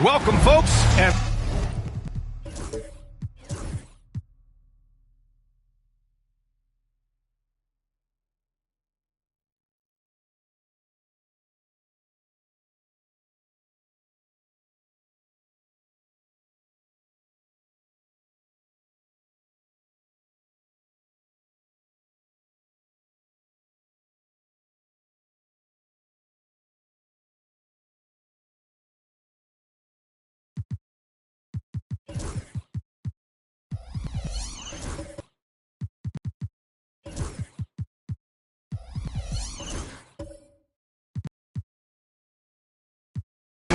Welcome, folks, and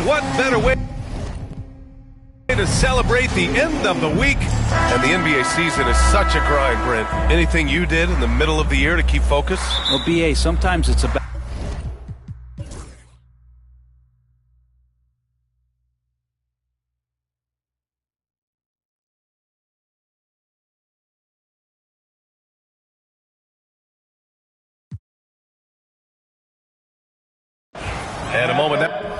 what better way to celebrate the end of the week? And the NBA season is such a grind, Brent. Anything you did in the middle of the year to keep focus? Well, BA, sometimes it's about... And a moment now.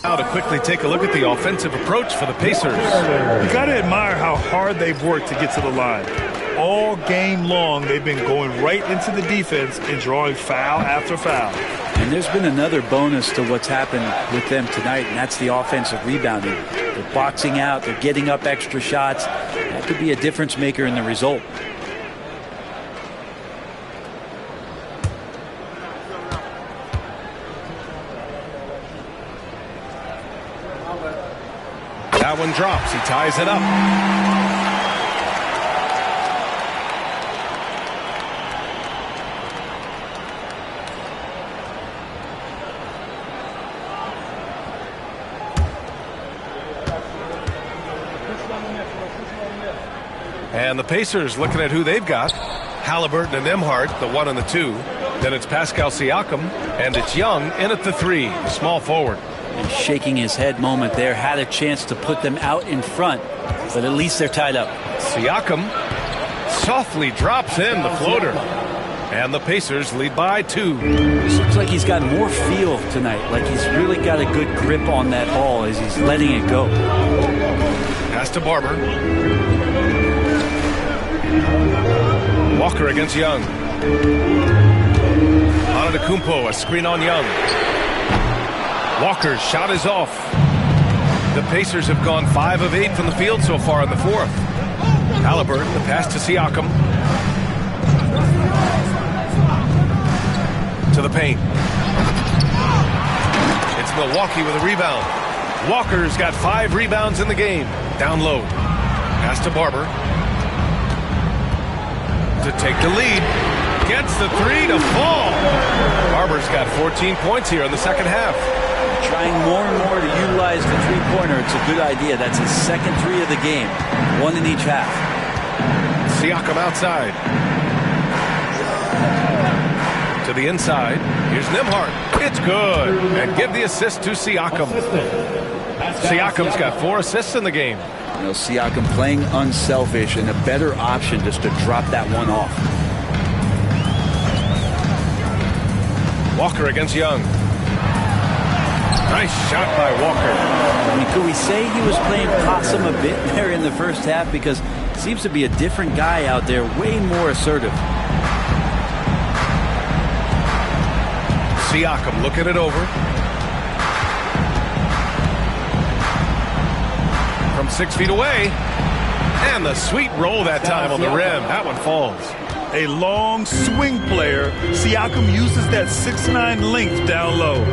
Now to quickly take a look at the offensive approach for the Pacers. You got to admire how hard they've worked to get to the line. All game long, they've been going right into the defense and drawing foul after foul. And there's been another bonus to what's happened with them tonight, and that's the offensive rebounding. They're boxing out, they're getting up extra shots. That could be a difference maker in the result. That one drops. He ties it up. And the Pacers looking at who they've got. Halliburton and Nembhard, the 1 and the 2. Then it's Pascal Siakam, and it's Young in at the 3, the small forward. And shaking his head moment there, had a chance to put them out in front, but at least they're tied up. Siakam softly drops in the floater, and the Pacers lead by 2. This looks like he's got more feel tonight, like he's really got a good grip on that ball as he's letting it go. Pass to Barber. Walker against Young. Antetokounmpo, a screen on Young. Walker's shot is off. The Pacers have gone 5 of 8 from the field so far in the 4th. Halliburton, the pass to Siakam. To the paint. It's Milwaukee with a rebound. Walker's got 5 rebounds in the game. Down low. Pass to Barber. To take the lead. Gets the 3 to fall. Barber's got 14 points here in the second half. Trying more and more to utilize the three-pointer. It's a good idea. That's his second 3 of the game. 1 in each half. Siakam outside. To the inside. Here's Nembhard. It's good. And give the assist to Siakam. Siakam's got 4 assists in the game. You know, Siakam playing unselfish and a better option just to drop that one off. Walker against Young. Nice shot by Walker. I mean, could we say he was playing possum a bit there in the first half? Because it seems to be a different guy out there, way more assertive. Siakam looking it over. From 6 feet away. And the sweet roll that time on the rim. That one falls. A long swing player. Siakam uses that 6'9" length down low.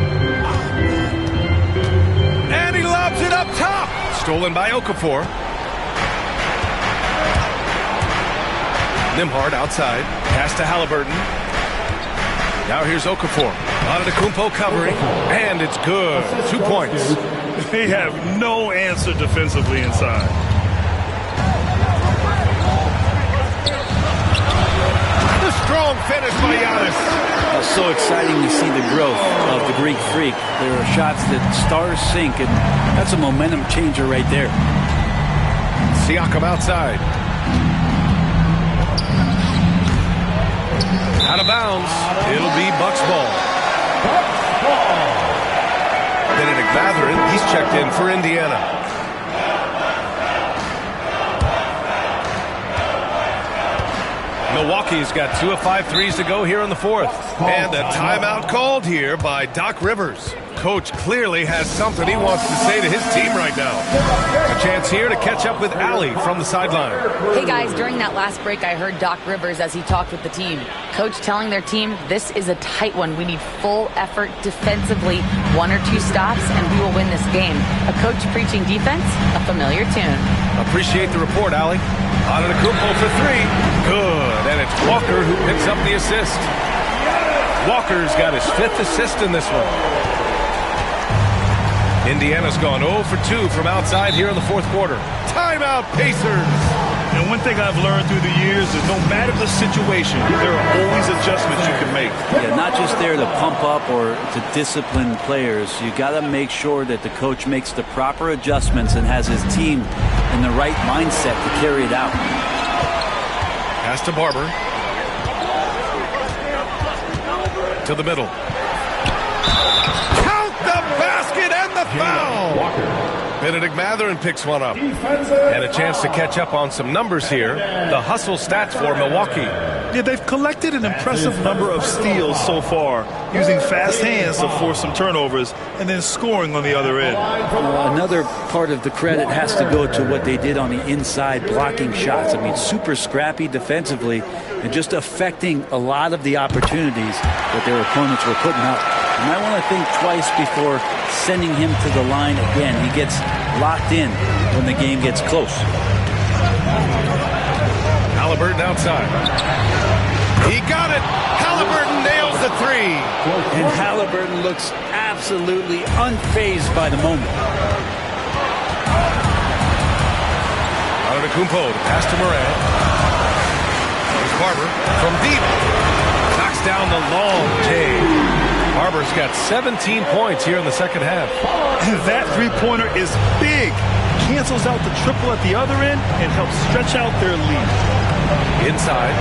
And he lobs it up top. Stolen by Okafor. Nembhard outside. Pass to Halliburton. Now here's Okafor. Antetokounmpo covering. And it's good. 2 points. They have no answer defensively inside. The strong finish by Giannis. It's so exciting to see the growth of the Greek Freak. There are shots that stars sink, and that's a momentum changer right there. Siakam outside. Out of bounds. It'll be Bucks ball. Benedict Mathurin, he's checked in for Indiana. Milwaukee's got 2 of 5 threes to go here in the fourth. And a timeout called here by Doc Rivers. Coach clearly has something he wants to say to his team right now. A chance here to catch up with Allie from the sideline. Hey guys, during that last break I heard Doc Rivers as he talked with the team. Coach telling their team, this is a tight one. We need full effort defensively. 1 or 2 stops and we will win this game. A coach preaching defense, a familiar tune. Appreciate the report, Allie. Antetokounmpo for 3. Good. And it's Walker who picks up the assist. Walker's got his 5th assist in this one. Indiana's gone 0 for 2 from outside here in the fourth quarter. Timeout, Pacers. And one thing I've learned through the years is no matter the situation, there are always adjustments you can make. Yeah, not just there to pump up or to discipline players. You got to make sure that the coach makes the proper adjustments and has his team in the right mindset to carry it out. Pass to Barber. To the middle. Count the basket and the foul. Benedict Mathurin picks one up. And a chance to catch up on some numbers here. The hustle stats for Milwaukee. Yeah, they've collected an impressive number of steals so far, using fast hands to force some turnovers and then scoring on the other end. Another part of the credit has to go to what they did on the inside blocking shots. I mean, super scrappy defensively and just affecting a lot of the opportunities that their opponents were putting up. You might want to think twice before sending him to the line again. He gets locked in when the game gets close. Halliburton outside. He got it. Halliburton nails the 3. And Halliburton looks absolutely unfazed by the moment. Antetokounmpo to pass to Morant. Here's Barber from deep. Knocks down the long J. Barber's got 17 points here in the second half. That three-pointer is big. Cancels out the triple at the other end and helps stretch out their lead. Inside.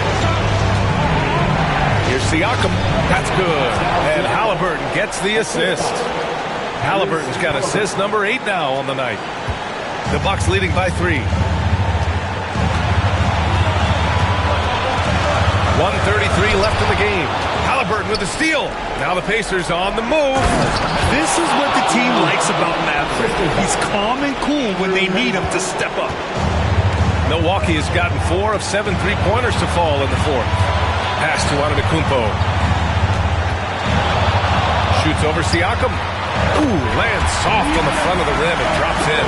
Here's Siakam. That's good. And Halliburton gets the assist. Halliburton's got assist number 8 now on the night. The Bucks leading by 3. 1:33 left in the game. Halliburton with the steal. Now the Pacers on the move. This is what the team likes about Mathurin. He's calm and cool when they need him to step up. Milwaukee has gotten 4 of 7 3-pointers to fall in the fourth. Pass to Antetokounmpo. Shoots over Siakam. Ooh, lands soft on the front of the rim and drops in.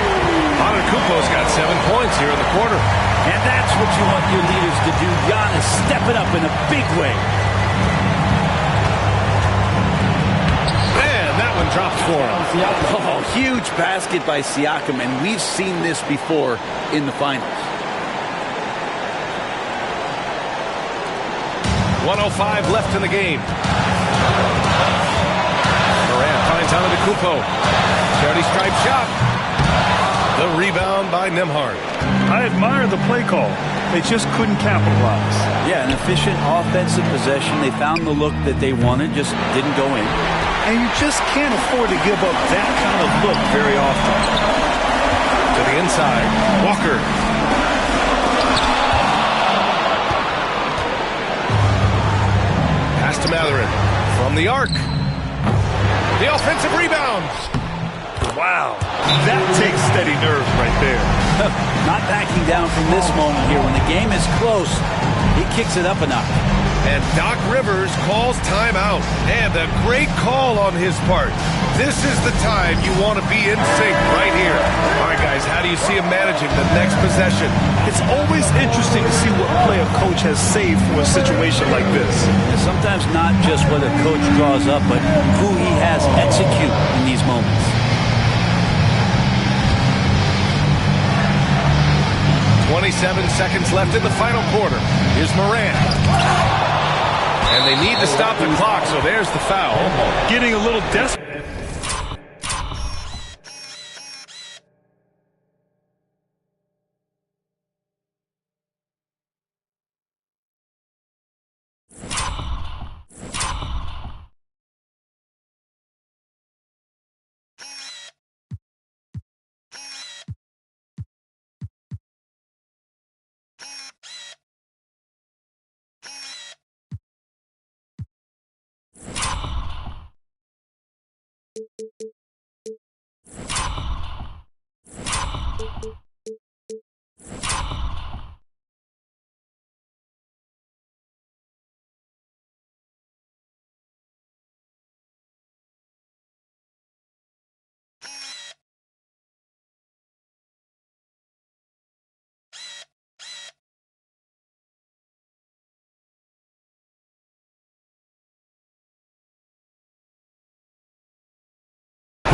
Antetokounmpo's got 7 points here in the quarter. And that's what you want your leaders to do. Giannis stepping up in a big way. And that one drops for him. Oh, huge basket by Siakam, and we've seen this before in the finals. 1:05 left in the game. Morant finds Antetokounmpo. Charity stripe shot. The rebound by Nembhard. I admire the play call. They just couldn't capitalize. Yeah, an efficient offensive possession. They found the look that they wanted, just didn't go in. And you just can't afford to give up that kind of look very often. To the inside. Walker. Pass to Mathurin. From the arc. The offensive rebounds. Wow, that takes steady nerves right there. Not backing down from this moment here. When the game is close, he kicks it up a notch. And Doc Rivers calls timeout. And a great call on his part. This is the time you want to be in sync right here. All right, guys, how do you see him managing the next possession? It's always interesting to see what play a coach has saved for a situation like this. And sometimes not just what a coach draws up, but who he has execute in these moments. 27 seconds left in the final quarter. Here's Morant. And they need to stop the clock, so there's the foul. Getting a little desperate.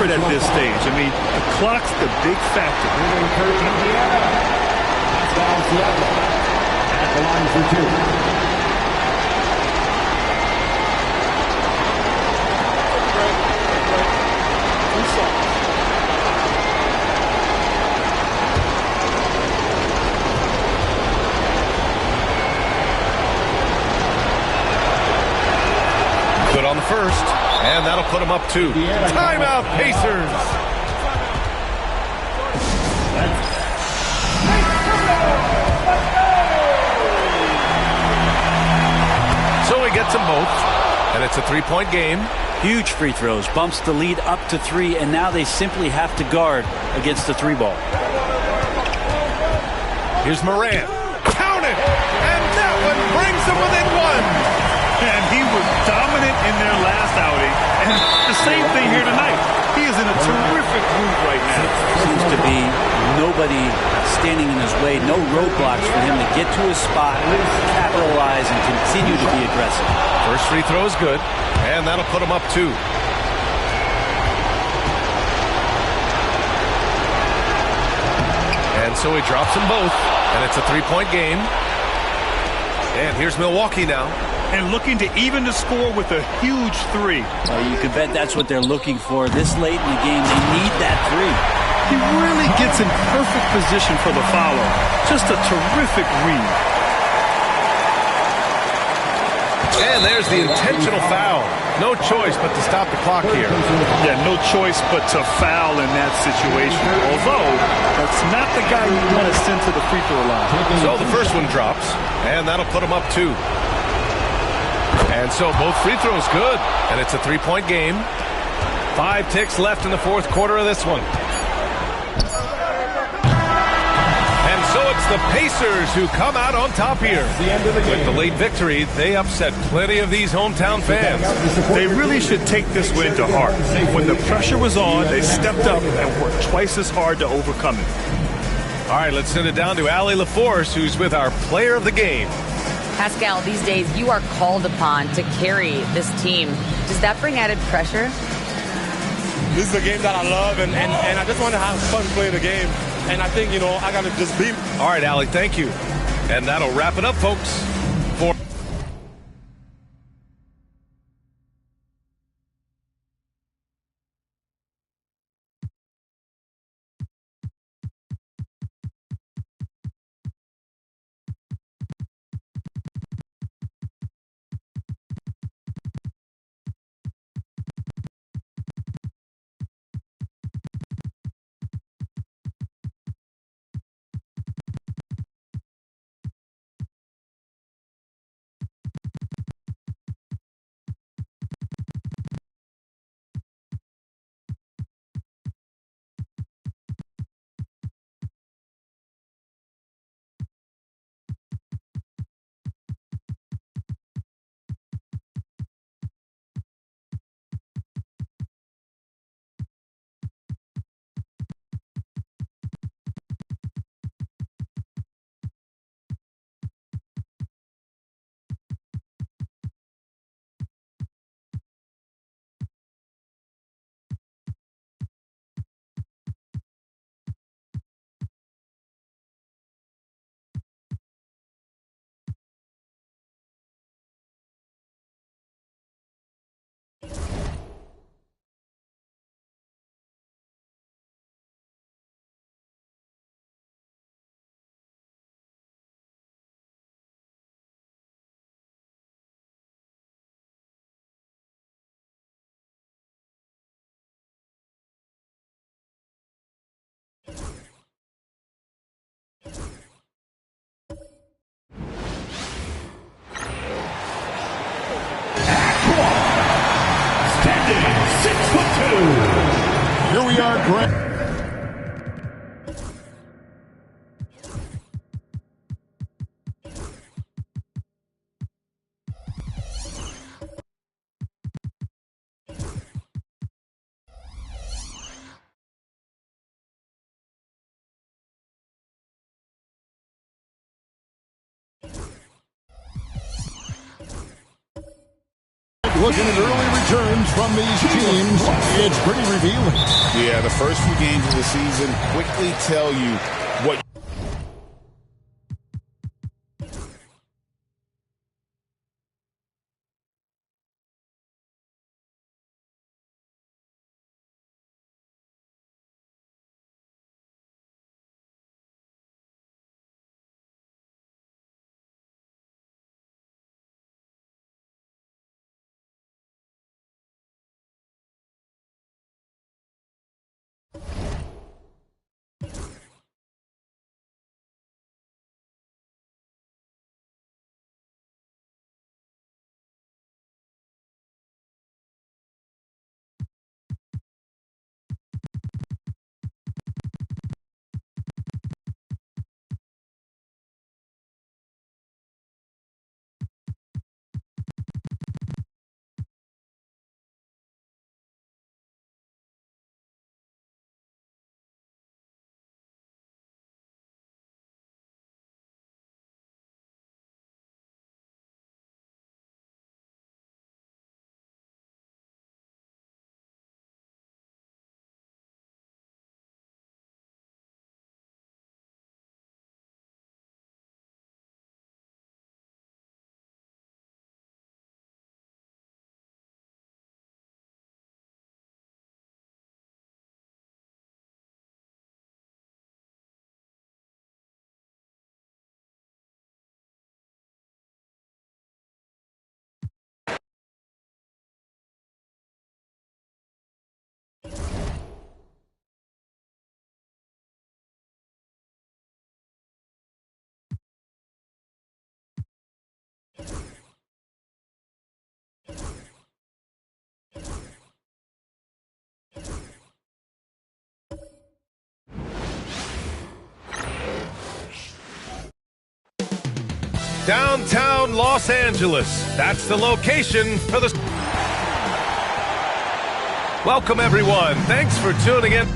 At this stage. I mean, the clock's the big factor. At the line for two. Good on the first. And that'll put them up 2. Timeout, Pacers. So he gets them both, and it's a 3-point game. Huge free throws, bumps the lead up to 3, and now they simply have to guard against the 3-ball. Here's Morant. Count it! And that one brings them within 1. And he was dominant in their last outing. And the same thing here tonight. He is in a terrific groove right now. Seems to be nobody standing in his way, no roadblocks for him to get to his spot, capitalize, and continue to be aggressive. First free throw is good, and that'll put him up 2. And so he drops them both, and it's a 3-point game. And here's Milwaukee now. And looking to even the score with a huge 3. You can bet that's what they're looking for. This late in the game, they need that 3. He really gets in perfect position for the follow. Just a terrific read. And there's the intentional foul. No choice but to stop the clock here. Yeah, no choice but to foul in that situation. Although, that's not the guy you want to send to the free throw line. So the first one drops, and that'll put him up 2. And so both free throws good, and it's a 3-point game. 5 ticks left in the fourth quarter of this one. And so it's the Pacers who come out on top here. With the late victory, they upset plenty of these hometown fans. They really should take this win to heart. When the pressure was on, they stepped up and worked twice as hard to overcome it. All right, let's send it down to Allie LaForce, who's with our player of the game. Pascal, these days you are called upon to carry this team. Does that bring added pressure? This is a game that I love, and I just want to have fun playing the game. And I think, I got to just be. All right, Allie, thank you. And that'll wrap it up, folks. For 50-yard grab. Looking at early returns from these teams, it's pretty revealing. Yeah, the first few games of the season quickly tell you what. Downtown Los Angeles. That's the location for the... Welcome, everyone. Thanks for tuning in.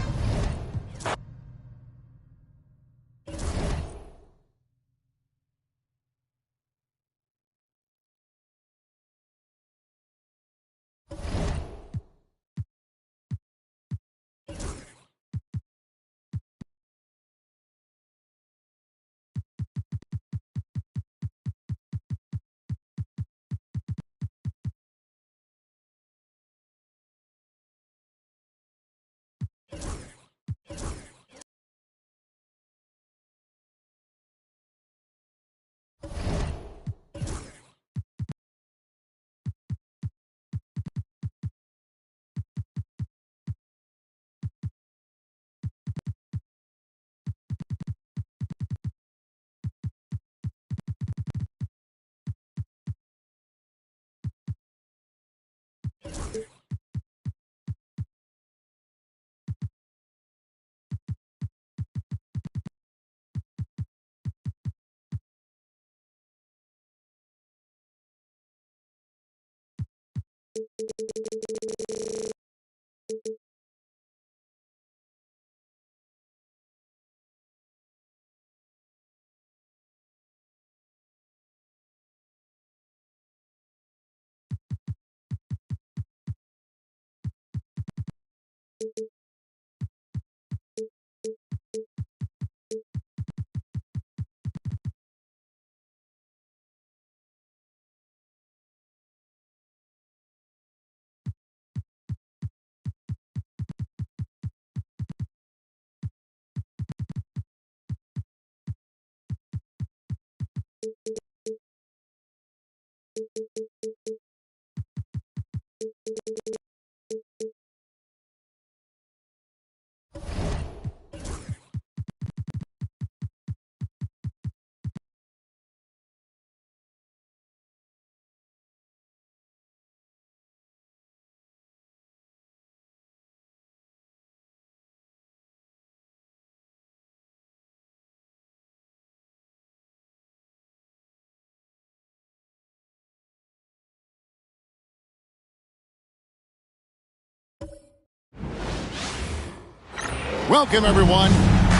Welcome, everyone.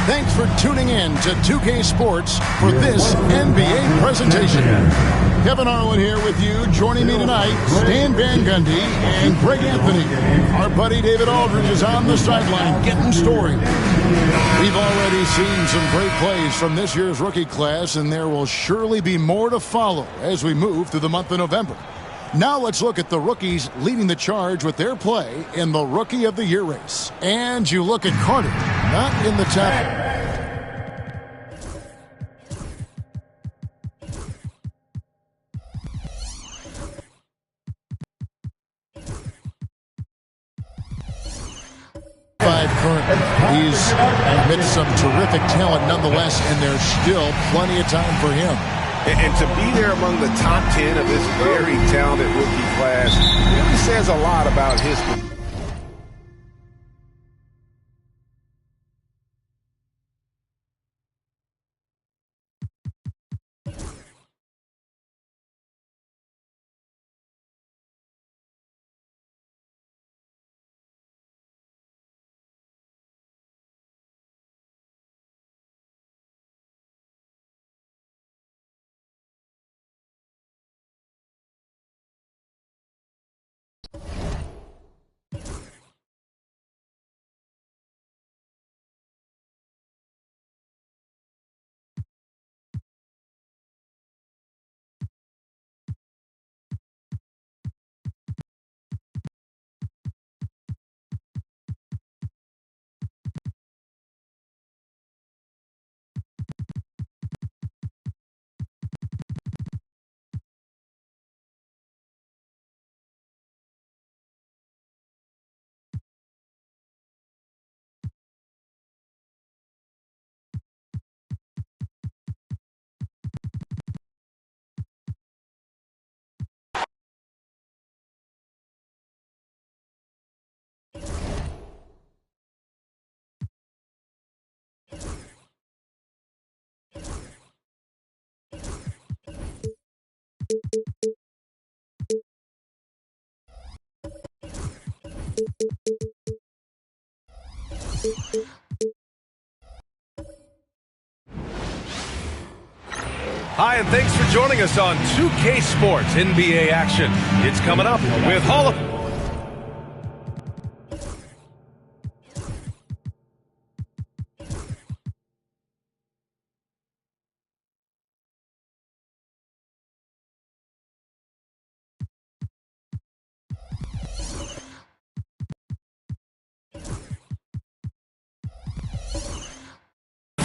Thanks for tuning in to 2K Sports for this NBA presentation. Kevin Harlan here with you. Joining me tonight, Stan Van Gundy and Greg Anthony. Our buddy David Aldridge is on the sideline getting story. We've already seen some great plays from this year's rookie class, and there will surely be more to follow as we move through the month of November. Now let's look at the rookies leading the charge with their play in the Rookie of the Year race. And you look at Carter, not in the top. Currently. He's amidst some terrific talent nonetheless, and there's still plenty of time for him. And to be there among the top 10 of this very talented rookie class really says a lot about his. Hi, and thanks for joining us on 2K Sports NBA action. It's coming up with Hall of...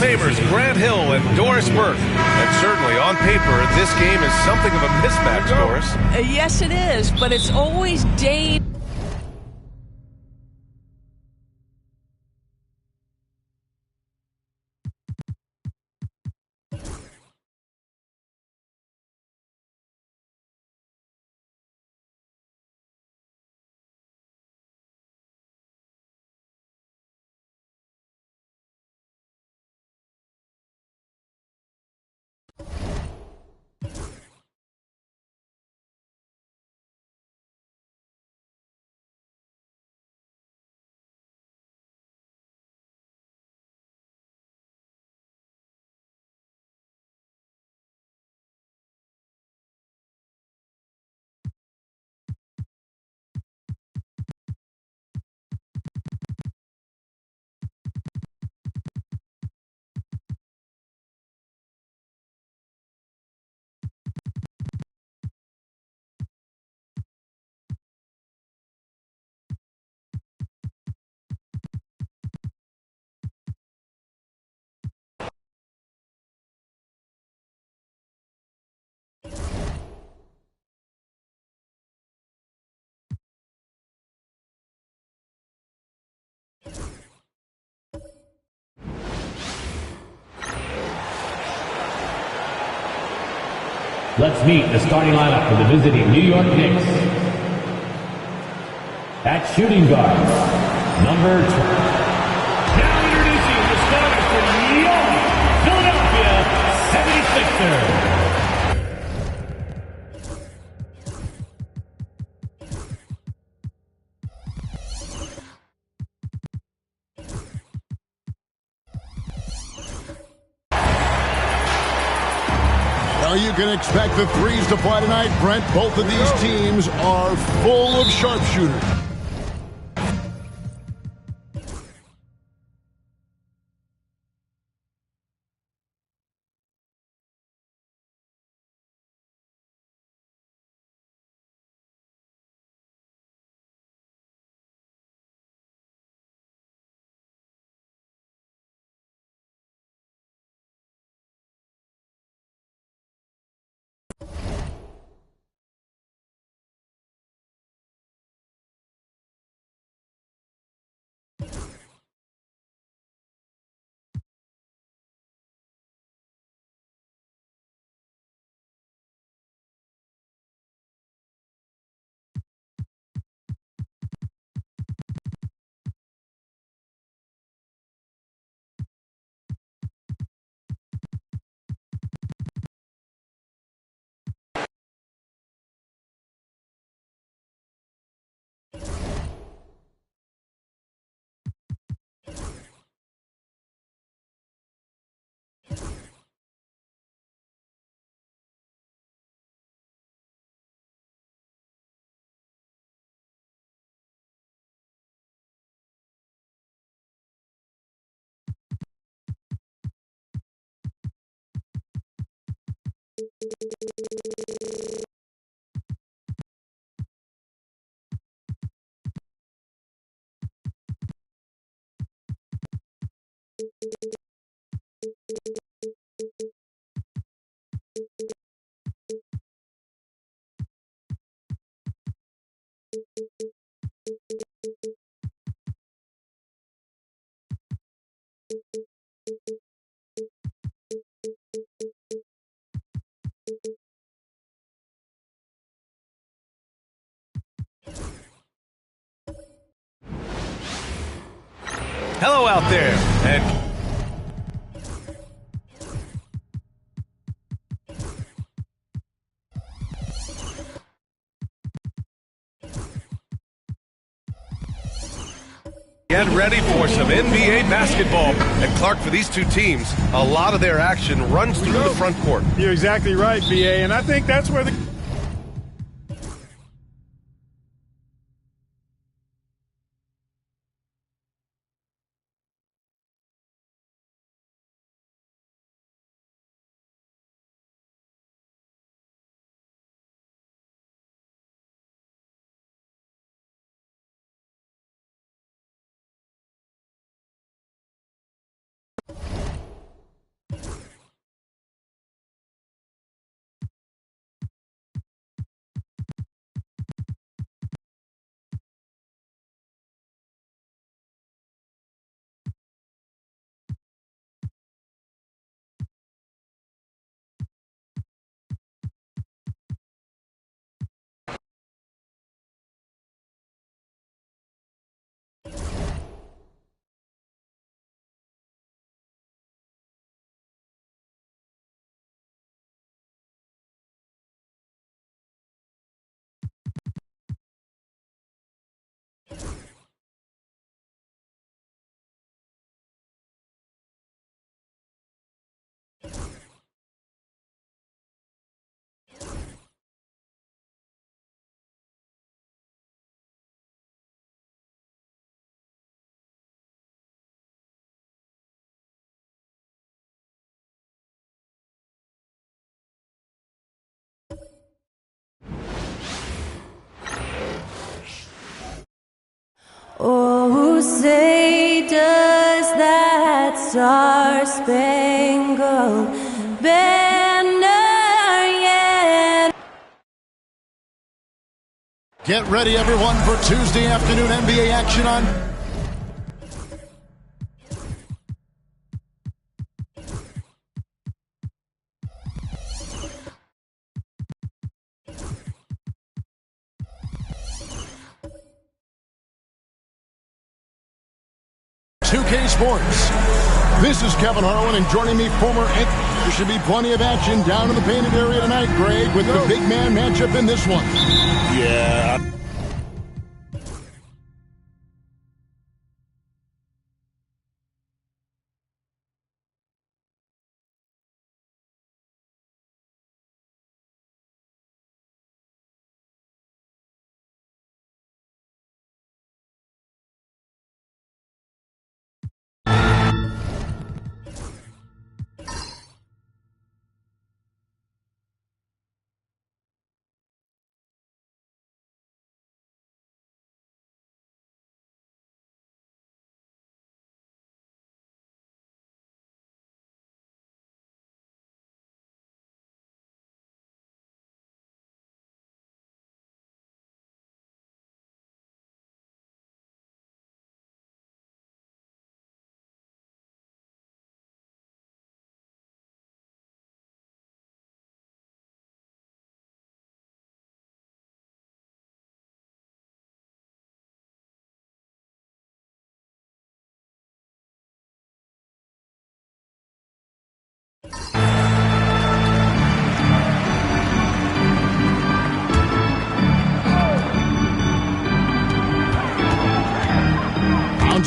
favors Grant Hill and Doris Burke. And certainly on paper, this game is something of a mismatch, Doris. Yes, it is, but it's always dangerous. Let's meet the starting lineup for the visiting New York Knicks. At shooting guard, number 12. Now introducing the starters for Philadelphia 76ers. Well, you can expect the threes to fly tonight, Brent. Both of these teams are full of sharpshooters. Hello out there, and get ready for some NBA basketball. And Clark, for these two teams, a lot of their action runs through the front court. You're exactly right, BA, and I think that's where the Oh, say does that star-spangled banner yet? Get ready, everyone, for Tuesday afternoon NBA action on... Two-K Sports. This is Kevin Harlan, and joining me, former... There should be plenty of action down in the painted area tonight, Greg, with the big man matchup in this one. Yeah.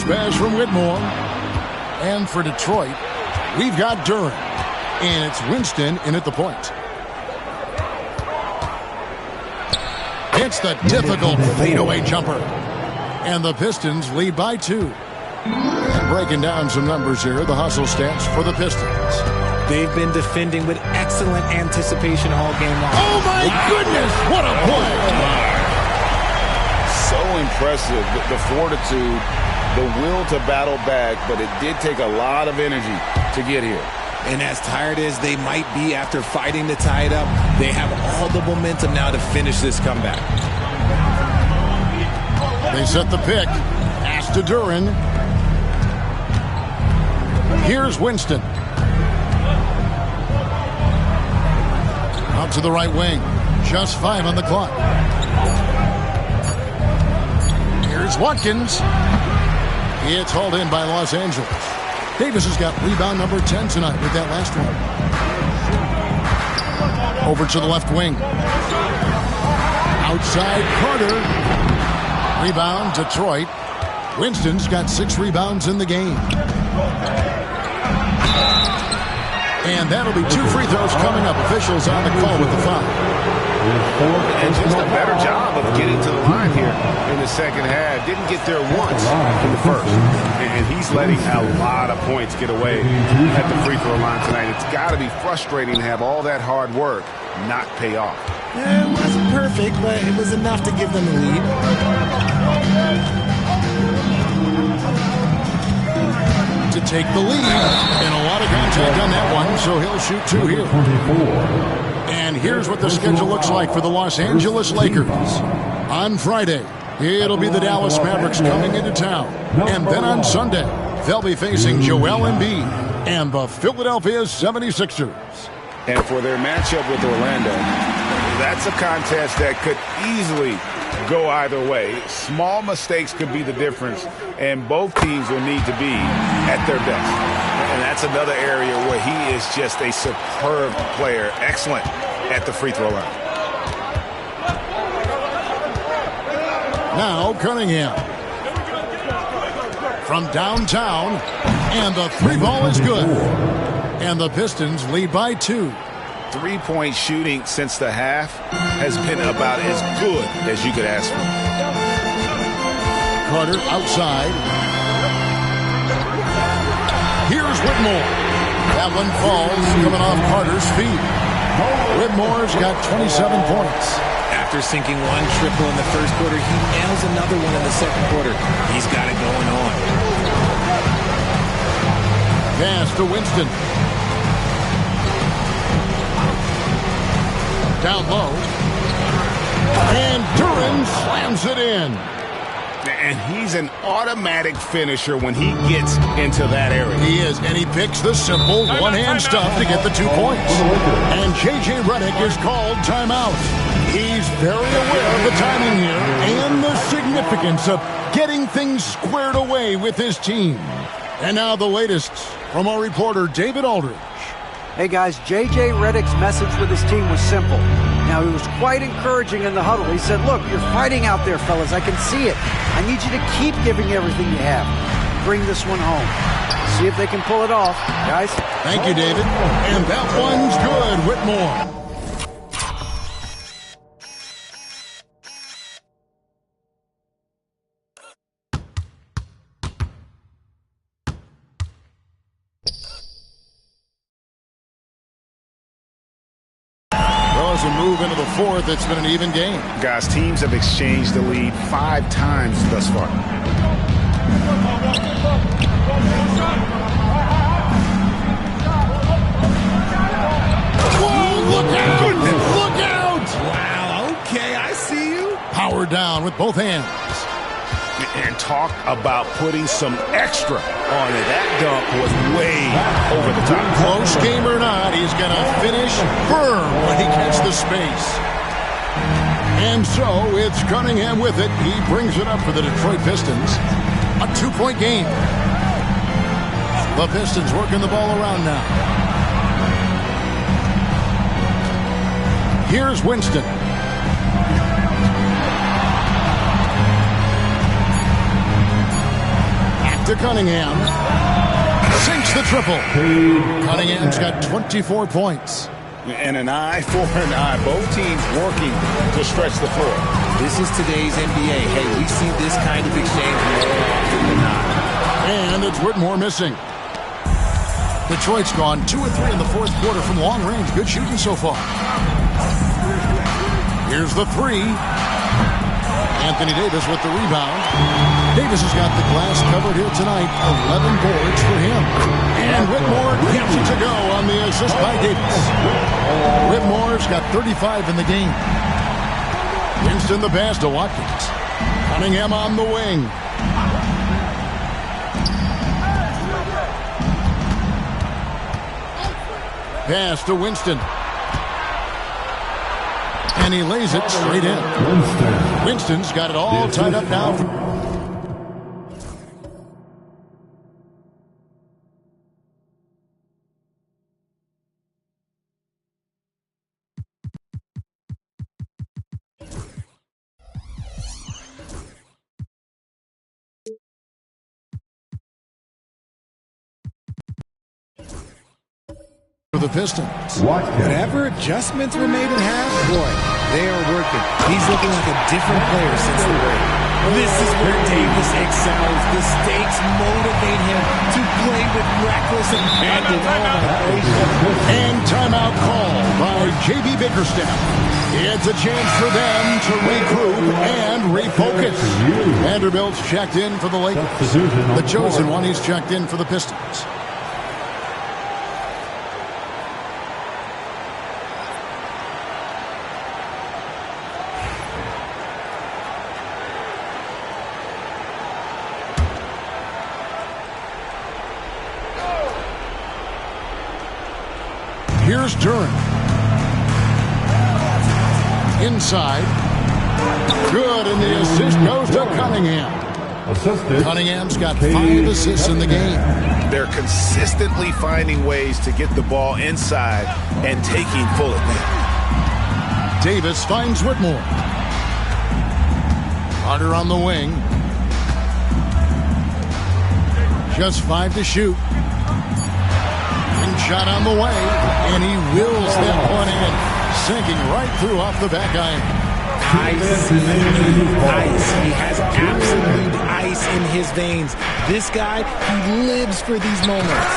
pass from Whitmore. And for Detroit, we've got Duren. And it's Winston in at the point. It's the difficult fadeaway jumper. And the Pistons lead by 2. And breaking down some numbers here, the hustle stats for the Pistons. They've been defending with excellent anticipation all game long. Oh, my goodness! What a play! So impressive, the fortitude, the will to battle back, but it did take a lot of energy to get here. And as tired as they might be after fighting to tie it up, they have all the momentum now to finish this comeback. They set the pick. Pass to Duren. Here's Winston. Out to the right wing. Just 5 on the clock. Here's Watkins. It's hauled in by Los Angeles. Davis has got rebound number 10 tonight with that last one. Over to the left wing. Outside Carter. Rebound Detroit. Winston's got 6 rebounds in the game. And that'll be 2 free throws coming up. Officials on the call with the foul. And just a better job of getting to the line here in the second half. Didn't get there once in the first. And he's letting a lot of points get away at the free throw line tonight. It's got to be frustrating to have all that hard work not pay off. Yeah, it wasn't perfect, but it was enough to give them the lead. To take the lead, and a lot of contact on that one, so he'll shoot 2 here. And here's what the schedule looks like for the Los Angeles Lakers. On Friday, it'll be the Dallas Mavericks coming into town. And then on Sunday, they'll be facing Joel Embiid and the Philadelphia 76ers. And for their matchup with Orlando, that's a contest that could easily go either way. Small mistakes could be the difference, and both teams will need to be at their best. And that's another area where he is just a superb player, excellent at the free throw line. Now Cunningham. From downtown, and the 3 ball is good. And the Pistons lead by 2. Three-point shooting since the half has been about as good as you could ask for. Carter outside. Here's Whitmore. That one falls, coming off Carter's feet. Whitmore's got 27 points. After sinking 1 triple in the first quarter, he nails another one in the second quarter. He's got it going on. Pass to Winston. Down low. And Duren slams it in. And he's an automatic finisher when he gets into that area. He is, and he picks the simple one-hand stuff to get the 2 points. And J.J. Redick is called timeout. He's very aware of the timing here and the significance of getting things squared away with his team. And now the latest from our reporter, David Aldridge. Hey guys, J.J. Redick's message with his team was simple. Now, he was quite encouraging in the huddle. He said, look, you're fighting out there, fellas. I can see it. I need you to keep giving everything you have. Bring this one home. See if they can pull it off, guys. Thank you, David. And that one's good, Whitmore. As we move into the 4th, it's been an even game. Guys, teams have exchanged the lead 5 times thus far. Whoa, look out! Look out! Wow, okay, I see you. Power down with both hands. And talk about putting some extra on it. That dunk was way over the top. Close game or not, he's going to finish firm when he gets the space. And so it's Cunningham with it. He brings it up for the Detroit Pistons. A 2-point game. The Pistons working the ball around now. Here's Winston. to Cunningham. Sinks the triple. Cunningham's got 24 points. And an eye for an eye. Both teams working to stretch the floor. This is today's NBA. Hey, we see this kind of exchange more often than not. And it's Whitmore missing. Detroit's gone 2 of 3 in the fourth quarter from long range. Good shooting so far. Here's the three. Anthony Davis with the rebound. Davis has got the glass covered here tonight. 11 boards for him. And Whitmore gets it to go on the assist by Davis. Whitmore's got 35 in the game. Winston the pass to Watkins. Cunningham on the wing. Pass to Winston. And he lays it straight in. Winston's got it all tied up now. For the Pistons. Whatever adjustments were made in half, boy, they are working. He's looking like a different player since the break. This is where Davis excels. The stakes motivate him to play with reckless abandon. And timeout call by J.B. Bickerstaff. It's a chance for them to regroup and refocus. Vanderbilt's checked in for the Lakers. The chosen one, he's checked in for the Pistons. Here's Duren. Inside. Good, and the assist goes to Cunningham. Cunningham's got 5 assists in the game. They're consistently finding ways to get the ball inside and taking full advantage. Davis finds Whitmore. Carter on the wing. Just 5 to shoot. Shot on the way, and he wills that one in, sinking right through off the back iron. Ice. He has absolute ice in his veins. This guy, he lives for these moments.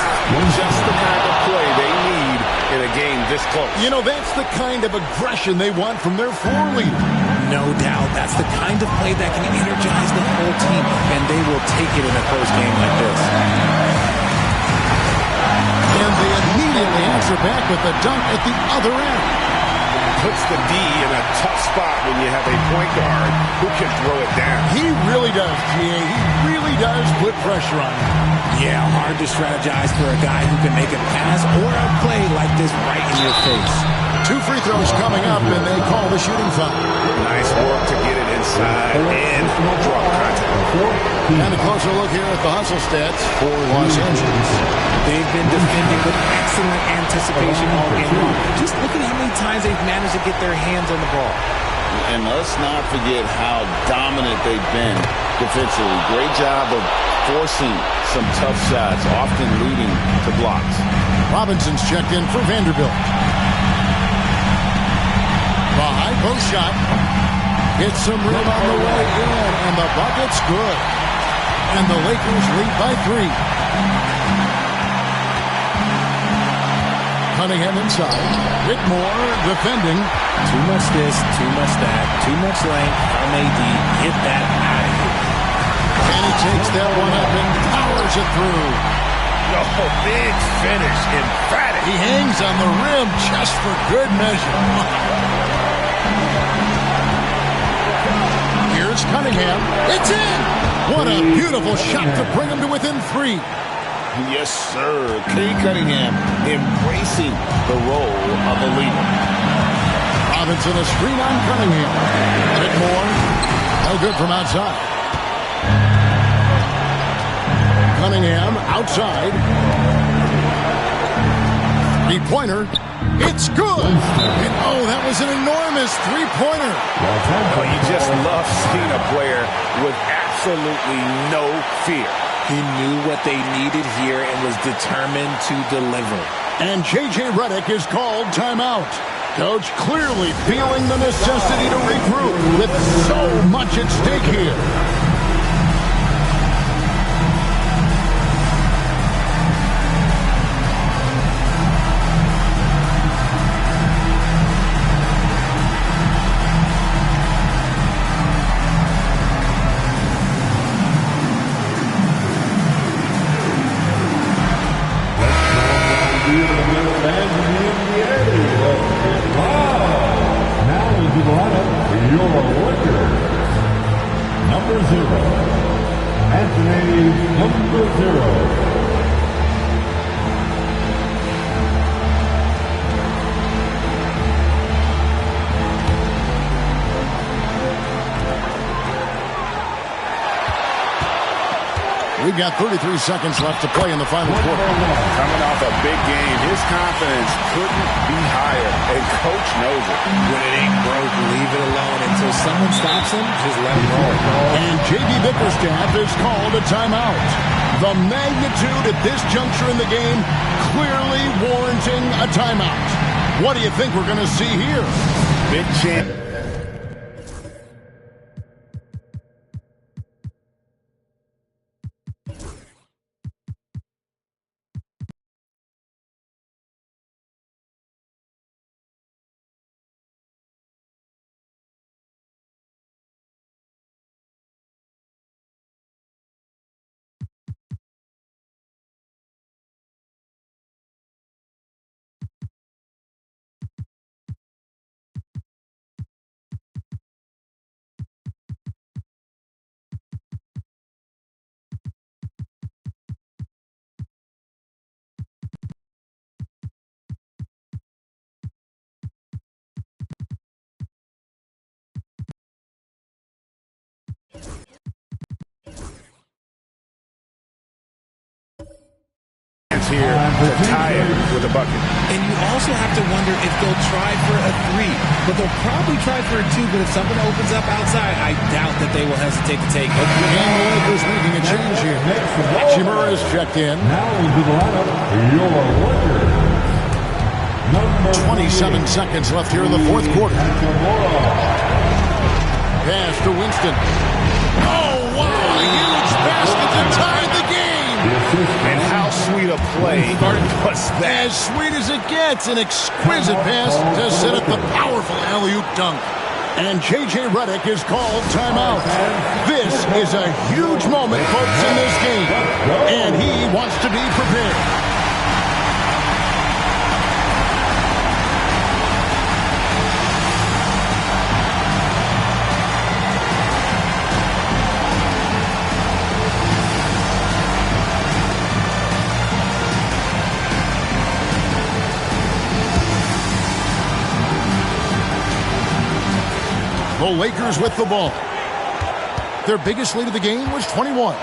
Just the kind of play they need in a game this close. You know, that's the kind of aggression they want from their floor leader. No doubt. That's the kind of play that can energize the whole team, and they will take it in a close game like this. And they immediately answer back with the dunk at the other end. Puts the D in a tough spot when you have a point guard who can throw it down. He really does, G.A. He really does put pressure on him. Yeah, hard to strategize for a guy who can make a pass or a play like this right in your face. 2 free throws coming up, and they call the shooting foul. Nice work to get it inside and draw contact. And a closer look here at the hustle stats for Los Angeles. They've been defending with excellent anticipation all game long. Just look at how many times they've managed to get their hands on the ball. And let's not forget how dominant they've been defensively. Great job of forcing some tough shots, often leading to blocks. Robinson's checked in for Vanderbilt. The high post shot. Hits some rim on the way in, and the bucket's good. And the Lakers lead by 3. Cunningham inside. Whitmore defending. Too much this, too much that, too much length from AD. Hit that out of here. And he takes that one up and powers it through. Oh, big finish, emphatic. He hangs on the rim just for good measure. Here's Cunningham. It's in! What a beautiful shot to bring him to within 3. Yes, sir. Cade Cunningham embracing the role of a leader. Robinson a screen on Cunningham. A bit more. No good from outside. Cunningham outside. 3-pointer. It's good. And oh, that was an enormous 3-pointer. Oh, you just love seeing a player with absolutely no fear. He knew what they needed here and was determined to deliver. And J.J. Redick is called timeout. Coach clearly feeling the necessity to regroup with so much at stake here. We've got 33 seconds left to play in the final quarter. Coming off a big game, his confidence couldn't be higher, and Coach knows it. When it ain't broke, leave it alone. Until someone stops him, just let him roll. And J.B. Bickerstaff is called a timeout. The magnitude at this juncture in the game clearly warranting a timeout. What do you think we're going to see here? Big chance. Here to tie it with a bucket. And you also have to wonder if they'll try for a 3, but they'll probably try for a 2. But if something opens up outside, I doubt that they will hesitate to take it. And the Lakers making a change here. Hachimura is checked in. Now into the lineup, your Lakers. 27 seconds left here in the fourth quarter. Pass to Winston. Oh, wow! A huge basket to tie the game. And how sweet a play was that? As sweet as it gets, an exquisite pass to set up the powerful alley-oop dunk. And J.J. Redick is called timeout. This is a huge moment, folks, in this game. And he wants to be prepared. The Lakers with the ball. Their biggest lead of the game was 21.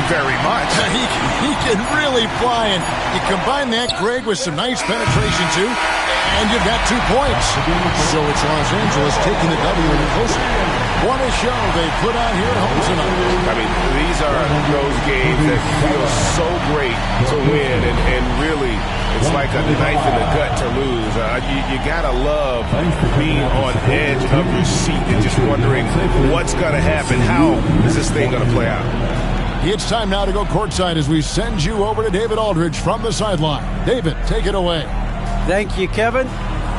Very much. He can really fly, and you combine that, Greg, with some nice penetration, too, and you've got 2 points. So it's Los Angeles taking the W in the closer. What a show they put on here at home tonight. I mean, these are those games that feel so great to win, and really, it's like a knife in the gut to lose. You got to love being on edge of your seat and just wondering what's going to happen. How is this thing going to play out? It's time now to go courtside as we send you over to David Aldridge from the sideline. David, take it away. Thank you, Kevin.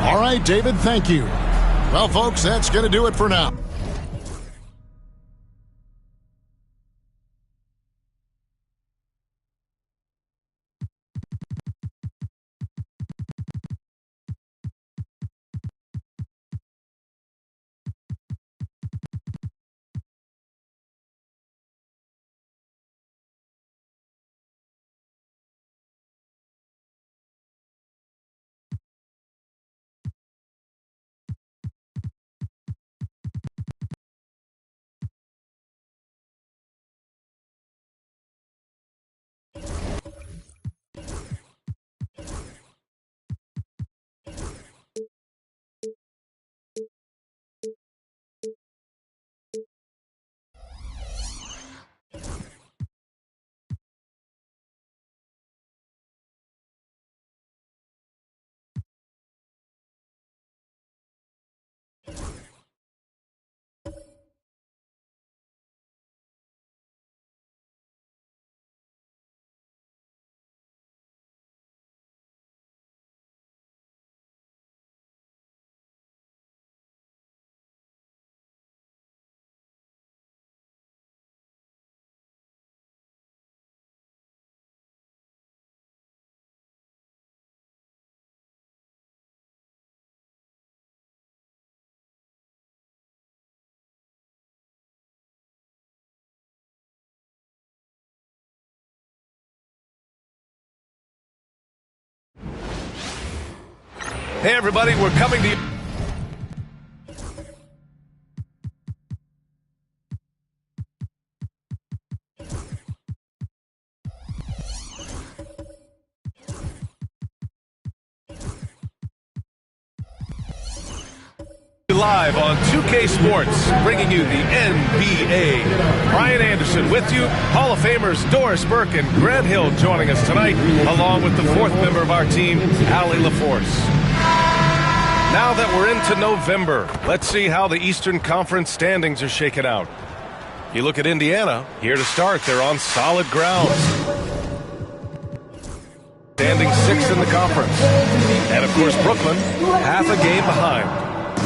All right, David, thank you. Well, folks, that's going to do it for now. Hey, everybody, we're coming to you. Live on 2K Sports, bringing you the NBA. Brian Anderson with you, Hall of Famers Doris Burke and Grant Hill joining us tonight, along with the fourth member of our team, Allie LaForce. Now that we're into November, let's see how the Eastern Conference standings are shaken out. You look at Indiana, here to start, they're on solid ground. Standing 6th in the conference. And of course, Brooklyn, half a game behind.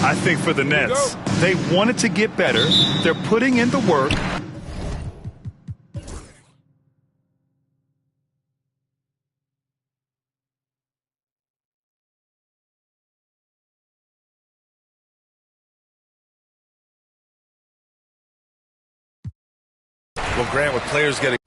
I think for the Nets, they wanted to get better. They're putting in the work. Well, Grant, with players getting...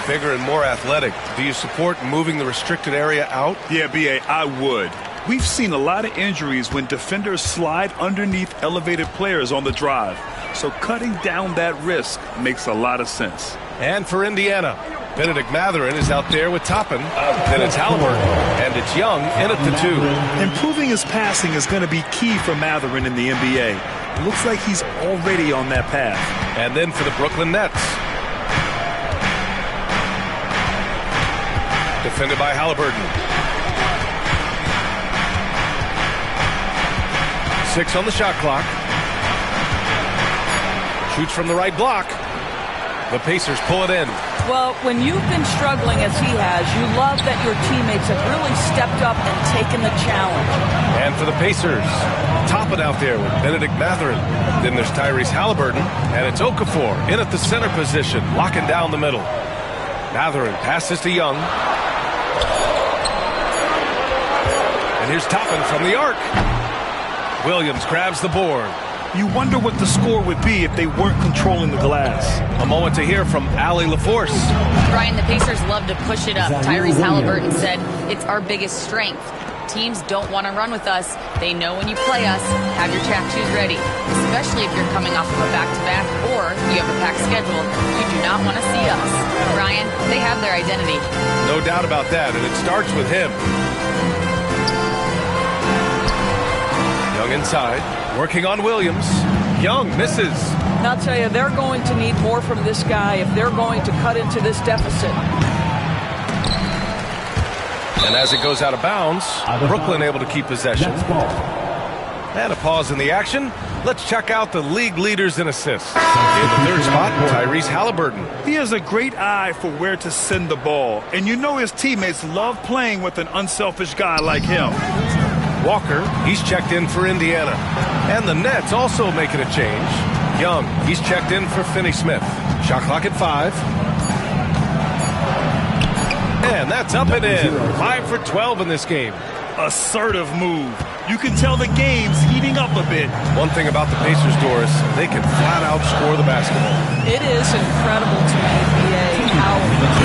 Bigger and more athletic. Do you support moving the restricted area out? Yeah, B.A., I would. We've seen a lot of injuries when defenders slide underneath elevated players on the drive. So cutting down that risk makes a lot of sense. And for Indiana, Benedict Mathurin is out there with Toppin. Then it's Halliburton, and it's Young in at the 2. Improving his passing is going to be key for Mathurin in the NBA. It looks like he's already on that path. And then for the Brooklyn Nets. Defended by Halliburton. 6 on the shot clock. Shoots from the right block. The Pacers pull it in. Well, when you've been struggling as he has, you love that your teammates have really stepped up and taken the challenge. And for the Pacers, Toppin out there with Benedict Mathurin. Then there's Tyrese Halliburton, and it's Okafor in at the center position, locking down the middle. Mathurin passes to Young. And here's Toppin from the arc. Williams grabs the board. You wonder what the score would be if they weren't controlling the glass. A moment to hear from Allie LaForce. Brian, the Pacers love to push it up. Tyrese Halliburton said, it's our biggest strength. Teams don't want to run with us. They know when you play us, have your track shoes ready, especially if you're coming off of a back-to-back or you have a packed schedule. You do not want to see us. Brian, they have their identity. No doubt about that, and it starts with him. Young inside, working on Williams. Young misses. And I'll tell you, they're going to need more from this guy if they're going to cut into this deficit. And as it goes out of bounds, Brooklyn able to keep possession. And a pause in the action. Let's check out the league leaders in assists. In the third spot, Tyrese Halliburton. He has a great eye for where to send the ball. And you know his teammates love playing with an unselfish guy like him. Walker, he's checked in for Indiana. And the Nets also making a change. Young, he's checked in for Finney Smith. Shot clock at 5. And that's up and in. 5 for 12 in this game. Assertive move. You can tell the game's heating up a bit. One thing about the Pacers, Doris, they can flat out score the basketball. It is incredible to me, BA, how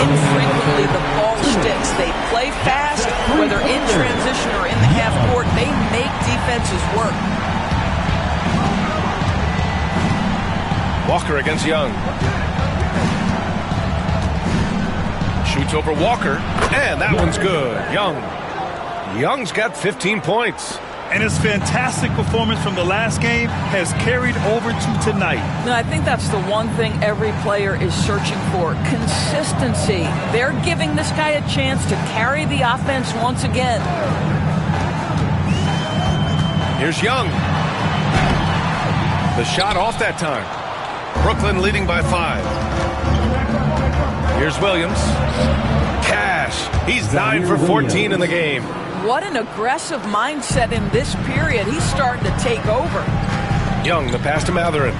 infrequently the ball sticks. They play fast, whether in transition or in the half court. They make defenses work. Walker against Young. Shoots over Walker, and that one's good. Young's got 15 points. And his fantastic performance from the last game has carried over to tonight. No, I think that's the one thing every player is searching for. Consistency. They're giving this guy a chance to carry the offense once again. Here's Young. The shot off that time. Brooklyn leading by 5. Here's Williams. Cash. He's 9 for 14 in the game. What an aggressive mindset in this period. He's starting to take over. Young, the pass to Matherin.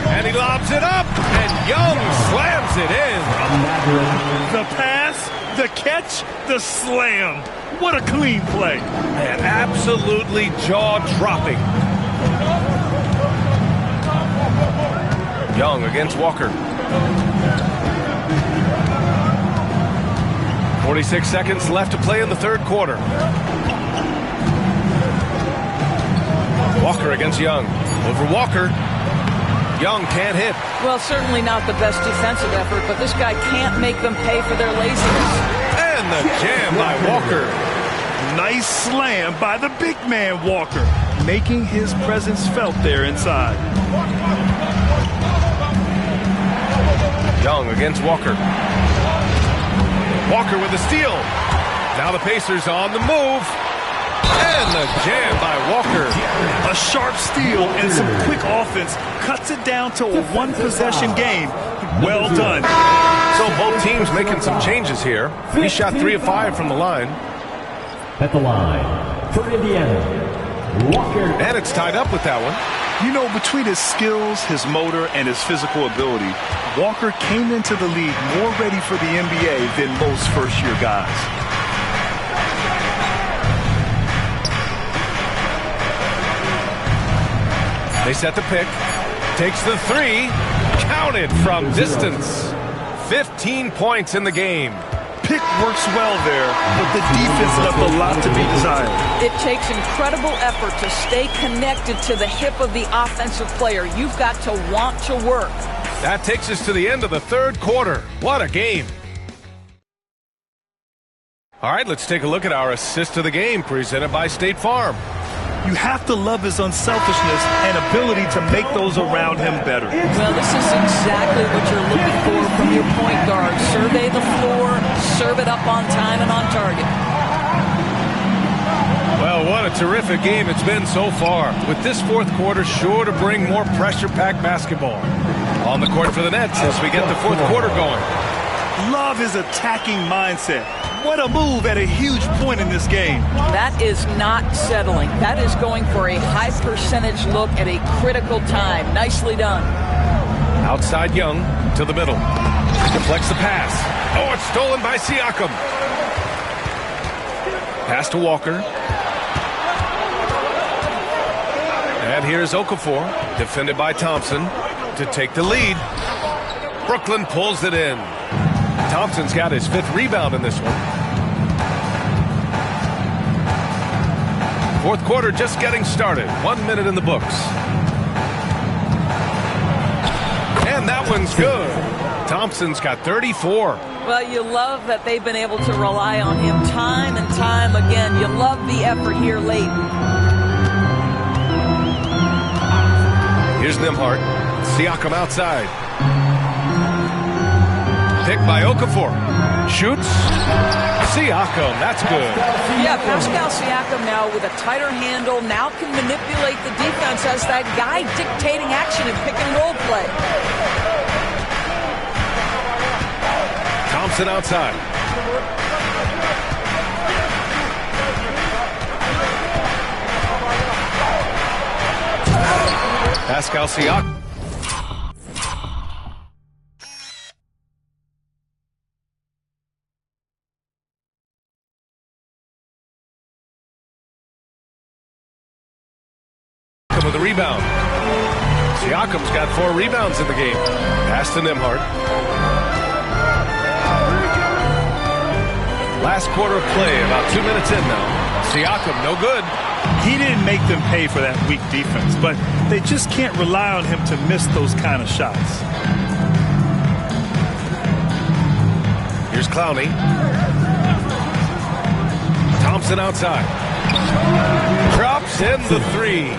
And he lobs it up, and Young slams it in. The pass, the catch, the slam. What a clean play. Man, absolutely jaw-dropping. Young against Walker. 46 seconds left to play in the third quarter. Walker against Young. Over Walker. Young can't hit. Well, certainly not the best defensive effort, but this guy can't make them pay for their laziness. And the jam by Walker. Nice slam by the big man Walker, making his presence felt there inside. Young against Walker. Walker with the steal. Now the Pacers on the move. And the jam by Walker. A sharp steal and some quick offense cuts it down to a one-possession game. Well done. So both teams making some changes here. He shot 3 of 5 from the line. At the line for Indiana, Walker. And it's tied up with that one. You know, between his skills, his motor, and his physical ability, Walker came into the league more ready for the NBA than most first-year guys. They set the pick. Takes the 3. Counted from distance. 15 points in the game. Pick works well there, but the defense left a lot to be desired. It takes incredible effort to stay connected to the hip of the offensive player. You've got to want to work. That takes us to the end of the third quarter. What a game. All right, let's take a look at our assist of the game presented by State Farm. You have to love his unselfishness and ability to make those around him better. Well, this is exactly what you're looking for from your point guard. Survey the floor, serve it up on time and on target. Well, what a terrific game it's been so far, with this fourth quarter sure to bring more pressure-packed basketball. On the court for the Nets as we get the fourth quarter going. Love his attacking mindset. What a move at a huge point in this game. That is not settling. That is going for a high percentage look at a critical time. Nicely done. Outside Young to the middle. Deflects the pass. Oh, it's stolen by Siakam. Pass to Walker. And here's Okafor, defended by Thompson, to take the lead. Brooklyn pulls it in. Thompson's got his 5th rebound in this one. Fourth quarter just getting started. 1 minute in the books. And that one's good. Thompson's got 34. Well, you love that they've been able to rely on him time and time again. You love the effort here late. Here's Nembhard. Siakam outside. Picked by Okafor. Shoots. Siakam, that's good. Yeah, Pascal Siakam now with a tighter handle, now can manipulate the defense as that guy dictating action in pick and roll play. Thompson outside. Pascal Siakam. With the rebound. Siakam's got 4 rebounds in the game. Pass to Nembhard. Last quarter of play, about 2 minutes in now. Siakam, no good. He didn't make them pay for that weak defense, but they just can't rely on him to miss those kind of shots. Here's Clowney. Thompson outside. Drops in the three.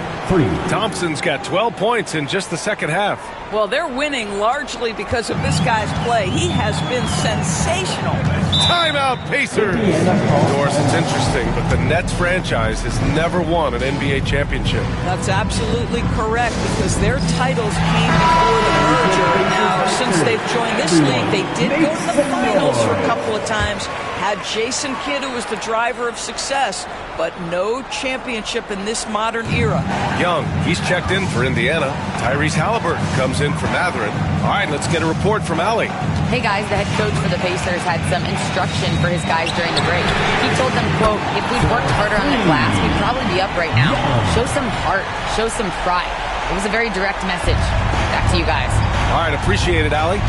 Thompson's got 12 points in just the second half. Well, they're winning largely because of this guy's play. He has been sensational. Timeout, Pacers. Doris, it's interesting, but the Nets franchise has never won an NBA championship. That's absolutely correct because their titles came before the merger. Now, since they've joined this league, they did go to the finals for a couple of times. Had Jason Kidd, who was the driver of success, but no championship in this modern era. Young, he's checked in for Indiana. Tyrese Halliburton comes in for Matherin. All right, let's get a report from Allie. Hey guys, the head coach for the Pacers had some instruction for his guys during the break. He told them, quote, if we'd worked harder on the glass, we'd probably be up right now. Show some heart, show some pride. It was a very direct message. Back to you guys. All right, appreciate it, Allie.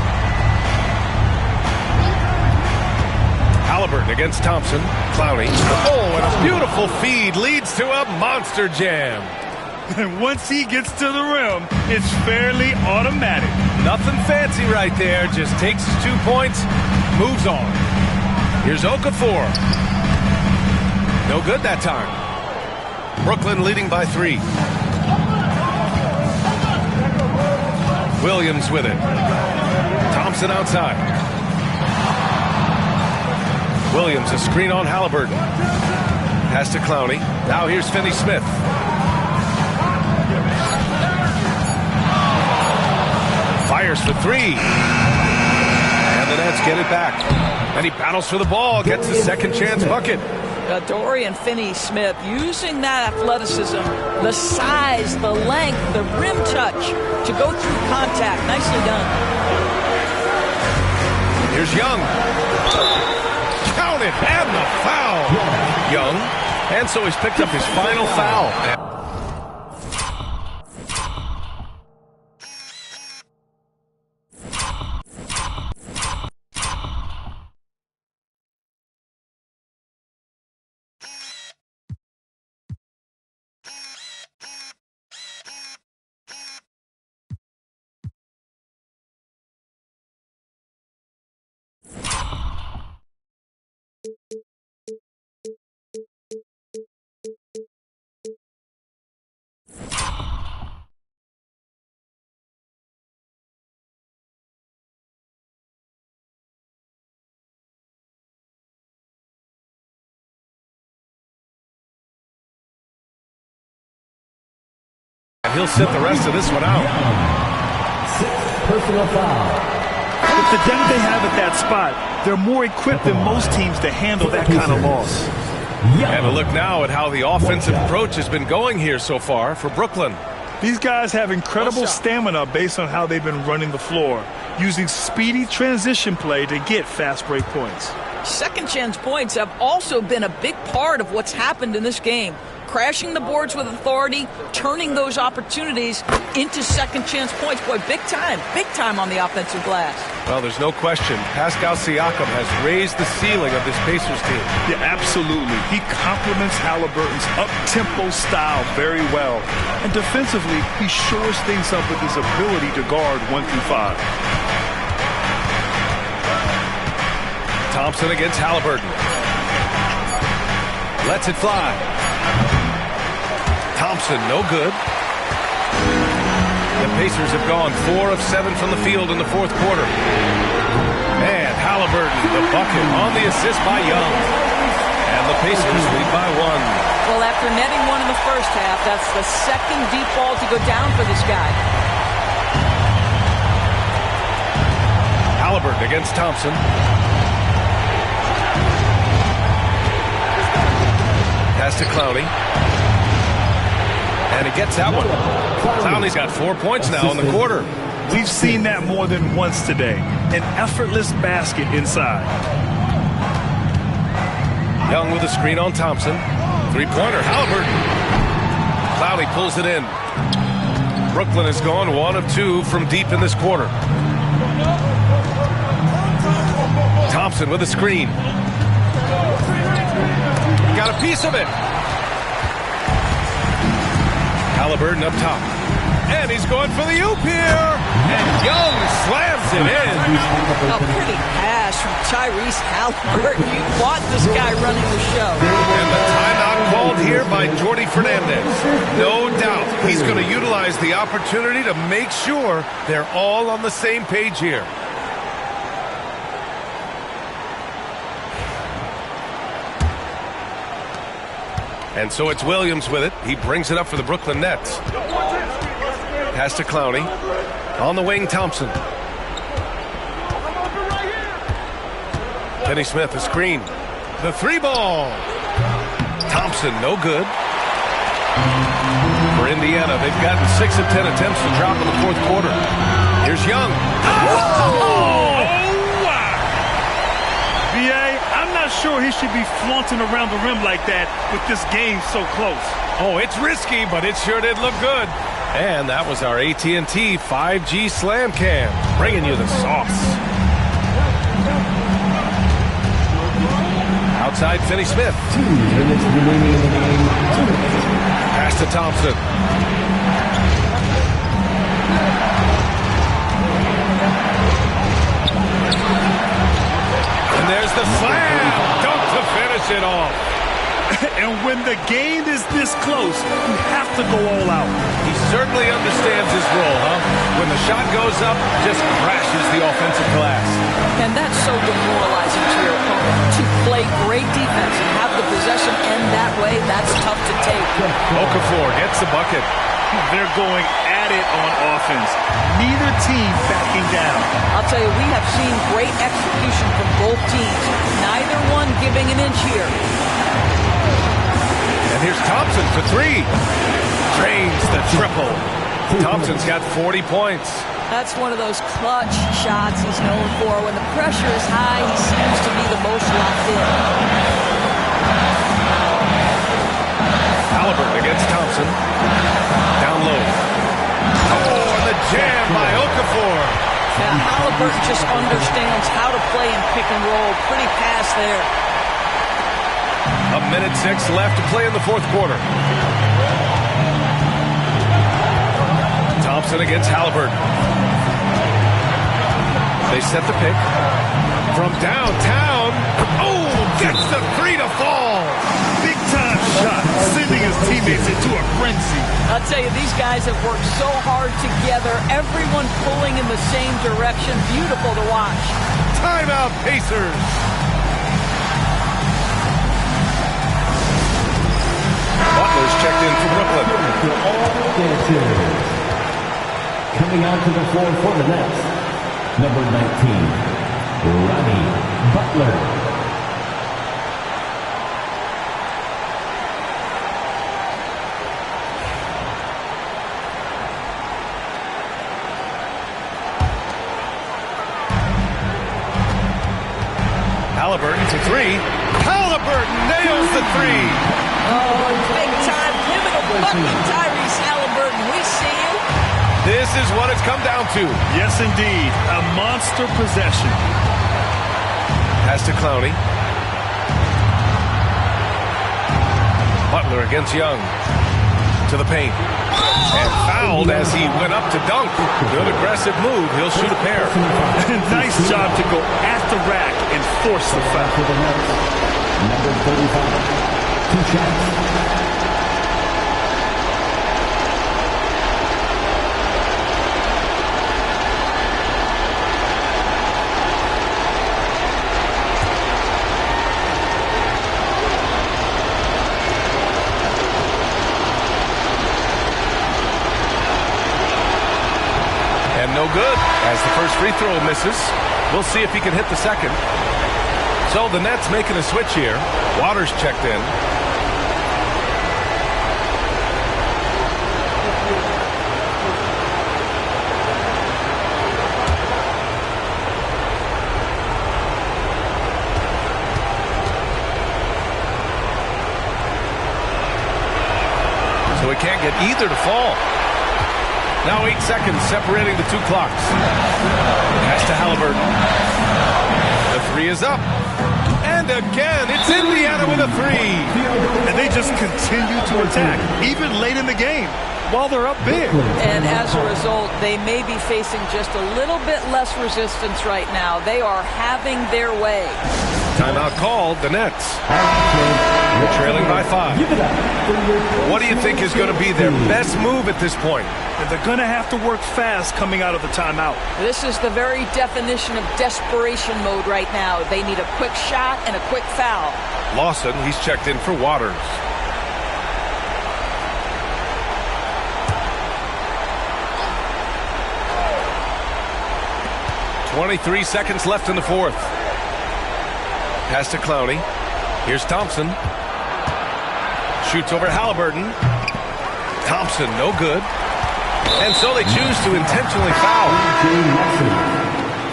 Halliburton against Thompson. Clowney. Oh, and a beautiful feed leads to a monster jam. And once he gets to the rim, it's fairly automatic. Nothing fancy right there. Just takes his 2 points, moves on. Here's Okafor. No good that time. Brooklyn leading by 3. Williams with it. Thompson outside. Williams, a screen on Halliburton. Pass to Clowney. Now here's Finney-Smith. Fires for 3. And the Nets get it back. And he battles for the ball, gets his second chance bucket. Dorian Finney-Smith using that athleticism, the size, the length, the rim touch to go through contact. Nicely done. Here's Young. Counted and the foul. Young. And so he's picked up his final foul. And he'll sit the rest of this one out. 6 personal foul. With the depth they have at that spot, they're more equipped than most teams to handle that kind of loss. And a look now at how the offensive approach has been going here so far for Brooklyn. These guys have incredible stamina based on how they've been running the floor, using speedy transition play to get fast break points. Second chance points have also been a big part of what's happened in this game. Crashing the boards with authority, turning those opportunities into second chance points. Boy, big time on the offensive glass. Well, there's no question. Pascal Siakam has raised the ceiling of this Pacers team. Yeah, absolutely. He complements Halliburton's up-tempo style very well. And defensively, he shores things up with his ability to guard 1 through 5. Thompson against Halliburton. Lets it fly. Thompson, no good. The Pacers have gone 4 of 7 from the field in the fourth quarter. And Halliburton, the bucket on the assist by Young. And the Pacers lead by 1. Well, after netting 1 in the first half, that's the second deep ball to go down for this guy. Halliburton against Thompson. Pass to Clowney. And he gets that one. Clowney's got 4 points now in the quarter. We've seen that more than once today. An effortless basket inside. Young with a screen on Thompson. Three-pointer, Halliburton. Clowney pulls it in. Brooklyn has gone 1 of 2 from deep in this quarter. Thompson with a screen. Got a piece of it. Halliburton up top. And he's going for the oop here. And Young slams it in. A pretty pass from Tyrese Halliburton. You want this guy running the show. And the timeout called here by Jordi Fernandez. No doubt he's going to utilize the opportunity to make sure they're all on the same page here. And so it's Williams with it. He brings it up for the Brooklyn Nets. Pass to Clowney. On the wing, Thompson. Kenny Smith, a screen. The three ball. Thompson, no good. For Indiana, they've gotten 6 of 10 attempts to drop in the fourth quarter. Here's Young. Oh, wow. B.A., I'm not sure he should be flaunting around the rim like that with this game so close. Oh, it's risky, but it sure did look good. And that was our AT&T 5G Slam Cam, bringing you the sauce. Outside, Finney Smith. 2 minutes remaining in the game. Pass to Thompson. And there's the slam. Dunk to finish it off. And when the game is this close, you have to go all out. He certainly understands his role, huh? When the shot goes up, just crashes the offensive glass. And that's so demoralizing to your opponent. To play great defense and have the possession end that way, that's tough to take. Okafor gets the bucket. They're going at it on offense. Neither team backing down. I'll tell you, we have seen great execution from both teams. Neither one giving an inch here. And here's Thompson for 3. Drains the triple. Thompson's got 40 points. That's one of those clutch shots he's known for. When the pressure is high, he seems to be the most locked in. Halliburton against Thompson. Down low. Oh, and the jam by Okafor. Yeah, Halliburton just understands how to play in pick and roll. Pretty pass there. 1:06 left to play in the fourth quarter. Thompson against Halliburton. They set the pick. From downtown. Oh, gets the 3 to fall. Big time shot, sending his teammates into a frenzy. I'll tell you, these guys have worked so hard together. Everyone pulling in the same direction. Beautiful to watch. Timeout, Pacers. Butler's checked in for Brooklyn. Coming out to the floor for the Nets, number 19, Ronnie Butler. Halliburton to 3. Halliburton nails the 3. Oh, big time pivotal bucket, Tyrese Halliburton. We see you. This is what it's come down to. Yes, indeed. A monster possession. Pass to Clowney. Butler against Young. To the paint. And fouled as he went up to dunk. Good aggressive move. He'll shoot a pair. Nice job to go at the rack and force the foul. For the Nets, number 35, 2 shots. And no good as the first free throw misses. We'll see if he can hit the second. So the Nets making a switch here. Waters checked in. So he can't get either to fall. Now 8 seconds separating the 2 clocks. Pass to Halliburton. The 3 is up. And And again, it's Indiana with a three. And they just continue to attack, even late in the game, while they're up big. And as a result, they may be facing just a little bit less resistance right now. They are having their way. Timeout called, the Nets. They're trailing by 5. What do you think is going to be their best move at this point? And they're going to have to work fast coming out of the timeout. This is the very definition of desperation mode right now. They need a quick shot and a quick foul. Lawson, he's checked in for Waters. .23 seconds left in the fourth. Pass to Clowney. Here's Thompson. Shoots over Halliburton. Thompson, no good. And so they choose to intentionally foul.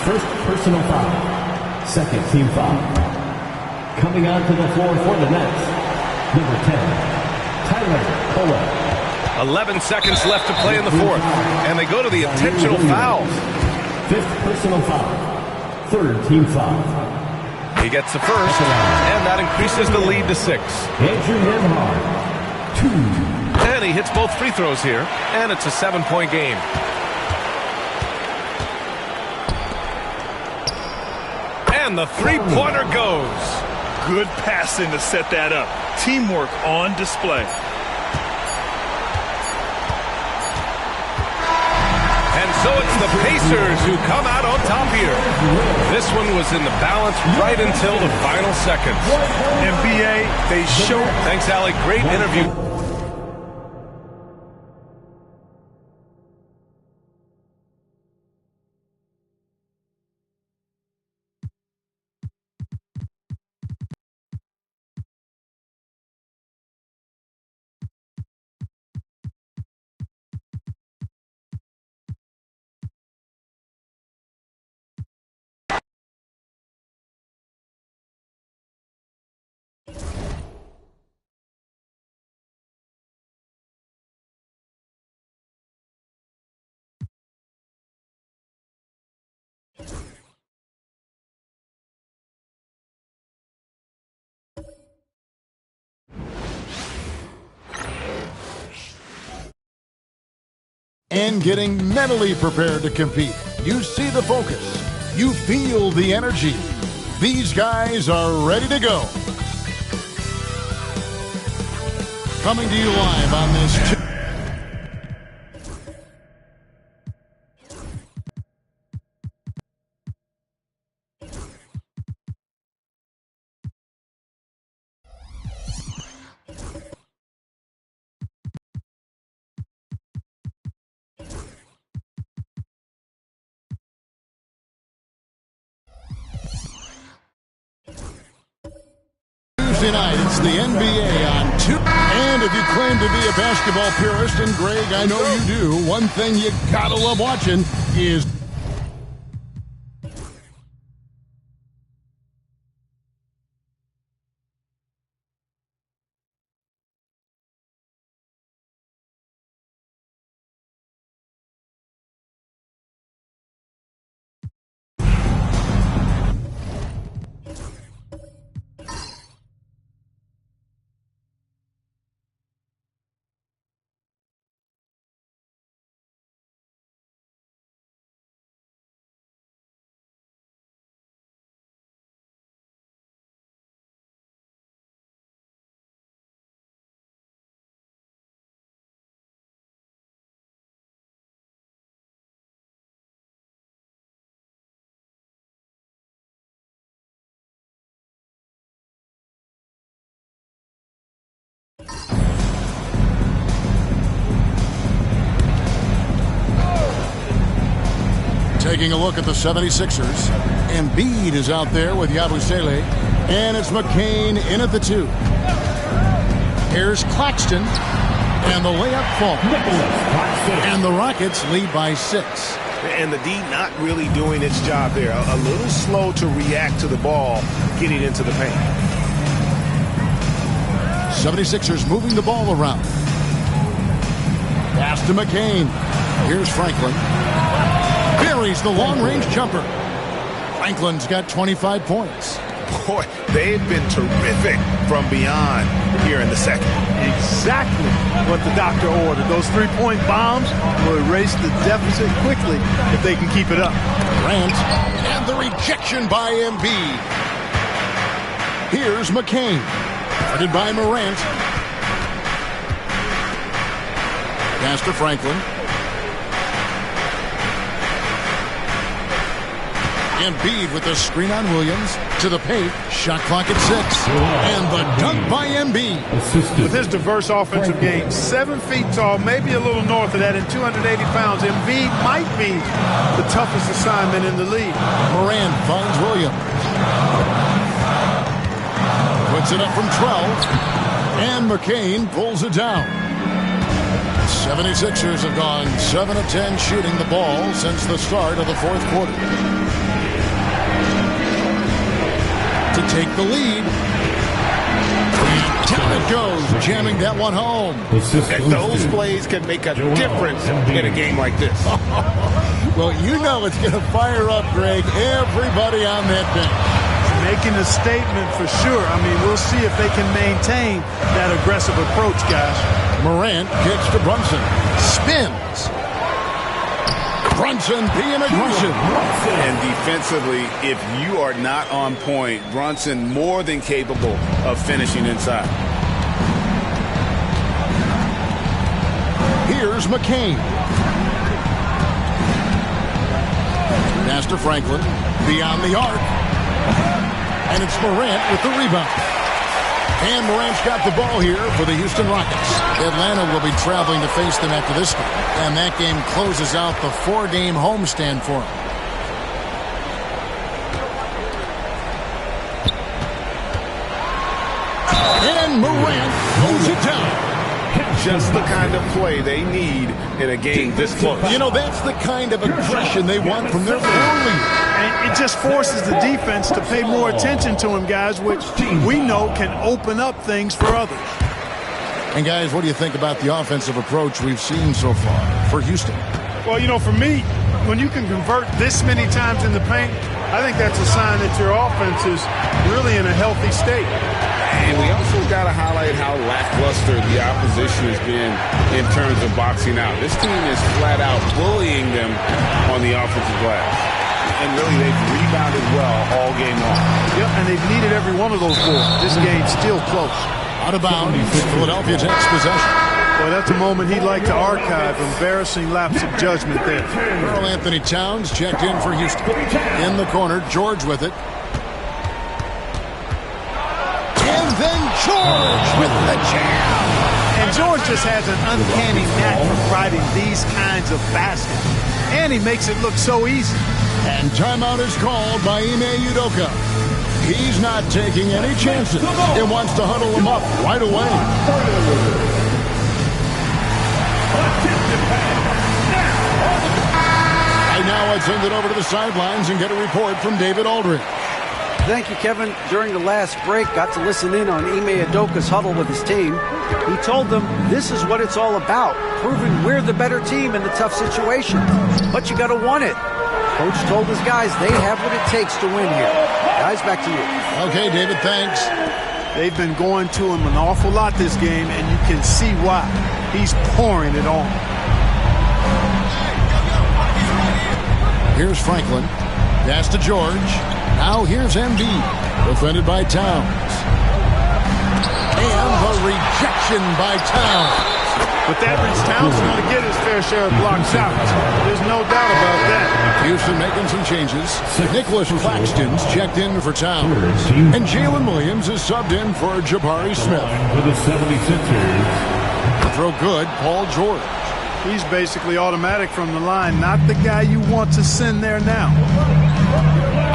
First personal foul. Second team foul. Coming onto the floor for the Nets, number 10, Tyler Kohler. 11 seconds left to play in the fourth. And they go to the intentional foul. Fifth personal foul. Third team foul. He gets the first, and that increases the lead to 6. Andrew Nembhard, 2. And he hits both free throws here, and it's a 7-point game. And the three-pointer goes. Good passing to set that up. Teamwork on display. And so it's the Pacers who come out on top here. This one was in the balance right until the final seconds. NBA, they show. Thanks, Allie. Great interview. And getting mentally prepared to compete. You see the focus. You feel the energy. These guys are ready to go. Coming to you live on this... Tuesday night, it's the NBA on 2. And if you claim to be a basketball purist, and Greg, I know you do, one thing you gotta love watching is... Taking a look at the 76ers. Embiid is out there with Yabusele. And it's McCain in at the 2. Here's Claxton. And the layup falls. And the Rockets lead by 6. And the D not really doing its job there. A little slow to react to the ball getting into the paint. 76ers moving the ball around. Pass to McCain. Here's Franklin. Buries the long-range jumper. Franklin's got 25 points. Boy, they've been terrific from beyond here in the second. Exactly what the doctor ordered. Those three-point bombs will erase the deficit quickly if they can keep it up. Grant, and the rejection by Embiid. Here's McCain, guarded by Morant. Pass to Franklin. Embiid with the screen on Williams. To the paint. Shot clock at 6. And the dunk by Embiid. With his diverse offensive game, 7 feet tall, maybe a little north of that, and 280 pounds, Embiid might be the toughest assignment in the league. Moran finds Williams. Puts it up from 12. And McCain pulls it down. 76ers have gone 7 of 10 shooting the ball since the start of the fourth quarter. To take the lead. And down it goes, jamming that one home. And those plays can make a difference in a game like this. Well, you know it's going to fire up, Greg, everybody on that bench. Making a statement for sure. I mean, we'll see if they can maintain that aggressive approach, guys. Morant kicks to Brunson. Spins. Brunson being aggressive. And defensively, if you are not on point, Brunson more than capable of finishing inside. Here's McCain. Pass to Franklin. Beyond the arc. And it's Morant with the rebound. And Morant's got the ball here for the Houston Rockets. Atlanta will be traveling to face them after this game. And that game closes out the 4-game homestand for them. And Morant pulls it down. Just the kind of play they need in a game this close. You know, that's the kind of aggression they want from their early. And it just forces the defense to pay more attention to him, guys, which we know can open up things for others. And, guys, what do you think about the offensive approach we've seen so far for Houston? Well, you know, for me, when you can convert this many times in the paint, I think that's a sign that your offense is really in a healthy state. And we also got to highlight how lackluster the opposition has been in terms of boxing out. This team is flat out bullying them on the offensive glass. And really, they've rebounded well all game long. Yep, and they've needed every one of those boards. This game's still close. Out of bounds, Philadelphia takes possession. Well, that's a moment he'd like to archive. Embarrassing lapse of judgment there. Karl Anthony Towns checked in for Houston. In the corner, George with it. And then George with the jam. And George just has an uncanny knack for providing these kinds of baskets. And he makes it look so easy. And timeout is called by Ime Udoka. He's not taking any chances and wants to huddle him up right away. Right now, I'd send it over to the sidelines and get a report from David Aldridge. Thank you, Kevin. During the last break, got to listen in on Ime Udoka's huddle with his team. He told them this is what it's all about, proving we're the better team in the tough situations. But you got to want it. Coach told his guys they have what it takes to win here. Guys, back to you. Okay, David, thanks. They've been going to him an awful lot this game, and you can see why. He's pouring it on. Here's Franklin. Pass to George. Now here's Embiid. Defended by Towns. And the rejection by Towns. With that, Rich Towns is going to get his fair share of blocked shots. There's no doubt about that. Houston making some changes. Nicholas Claxton's checked in for Towns. And Jalen Williams is subbed in for Jabari Smith. For the 76ers. The throw good, Paul George. He's basically automatic from the line. Not the guy you want to send there now.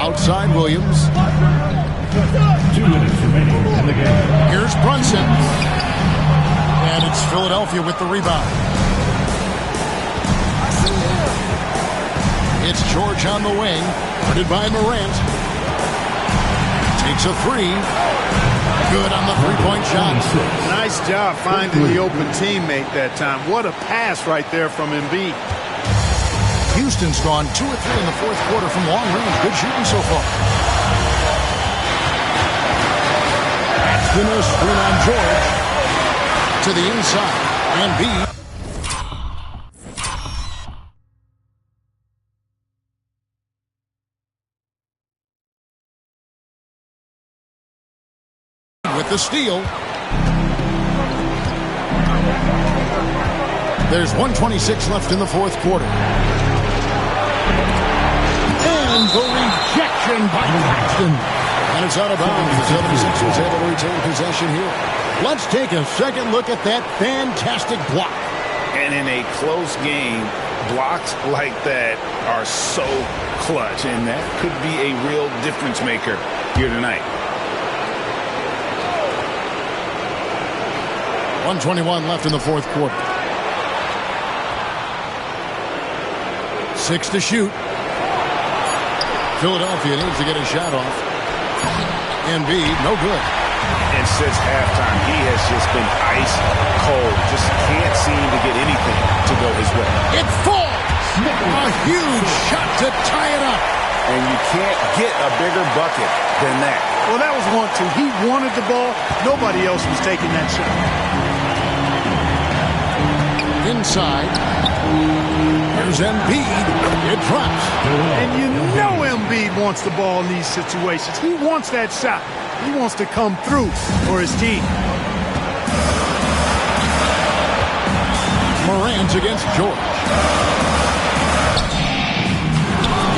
Outside Williams. 2 minutes remaining in the game. Here's Brunson. And it's Philadelphia with the rebound. It's George on the wing. Guarded by Morant. Takes a three. Good on the three-point shot. Nice job finding the open teammate that time. What a pass right there from Embiid. Houston's gone 2 of 3 in the fourth quarter from long range. Good shooting so far. Gonna screen on George. To the inside. Embiid. With the steal. There's 1:26 left in the fourth quarter. And the rejection by Claxton. And it's out of bounds. The 76ers able to retain possession here. Let's take a second look at that fantastic block. And in a close game, blocks like that are so clutch. And that could be a real difference maker here tonight. 1:21 left in the fourth quarter. 6 to shoot. Philadelphia needs to get a shot off. Embiid, no good. And since halftime, he has just been ice cold. Just can't seem to get anything to go his way. It falls! A huge shot to tie it up. And you can't get a bigger bucket than that. Well, that was 1-2. He wanted the ball. Nobody else was taking that shot. Inside. There's Embiid. It drops. And you know Embiid wants the ball in these situations. He wants that shot. He wants to come through for his team. Morant against George.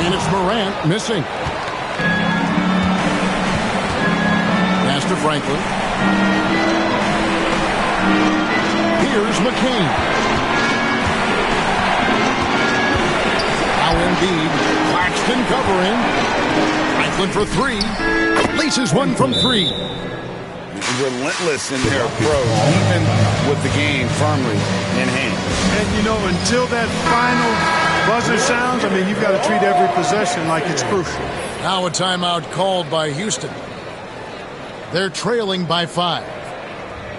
And it's Morant missing. Pass to Franklin. Here's McCain. Embiid, Claxton covering. Franklin for three. Laces one from three. Relentless in their approach, even with the game firmly in hand. And, you know, until that final buzzer sounds, I mean, you've got to treat every possession like it's crucial. Now a timeout called by Houston. They're trailing by 5.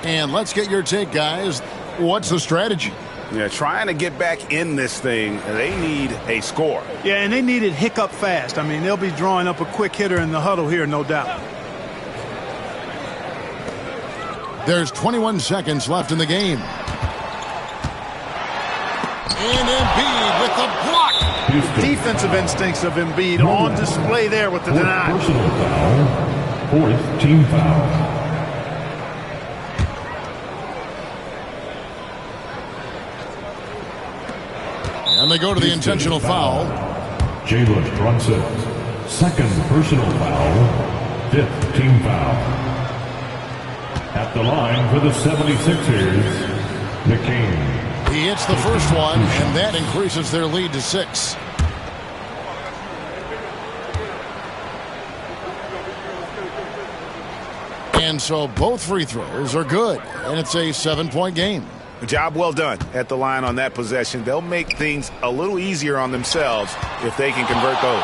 And let's get your take, guys. What's the strategy? Yeah, trying to get back in this thing, they need a score. Yeah, and they need it hiccup fast. I mean, they'll be drawing up a quick hitter in the huddle here, no doubt. There's 21 seconds left in the game. And Embiid with the block. Defensive instincts of Embiid on display there with the deny. Personal foul. Fourth team foul. And they go to the intentional foul. Jalen Brunson. Second personal foul. Fifth team foul. At the line for the 76ers, McCain. He hits the first one, and that increases their lead to 6. And so both free throws are good, and it's a 7-point game. Job well done at the line on that possession. They'll make things a little easier on themselves if they can convert those.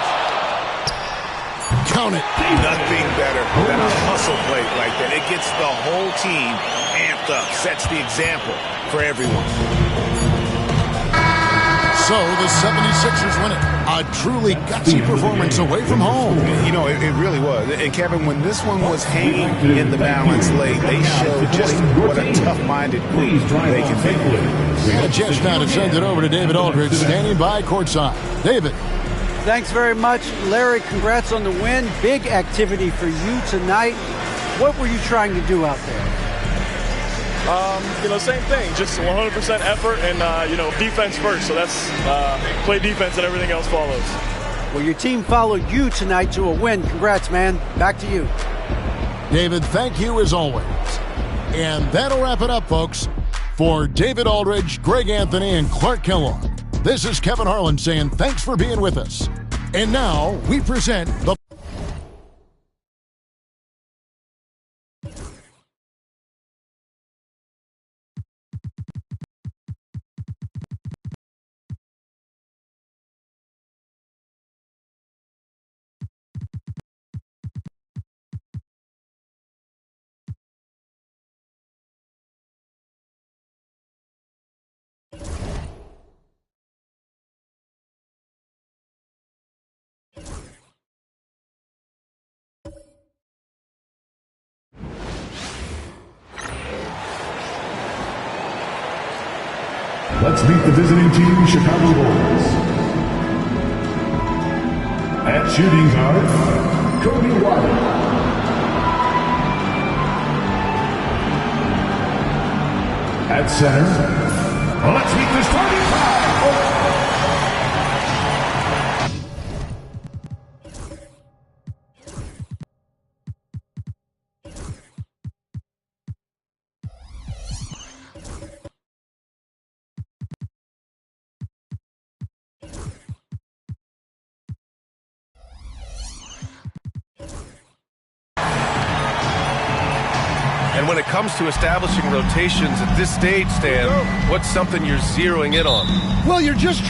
Count it. Nothing better than a hustle play like that. It gets the whole team amped up, sets the example for everyone. So the 76ers win it. A truly gutsy performance away from home. You know, it really was. And Kevin, when this one was hanging in the balance late, they showed just what a tough-minded group they can be. And a chance now to send it over to David Aldridge, standing by courtside. David. Thanks very much, Larry. Congrats on the win. Big activity for you tonight. What were you trying to do out there? You know, same thing, just 100% effort and, you know, defense first. So that's play defense and everything else follows. Well, your team followed you tonight to a win. Congrats, man. Back to you. David, thank you as always. And that'll wrap it up, folks. For David Aldridge, Greg Anthony, and Clark Kellogg, this is Kevin Harlan saying thanks for being with us. And now we present the Let's meet the visiting team, Chicago Bulls. At shooting guard, Kobe White. At center, let's meet the starting five. And when it comes to establishing rotations at this stage, Stan, what's something you're zeroing in on? Well, you're just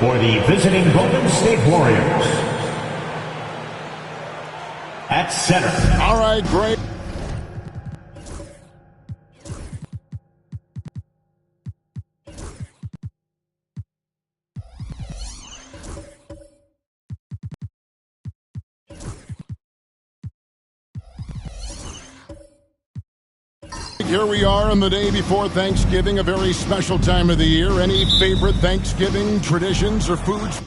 For the visiting Golden State Warriors. At center. All right, great. Here we are on the day before Thanksgiving, a very special time of the year. Any favorite Thanksgiving traditions or foods?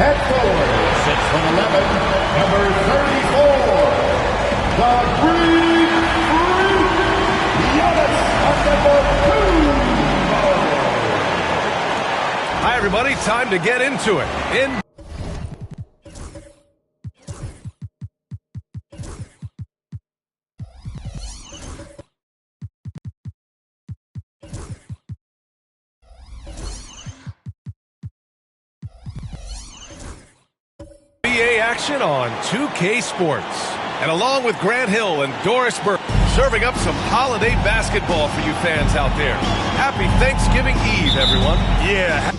At forward, 6'11", number 34, the Greek Freak, Giannis Antetokounmpo. Hi, everybody. Time to get into it. NBA action on 2K Sports. And along with Grant Hill and Doris Burke, serving up some holiday basketball for you fans out there. Happy Thanksgiving Eve, everyone. Yeah.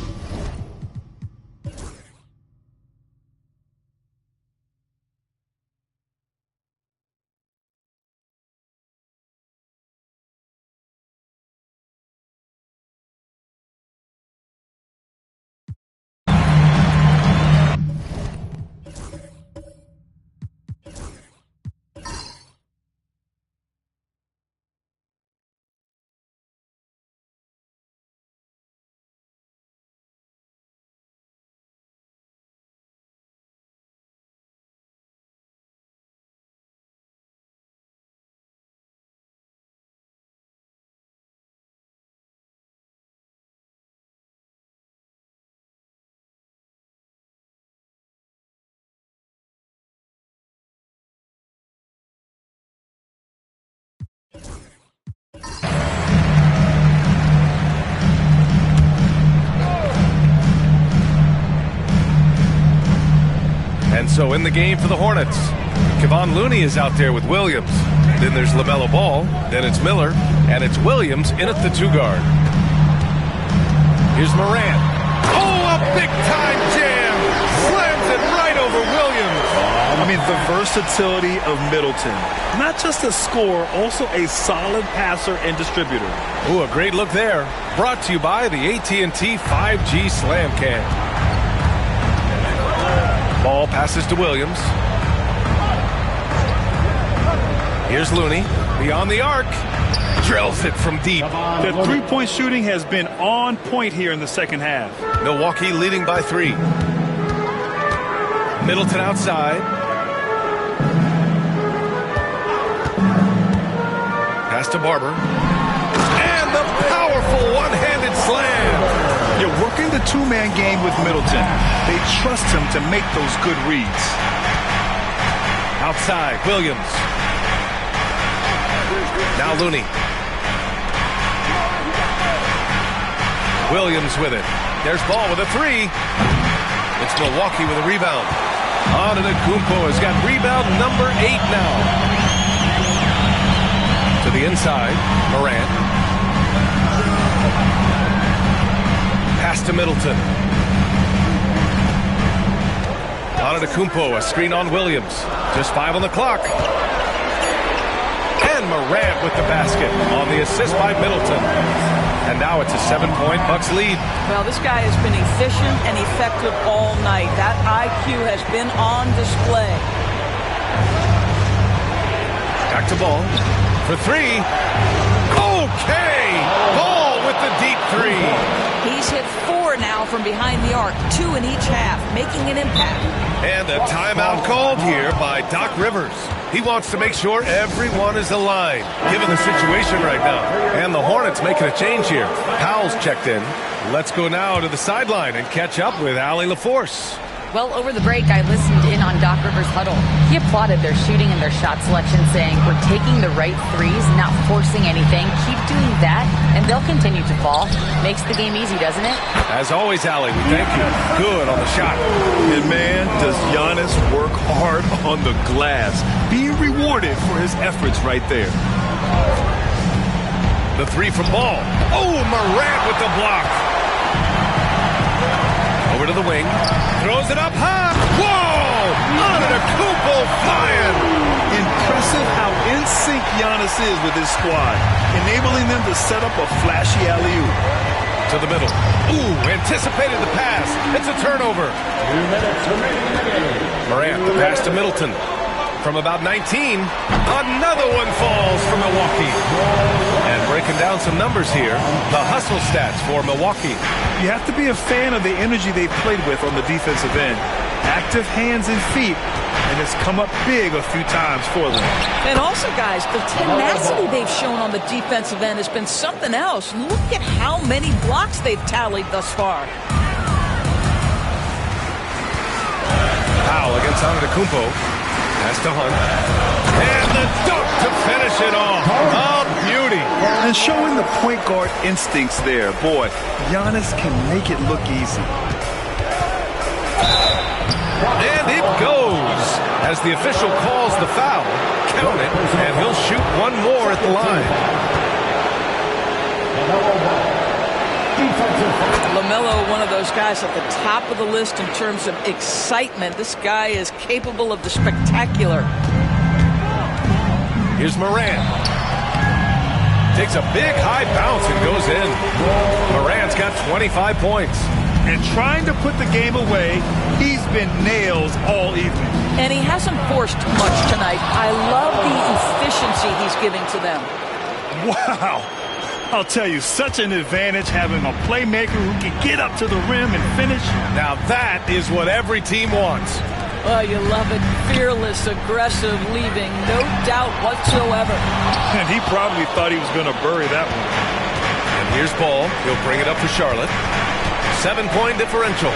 And so in the game for the Hornets, Kevon Looney is out there with Williams. Then there's LaMelo Ball. Then it's Miller. And it's Williams in at the 2-guard. Here's Morant. Oh, a big-time jam! Slams it right over Williams. I mean, the versatility of Middleton. Not just a scorer, also a solid passer and distributor. Ooh, a great look there. Brought to you by the AT&T 5G Slam Cam. Ball passes to Williams. Here's Looney. Beyond the arc. Drills it from deep. The three-point shooting has been on point here in the second half. Milwaukee leading by 3. Middleton outside. Pass to Barber. And the powerful one-handed slam. You're working the two-man game with Middleton. They trust him to make those good reads. Outside, Williams. Now Looney. Williams with it. There's Ball with a 3. It's Milwaukee with a rebound. Antetokounmpo has got rebound number 8 now. To the inside, Morant. Pass to Middleton. Antetokounmpo, a screen on Williams. Just 5 on the clock. And Morant with the basket on the assist by Middleton. And now it's a 7-point Bucks lead. Well, this guy has been efficient and effective all night. That IQ has been on display. Back to Ball for 3. Okay! Ball with the deep 3. He's hit 4 now from behind the arc, 2 in each half, making an impact. And a timeout called here by Doc Rivers. He wants to make sure everyone is aligned, given the situation right now. And the Hornets making a change here. Powell's checked in. Let's go now to the sideline and catch up with Allie LaForce. Well, over the break, I listened in on Doc Rivers' huddle. He applauded their shooting and their shot selection, saying, we're taking the right threes, not forcing anything. Keep doing that, and they'll continue to fall. Makes the game easy, doesn't it? As always, Allie, we thank you. Good on the shot. And man, does Giannis work hard on the glass. Being rewarded for his efforts right there. The 3 from Ball. Oh, Morant with the block. Over to the wing. Throws it up high. Whoa! Antetokounmpo flying. Impressive how in sync Giannis is with his squad, enabling them to set up a flashy alley-oop. To the middle. Ooh, anticipated the pass. It's a turnover. 2 minutes remaining in the game. Morant, the pass to Middleton. from about 19. Another one falls for Milwaukee. And breaking down some numbers here, the hustle stats for Milwaukee. You have to be a fan of the energy they played with on the defensive end. Active hands and feet, and it's come up big a few times for them. And also, guys, the tenacity they've shown on the defensive end has been something else. Look at how many blocks they've tallied thus far. Foul against Antetokounmpo. Pass to Hunt. And the dunk to finish it off. A beauty. And showing the point guard instincts there. Boy, Giannis can make it look easy. And it goes as the official calls the foul. Count it, and he'll shoot one more at the line. LaMelo, one of those guys at the top of the list in terms of excitement. This guy is capable of the spectacular. Here's Morant. Takes a big high bounce and goes in. Morant's got 25 points. And trying to put the game away, he's been nails all evening. And he hasn't forced much tonight. I love the efficiency he's giving to them. Wow. I'll tell you, such an advantage having a playmaker who can get up to the rim and finish. Now that is what every team wants. Oh, you love it. Fearless, aggressive, leaving no doubt whatsoever. And he probably thought he was going to bury that one. And here's Ball. He'll bring it up for Charlotte. 7-point differential.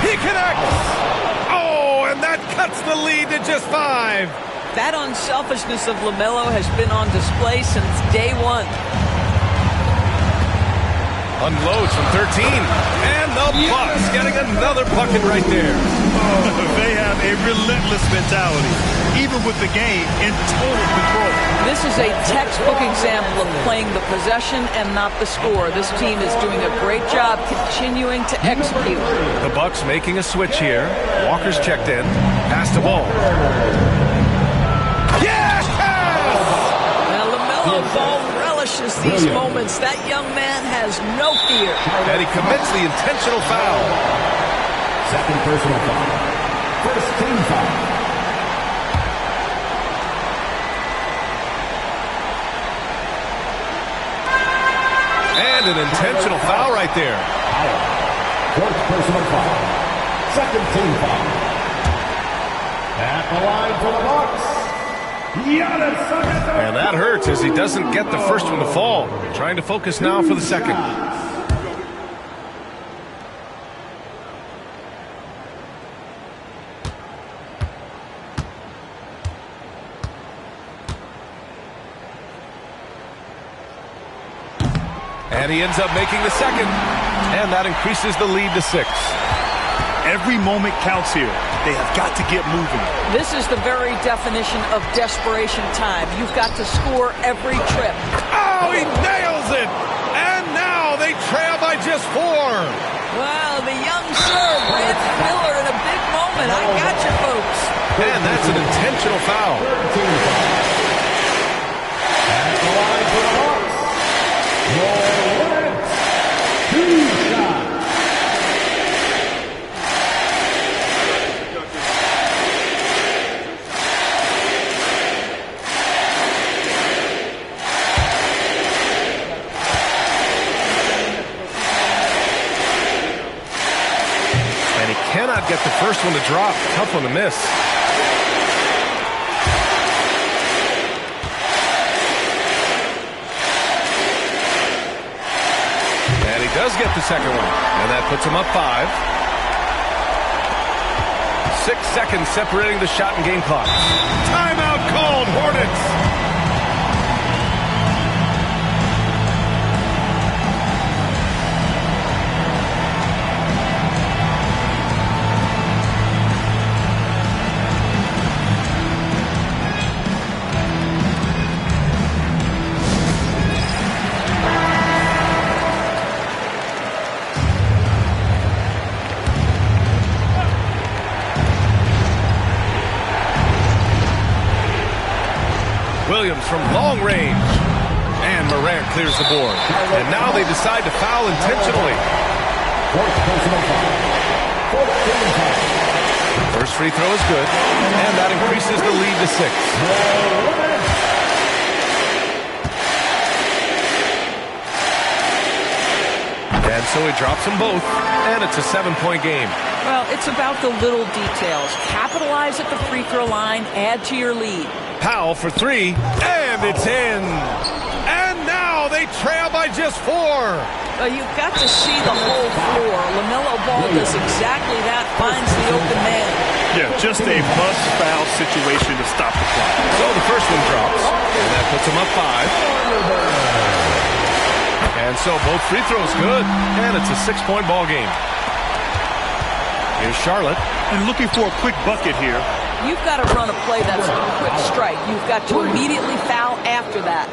He connects. Oh, and that cuts the lead to just 5. That unselfishness of LaMelo has been on display since day one. Unloads from 13. And the Bucks getting another bucket right there. They have a relentless mentality, even with the game in total control. This is a textbook example of playing the possession and not the score. This team is doing a great job continuing to execute. The Bucks making a switch here. Walker's checked in. Pass to Ball. Yes! Now LaMelo Ball relishes these moments. That young man has no fear. And he commits the intentional foul. Second personal foul. First team foul. And an intentional foul right there. Fourth personal foul. Second team foul. At the line for the Bucks. And that hurts as he doesn't get the first one to fall. Trying to focus now for the second. And he ends up making the second. And that increases the lead to 6. Every moment counts here. They have got to get moving. This is the very definition of desperation time. You've got to score every trip. Oh, he nails it! And now they trail by just 4. Wow, the young serve, Brad Miller in a big moment. I got you, folks. And that's an intentional foul. At the line for the Bucks. Two shots. Cannot get the first one to drop. Tough one to miss. And he does get the second one. And that puts him up 5. 6 seconds separating the shot and game clock. Timeout called, Hornets. Williams from long range. And Morant clears the board. And now they decide to foul intentionally. Fourth personal foul. Fourth team foul. First free throw is good, and that increases the lead to 6. And so he drops them both, and it's a 7-point game. Well, it's about the little details. Capitalize at the free throw line, add to your lead. Powell for 3, and it's in. And now they trail by just 4. You've got to see the whole floor. LaMelo Ball does exactly that, finds the open man. Yeah, just a must-foul situation to stop the clock. So the first one drops, and that puts him up 5. And so both free throws good, and it's a 6-point ball game. Here's Charlotte. And looking for a quick bucket here. You've got to run a play that's a quick strike. You've got to immediately foul after that.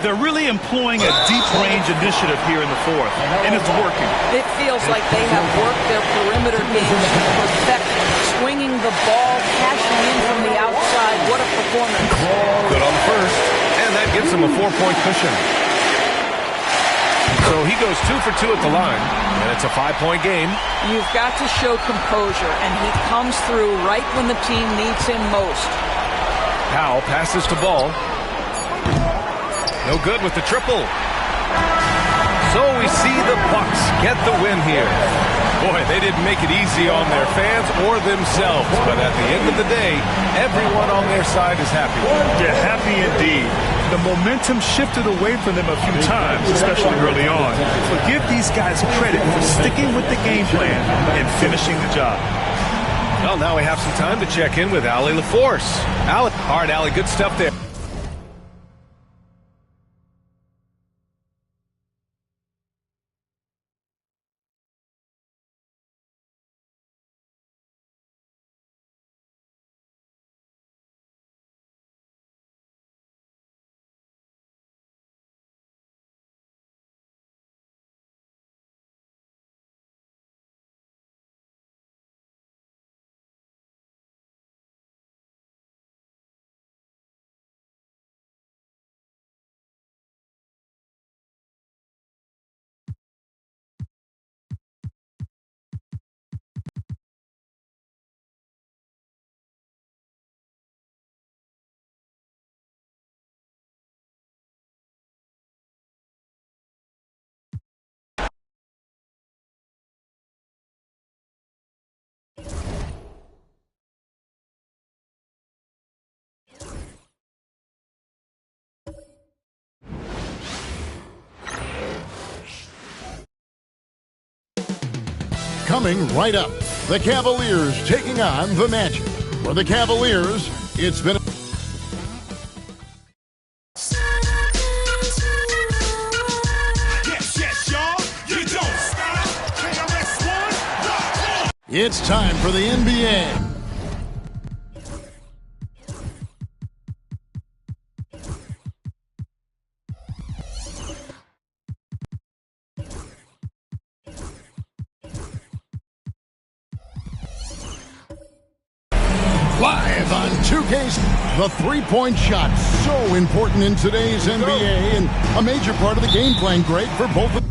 They're really employing a deep-range initiative here in the fourth, and it's working. It feels like they have worked their perimeter game to perfection. Swinging the ball, cashing in from the outside. What a performance. Good on the first, and that gives them a 4-point cushion. So he goes 2 for 2 at the line, and it's a 5-point game. You've got to show composure, and he comes through right when the team needs him most. Powell passes to Ball. No good with the triple. So we see the Bucks get the win here. Boy, they didn't make it easy on their fans or themselves, but at the end of the day, everyone on their side is happy. Yeah, happy indeed. The momentum shifted away from them a few times, especially early on. But give these guys credit for sticking with the game plan and finishing the job. Well, now we have some time to check in with Allie LaForce. Allie, all right, Allie, good stuff there. Coming right up, the Cavaliers taking on the Magic. For the Cavaliers, it's been... It's time for the NBA. Live on 2K, the three-point shot, so important in today's NBA and a major part of the game plan, Greg, for both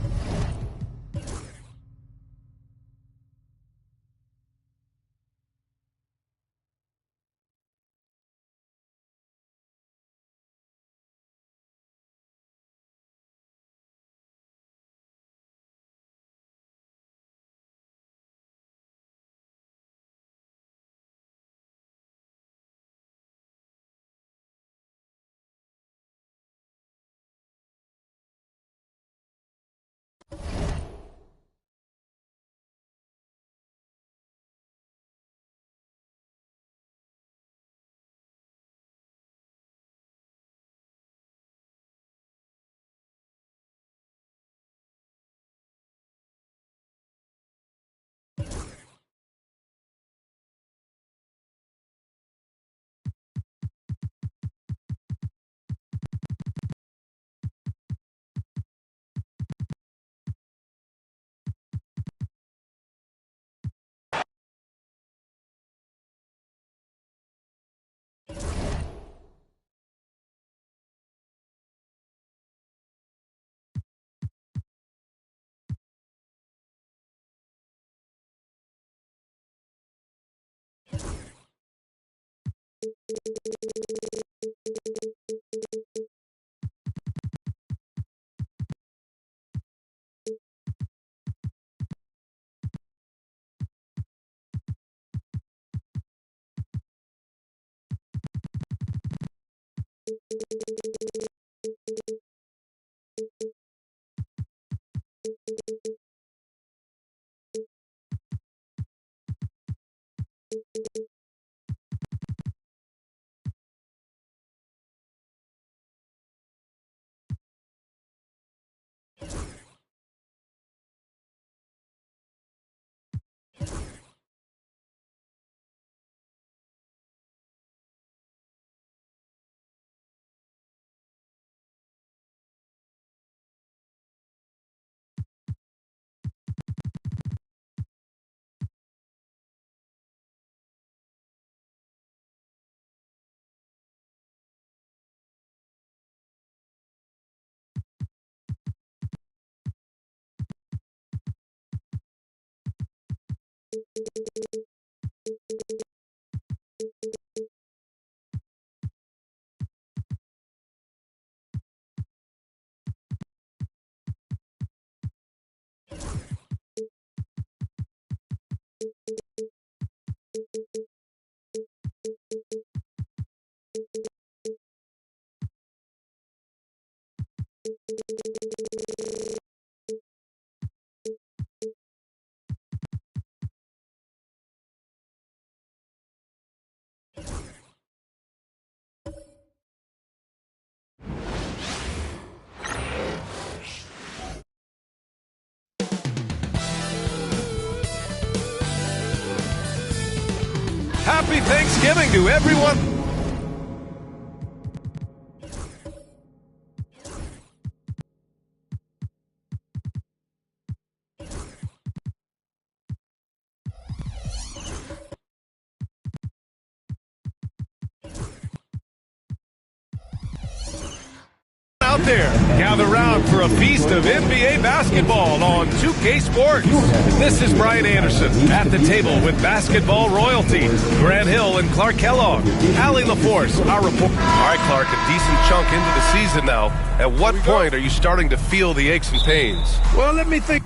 Happy Thanksgiving to everyone. Out there, gather round for a feast of NBA basketball on 2K Sports. This is Brian Anderson at the table with basketball royalty. Grant Hill and Clark Kellogg. Allie LaForce, our report. All right, Clark, a decent chunk into the season now. At what point are you starting to feel the aches and pains? Well, let me think.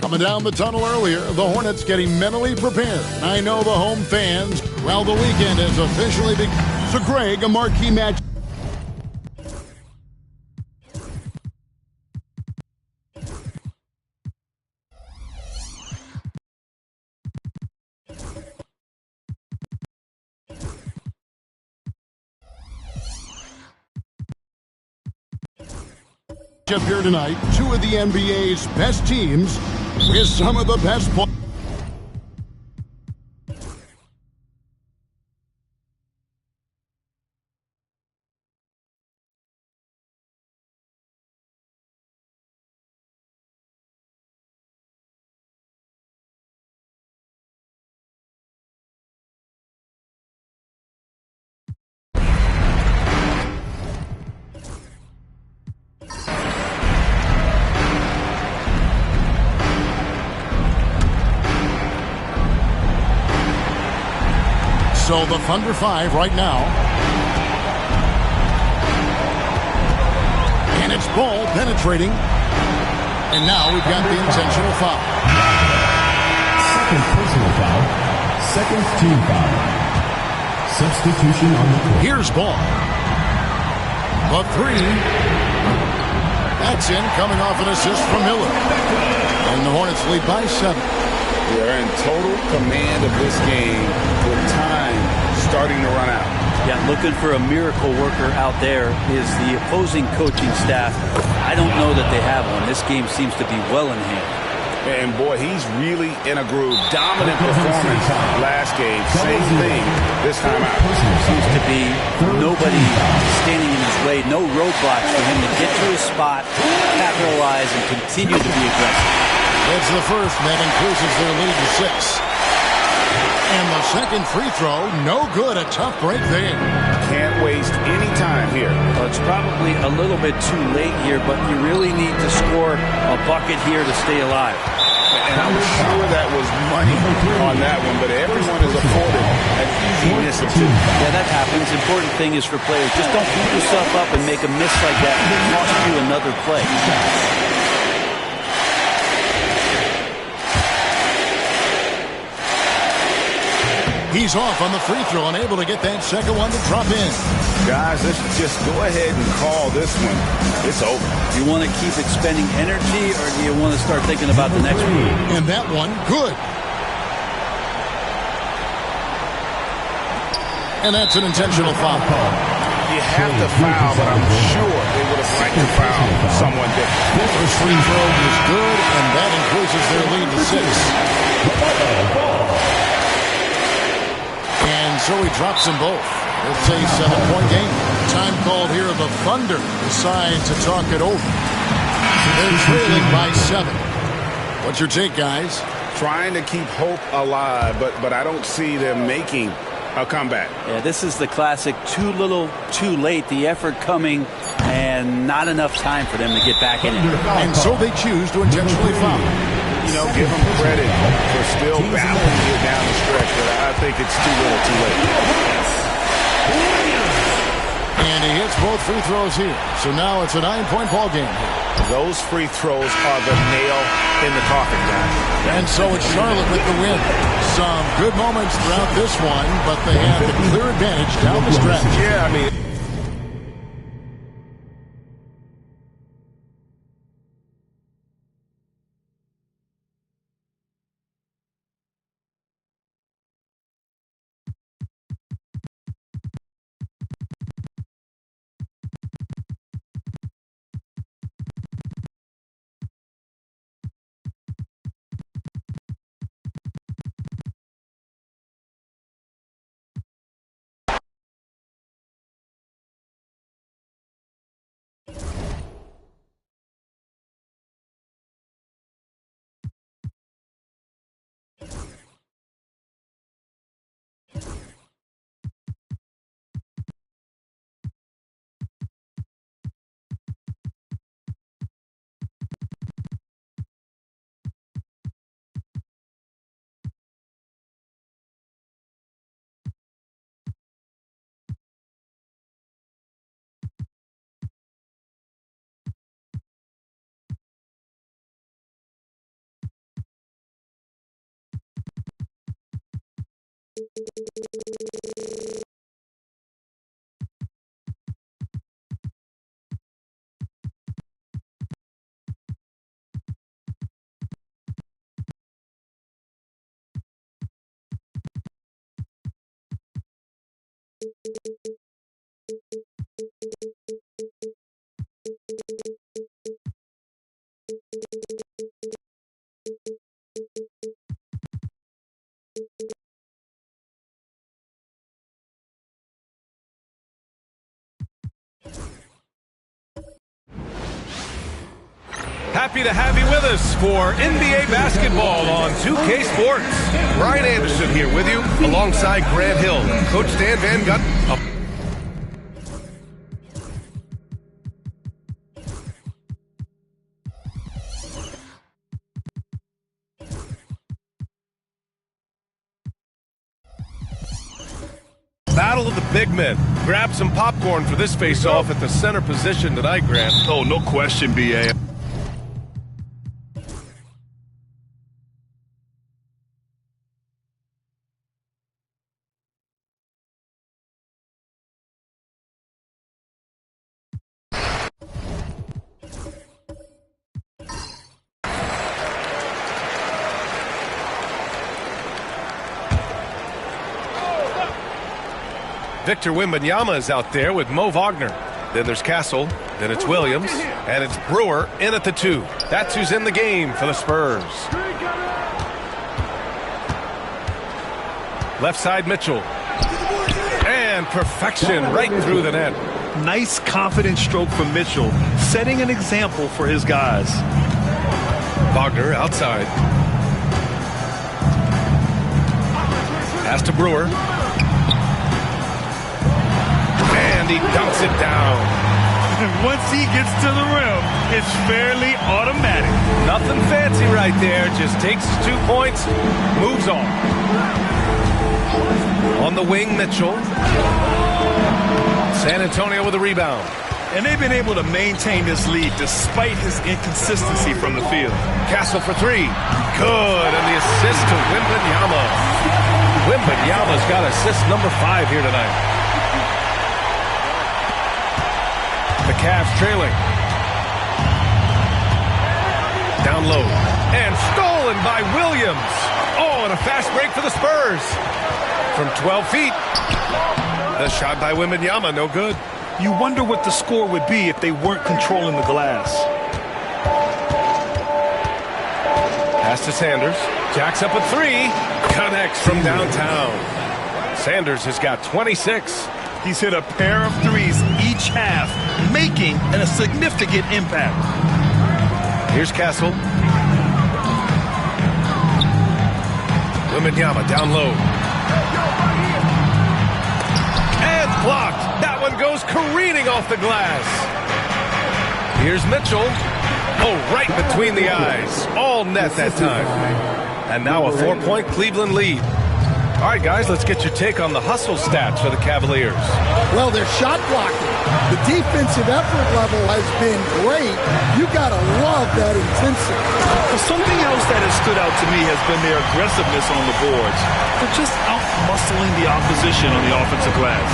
Coming down the tunnel earlier, the Hornets getting mentally prepared. I know the home fans, well, the weekend is officially begun. So, Greg, a marquee match. Up here tonight, two of the NBA's best teams with some of the best players. So the Thunder 5 right now. And it's ball penetrating. And now we've got the intentional foul. Second personal foul. Second team foul. Substitution on the court. Here's ball. The three. That's in, coming off an assist from Miller. And the Hornets lead by 7. They're in total command of this game with time starting to run out. Yeah, looking for a miracle worker out there is the opposing coaching staff. I don't know that they have one. This game seems to be well in hand. And boy, he's really in a groove. Dominant performance last game. Same thing this time out. Seems to be nobody standing in his way. No roadblocks for him to get to his spot, capitalize, and continue to be aggressive. It's the first, and that increases their lead to 6. And the second free throw, no good. A tough break there. Can't waste any time here. Well, it's probably a little bit too late here, but you really need to score a bucket here to stay alive. And I'm sure that was money on that one, but everyone is afforded an easy miss or two. Yeah, that happens. Important thing is for players, just don't beat yourself up and make a miss like that and cost you another play. He's off on the free throw, unable to get that second one to drop in. Guys, let's just go ahead and call this one. It's over. You want to keep expending energy, or do you want to start thinking about the next one? And that one, good. And that's an intentional foul. You have to foul, but I'm sure they would have liked to foul someone different. First free throw is good, and that increases their lead to 6. And so he drops them both. It's a 7-point game. Time called here. The Thunder decide to talk it over. They're trailing by 7. What's your take, guys? Trying to keep hope alive, but I don't see them making a comeback. Yeah, this is the classic too little, too late. The effort coming and not enough time for them to get back in it. And so they choose to intentionally foul. You know, give them credit for still battling here down the stretch, but I think it's too little, too late. And he hits both free throws here. So now it's a 9-point ball game. Those free throws are the nail in the coffin, guys. And so it's Charlotte with the win. Some good moments throughout this one, but they have the clear advantage down the stretch. Yeah, I mean... Happy to have you with us for NBA basketball on 2K Sports. Brian Anderson here with you, alongside Grant Hill. Coach Stan Van Gundy. Battle battle of the big men. Grab some popcorn for this face-off at the center position tonight, Grant. Oh, no question, B.A. Victor Wembanyama is out there with Mo Wagner. Then there's Castle. Then it's Williams. And it's Brewer in at the 2. That's who's in the game for the Spurs. Left side, Mitchell. And perfection right through the net. Nice, confident stroke from Mitchell, setting an example for his guys. Wagner outside. Pass to Brewer. And he dunks it down. Once he gets to the rim, it's fairly automatic. Nothing fancy right there. Just takes his 2 points, moves on. On the wing, Mitchell. San Antonio with a rebound. And they've been able to maintain this lead despite his inconsistency from the field. Castle for 3. Good. And the assist to Wembanyama. Wembanyama's got assist number 5 here tonight. The Cavs trailing. Down low. And stolen by Williams. Oh, and a fast break for the Spurs. From 12 feet. The shot by Wembanyama, no good. You wonder what the score would be if they weren't controlling the glass. Pass to Sanders. Jacks up a 3. Connects from downtown. Sanders has got 26. He's hit a pair of threes each half, making a significant impact. Here's Castle. Wembanyama down low. And blocked. That one goes careening off the glass. Here's Mitchell. Oh, right between the eyes. All net that time. And now a 4-point Cleveland lead. All right, guys, let's get your take on the hustle stats for the Cavaliers. Well, they're shot blocking. The defensive effort level has been great. You got to love that intensity. But something else that has stood out to me has been their aggressiveness on the boards. They're just out-muscling the opposition on the offensive glass.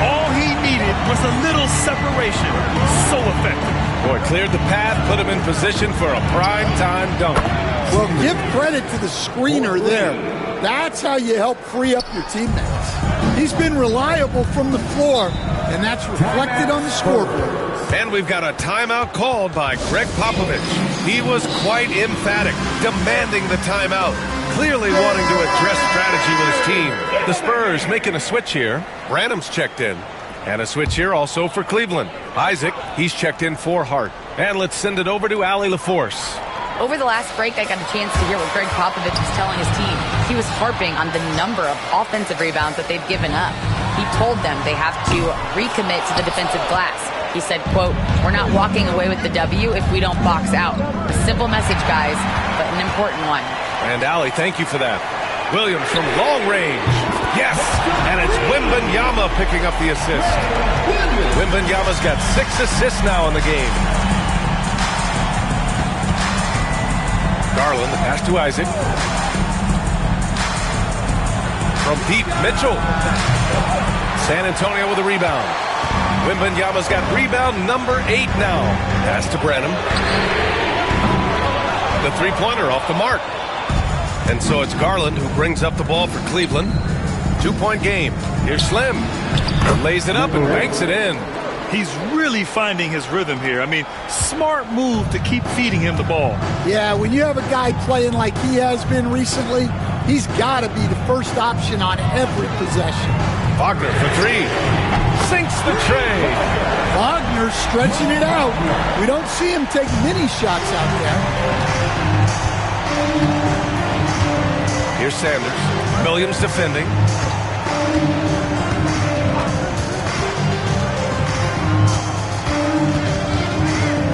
All he needed was a little separation. So effective. Boy, cleared the path, put him in position for a prime-time dunk. Well, give credit to the screener there. That's how you help free up your teammates. He's been reliable from the floor, and that's reflected on the scoreboard. And we've got a timeout called by Greg Popovich. He was quite emphatic, demanding the timeout, clearly wanting to address strategy with his team. The Spurs making a switch here. Branham's checked in. And a switch here also for Cleveland. Isaac, he's checked in for Hart. And let's send it over to Allie LaForce. Over the last break, I got a chance to hear what Greg Popovich was telling his team. He was harping on the number of offensive rebounds that they've given up. He told them they have to recommit to the defensive glass. He said, quote, "We're not walking away with the W if we don't box out." A simple message, guys, but an important one. And Allie, thank you for that. Williams from long range. Yes, and it's Wembanyama picking up the assist. Wembanyama's got 6 assists now in the game. Garland, the pass to Isaac. From deep, Mitchell. San Antonio with a rebound. Wembanyama's got rebound number 8 now. Pass to Branham. The three-pointer off the mark. And so it's Garland who brings up the ball for Cleveland. 2-point game. Here's Slim. Lays it up and banks it in. He's really finding his rhythm here. I mean, smart move to keep feeding him the ball. Yeah, when you have a guy playing like he has been recently, he's got to be the first option on every possession. Wagner for 3. Sinks the tray. Wagner stretching it out. We don't see him take many shots out there. Here's Sanders. Williams defending.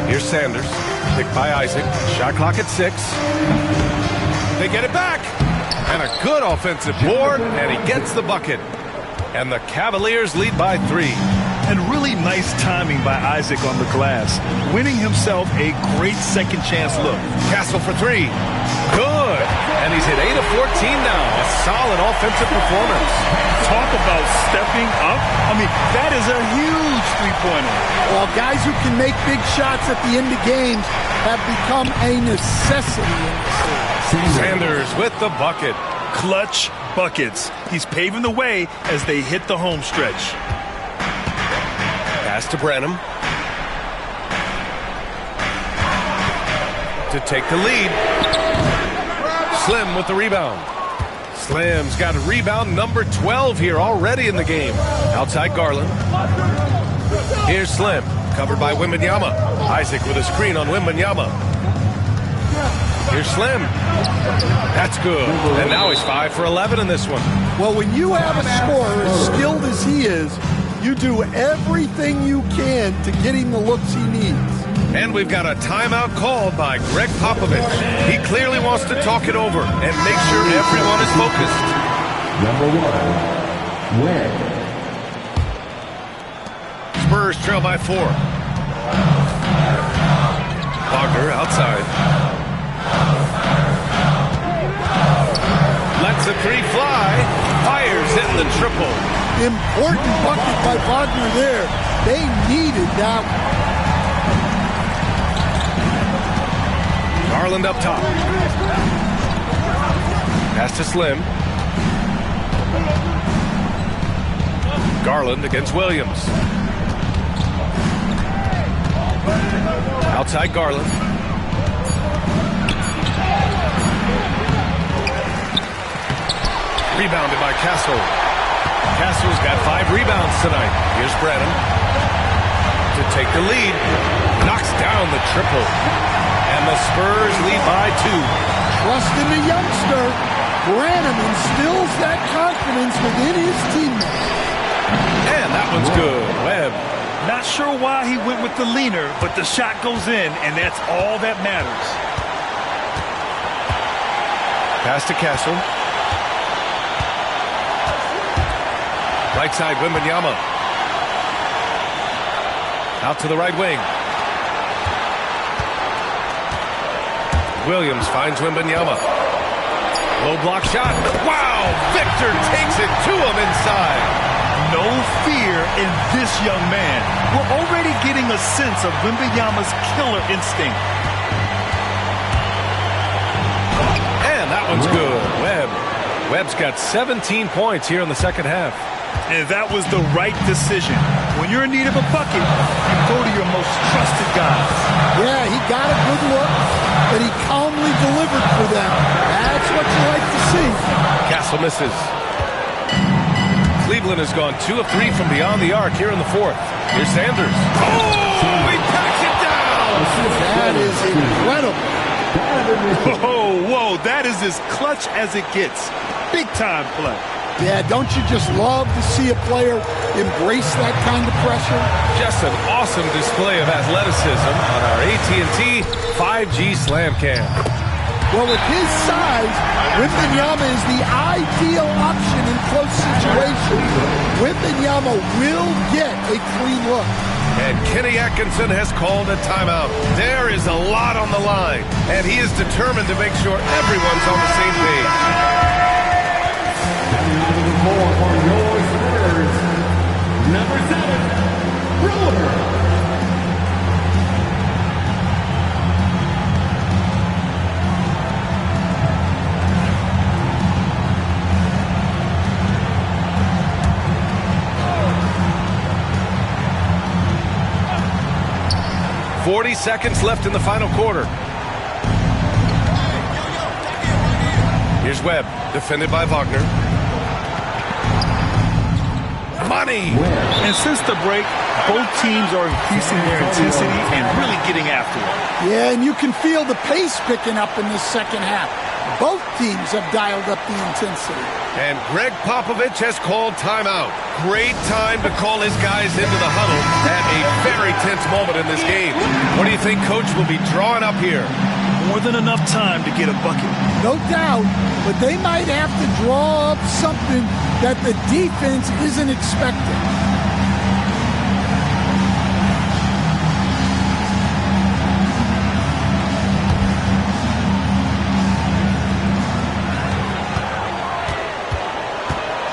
Here's Sanders. Picked by Isaac. Shot clock at 6. They get it back. And a good offensive board, and he gets the bucket. And the Cavaliers lead by 3. And really nice timing by Isaac on the glass, winning himself a great second chance look. Castle for 3. Good. And he's hit 8 of 14 now. A solid offensive performance. Talk about stepping up. I mean, that is a huge three-pointer. Well, guys who can make big shots at the end of games have become a necessity in this league. Sanders with the bucket. Clutch buckets. He's paving the way as they hit the home stretch. Pass to Branham. To take the lead. Slim with the rebound. Slim's got a rebound number 12 here already in the game. Outside Garland. Here's Slim, covered by Wembanyama. Isaac with a screen on Wembanyama. Here's Slim. That's good. And now he's 5 for 11 in this one. Well, when you have a scorer as skilled as he is, you do everything you can to get him the looks he needs. And we've got a timeout called by Greg Popovich. He clearly wants to talk it over and make sure everyone is focused. Number 1, Webb. Spurs trail by 4. Wagner outside. Lets a 3 fly. Fires in the triple. Important bucket by Wagner there. They needed that one. Garland up top. Pass to Slim. Garland against Williams. Outside Garland. Rebounded by Castle. Castle's got 5 rebounds tonight. Here's Branham to take the lead. Knocks down the triple. And the Spurs lead by 2. Trust in the youngster. Branham instills that confidence within his teammates. And that one's good. Webb. Not sure why he went with the leaner, but the shot goes in, and that's all that matters. Pass to Castle. Right side, Wembanyama. Out to the right wing. Williams finds Wembanyama. Low block shot. Wow! Victor takes it to him inside. No fear in this young man. We're already getting a sense of Wembanyama's killer instinct. And that one's good. Webb's got 17 points here in the second half. And that was the right decision. When you're in need of a bucket, you go to your most trusted guys. Yeah, he got a good look, and he calmly delivered for them. That's what you like to see. Castle misses. Cleveland has gone 2 of 3 from beyond the arc here in the fourth. Here's Sanders. Oh, he packs it down. That is incredible. Whoa, that is as clutch as it gets. Big time play. Yeah, don't you just love to see a player embrace that kind of pressure? Just an awesome display of athleticism on our AT&T 5G Slam Cam. Well, with his size, Wembanyama is the ideal option in close situations. Wembanyama will get a clean look. And Kenny Atkinson has called a timeout. There is a lot on the line, and he is determined to make sure everyone's on the same page. More for your Spurs. Number 7, Ruler. .40 seconds left in the final quarter. Here's Webb, defended by Wagner. Money! And since the break, both teams are increasing their intensity and really getting after it. Yeah, and you can feel the pace picking up in this second half. Both teams have dialed up the intensity. And Greg Popovich has called timeout. Great time to call his guys into the huddle at a very tense moment in this game. What do you think Coach will be drawing up here? more than enough time to get a bucket. No doubt, but they might have to draw up something that the defense isn't expecting.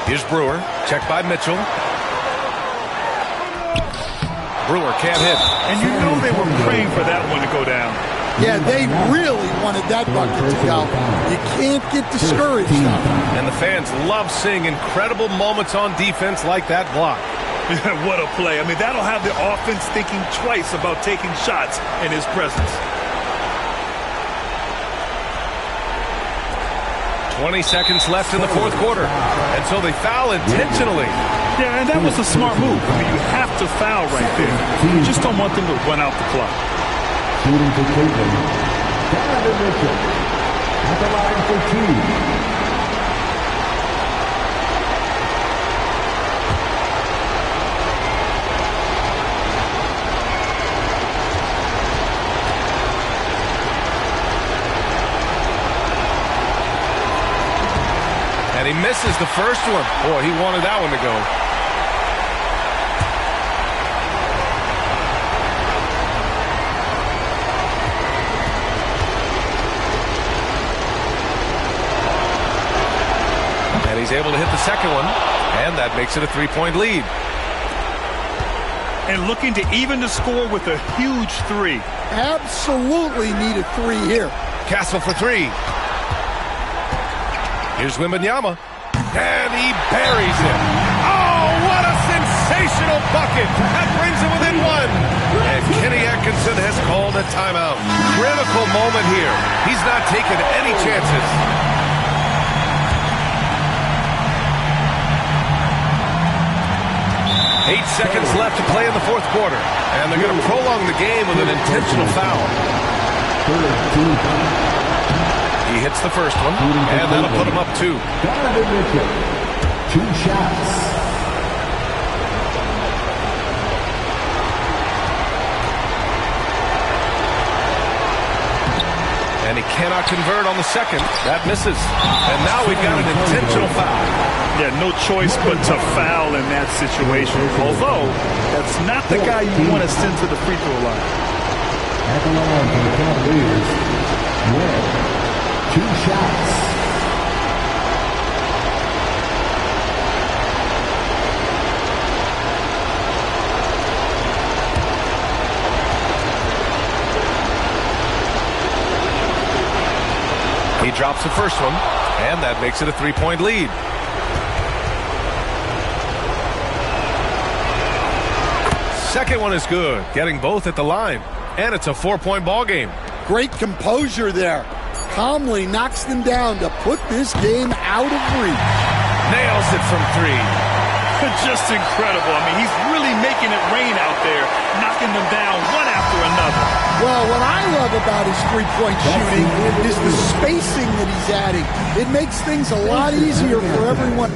Here's Brewer. Checked by Mitchell. Brewer can't hit. And you know they were praying for that one to go down. Yeah, they really wanted that bucket to go. You can't get discouraged. And the fans love seeing incredible moments on defense like that block. What a play. I mean, that'll have the offense thinking twice about taking shots in his presence. 20 seconds left in the fourth quarter. And so they foul intentionally. Yeah, and that was a smart move. I mean, you have to foul right there. You just don't want them to run out the clock. Shooting to Cleveland, Donovan Mitchell at the line for two. And he misses the first one. Boy, he wanted that one to go. And he's able to hit the second one. And that makes it a three-point lead. And looking to even the score with a huge three. Absolutely need a three here. Castle for three. Here's Wembanyama, and he buries it. Oh, what a sensational bucket. That brings it within one. And Kenny Atkinson has called a timeout. Critical moment here. He's not taking any chances. Eight seconds left to play in the fourth quarter. And they're going to prolong the game with an intentional foul. He hits the first one, and that'll put him up two. Donovan Mitchell, two shots. And he cannot convert on the second. That misses. And now we've got an intentional foul. Yeah, no choice but to foul in that situation. Although, that's not the guy you want to send to the free throw line. At the line for the Cavaliers, Webb. Two shots. He drops the first one, and that makes it a three-point lead. Second one is good, getting both at the line. And it's a four-point ball game. Great composure there. Calmly knocks them down to put this game out of reach. Nails it from three. Just incredible. I mean, he's really making it rain out there, knocking them down one after another. Well, what I love about his three-point shooting is the spacing that he's adding. It makes things a lot easier for everyone.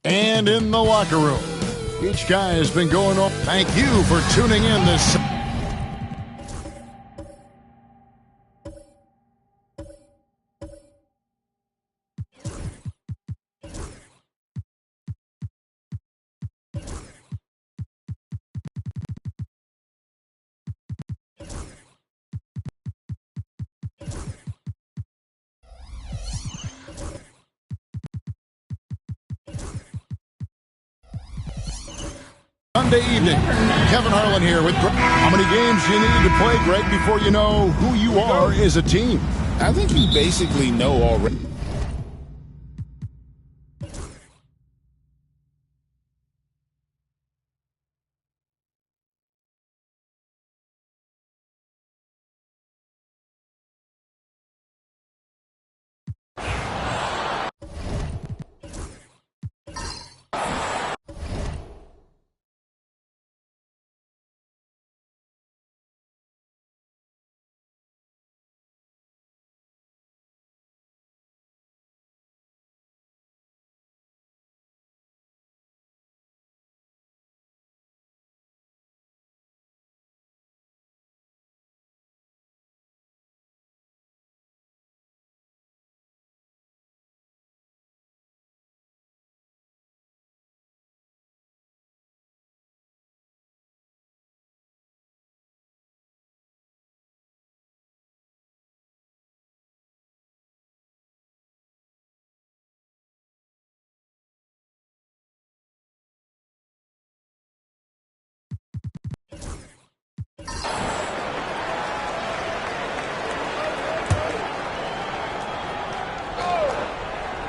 And in the locker room, each guy has been going on. Thank you for tuning in this. Sunday evening, Kevin Harlan here with how many games do you need to play, Greg, before you know who you are as a team? I think you basically know already.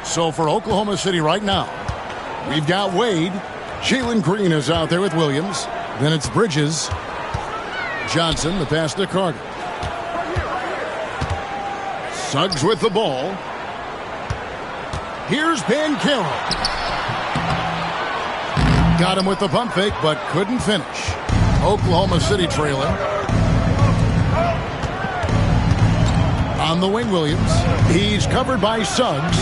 So for Oklahoma City right now, we've got Wade. Jalen Green is out there with Williams. Then it's Bridges. Johnson, the pass to Carter. Suggs with the ball. Here's Banchero. Got him with the pump fake, but couldn't finish. Oklahoma City trailing. On the wing, Williams. He's covered by Suggs.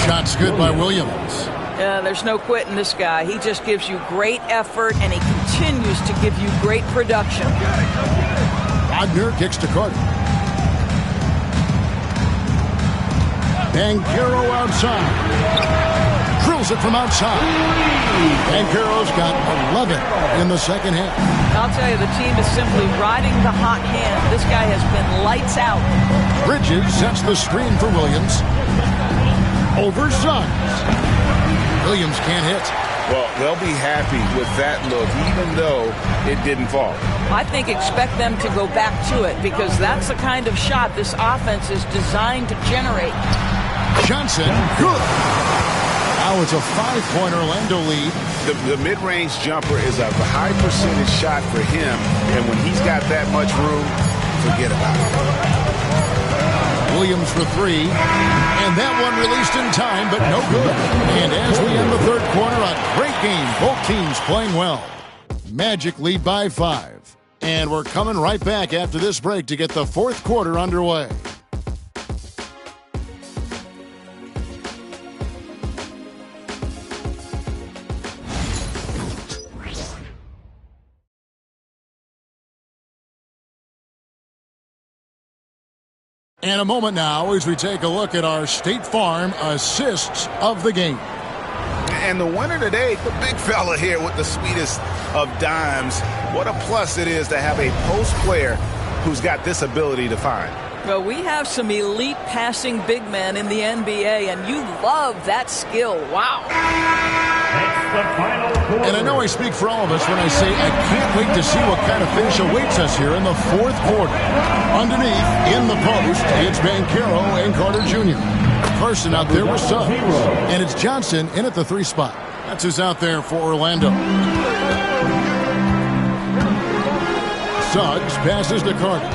Shot's good by Williams. There's no quitting this guy. He just gives you great effort, and he continues to give you great production. Wagner kicks to Carter. Banchero outside. Drills it from outside. Banchero's got 11 in the second half. I'll tell you, the team is simply riding the hot hand. This guy has been lights out. Bridges sets the screen for Williams. Over Suggs. Williams can't hit. Well, they'll be happy with that look, even though it didn't fall. I think expect them to go back to it because that's the kind of shot this offense is designed to generate. Johnson, good. Now it's a 5-point Orlando lead. The mid-range jumper is a high percentage shot for him, and when he's got that much room, forget about it. Williams for three, and that one released in time, but no good. And as we end the third quarter, a great game. Both teams playing well. Magic lead by 5. And we're coming right back after this break to get the fourth quarter underway. And a moment now as we take a look at our State Farm assists of the game. And the winner today, the big fella here with the sweetest of dimes. What a plus it is to have a post player who's got this ability to find. Well, we have some elite passing big men in the NBA, and you love that skill. Wow. And I know I speak for all of us when I say I can't wait to see what kind of finish awaits us here in the fourth quarter. Underneath, in the post, it's Banchero and Carter Jr. Carson out there with Suggs. And it's Johnson in at the 3 spot. That's who's out there for Orlando. Suggs passes to Carter.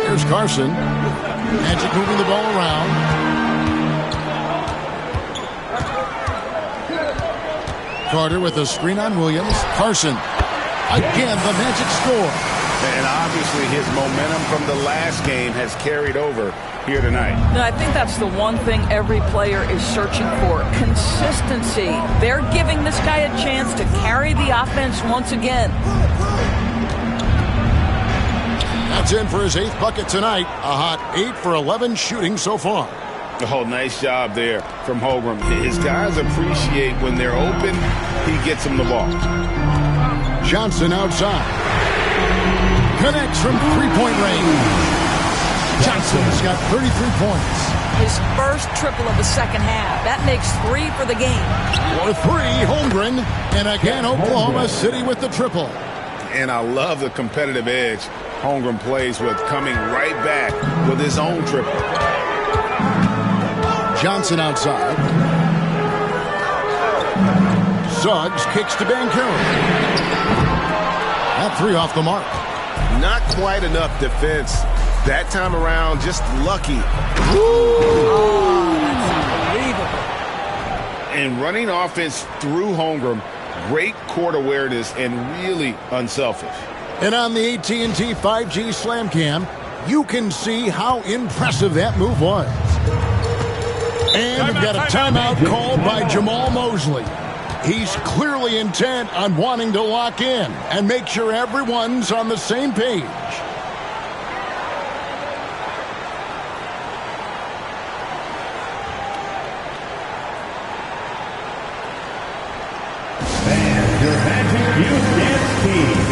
Here's Carson. Magic moving the ball around. Carter with a screen on Williams. Carson. Again, the Magic score. And obviously his momentum from the last game has carried over here tonight. No, I think that's the one thing every player is searching for. Consistency. They're giving this guy a chance to carry the offense once again. That's in for his 8th bucket tonight. A hot 8 for 11 shooting so far. Oh, nice job there from Holmgren. His guys appreciate when they're open, he gets them the ball. Johnson outside. Connects from 3-point range. Johnson's got 33 points. His first triple of the second half. That makes 3 for the game. For 3, Holmgren. And again, Oklahoma City with the triple. And I love the competitive edge Holmgren plays with, coming right back with his own triple. Johnson outside. Suggs kicks to Banchero. That 3 off the mark. Not quite enough defense. That time around, just lucky. Oh, that's unbelievable. And running offense through Holmgren, great court awareness and really unselfish. And on the AT&T 5G Slam Cam, you can see how impressive that move was. And we've got a timeout called by Jamal Mosley. He's clearly intent on wanting to lock in and make sure everyone's on the same page. And your Magic Youth Dance Team.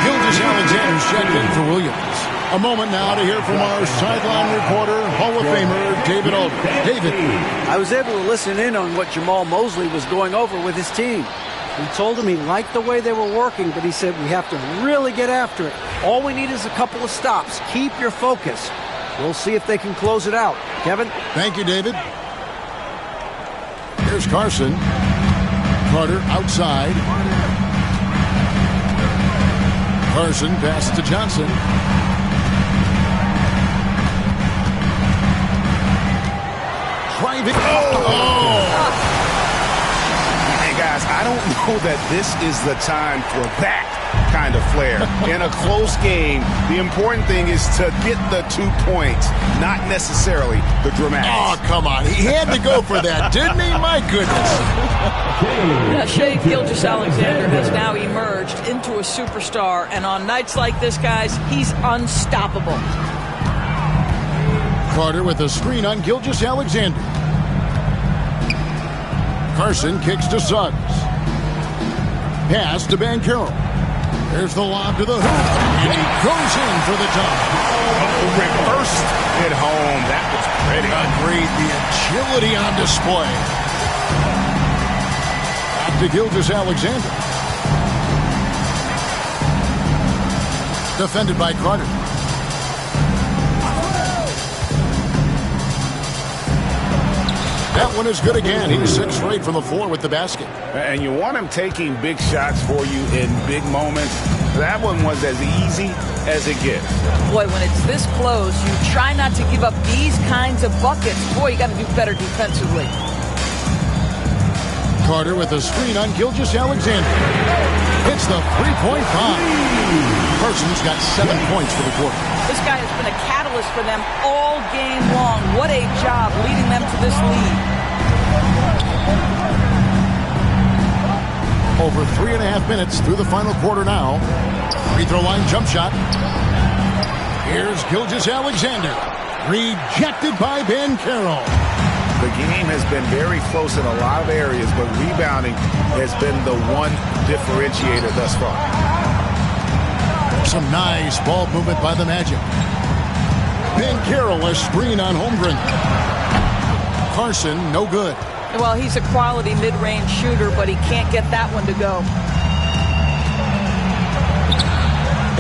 Gilgeous-Alexander's checked in for Williams. A moment now to hear from our sideline reporter, Hall of Famer David Aldridge. David. I was able to listen in on what Jamal Mosley was going over with his team. He told him he liked the way they were working, but he said we have to really get after it. All we need is a couple of stops. Keep your focus. We'll see if they can close it out. Kevin? Thank you, David. Here's Carson. Carter outside. Carson passes to Johnson. Driving. Oh! Hey, guys, I don't know that this is the time for that kind of flair. In a close game, the important thing is to get the 2 points, not necessarily the dramatics. Oh, come on. He had to go for that, didn't he? My goodness. Shai Gilgeous-Alexander has now emerged into a superstar, and on nights like this, guys, he's unstoppable. Carter with a screen on Gilgeous-Alexander. Carson kicks to Suggs. Pass to Banchero. There's the lob to the hoop, and he goes in for the dunk. Reversed it home. That was pretty. Agreed. The agility on display. Back to Gilgeous-Alexander. Defended by Carter. That one is good again. He's 6 for 8 from the floor with the basket. And you want him taking big shots for you in big moments. That one was as easy as it gets. Boy, when it's this close, you try not to give up these kinds of buckets. Boy, you got to do better defensively. Carter with a screen on Gilgeous-Alexander. Hits the three-point bomb. Parsons got 7 points for the quarter. This guy has been a catalyst for them all game long. What a job leading them to this lead. Over 3.5 minutes through the final quarter now. Free throw line jump shot. Here's Gilgeous-Alexander. Rejected by Ben Carroll. The game has been very close in a lot of areas, but rebounding has been the one differentiator thus far. Some nice ball movement by the Magic. Ben Carroll, a screen on Holmgren. Carson, no good. Well, he's a quality mid-range shooter, but he can't get that one to go.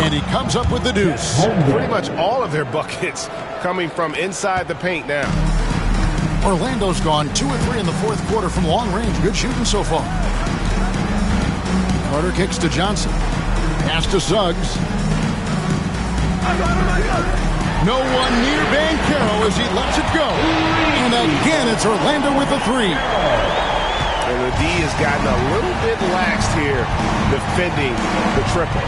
And he comes up with the deuce. Pretty much all of their buckets coming from inside the paint now. Orlando's gone 2 of 3 in the fourth quarter from long range. Good shooting so far. Carter kicks to Johnson. Pass to Suggs. No one near Ben Carroll as he lets it go. And again, it's Orlando with a 3. And the D has gotten a little bit laxed here defending the triple.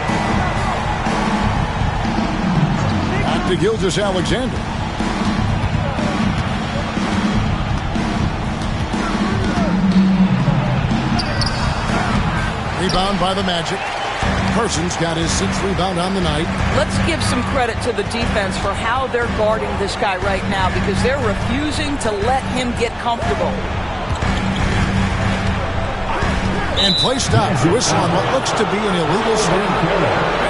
Back to Gilgeous-Alexander. Rebound by the Magic. Parsons got his 6th rebound on the night. Let's give some credit to the defense for how they're guarding this guy right now because they're refusing to let him get comfortable. And play stops. Whistle on what looks to be an illegal swing.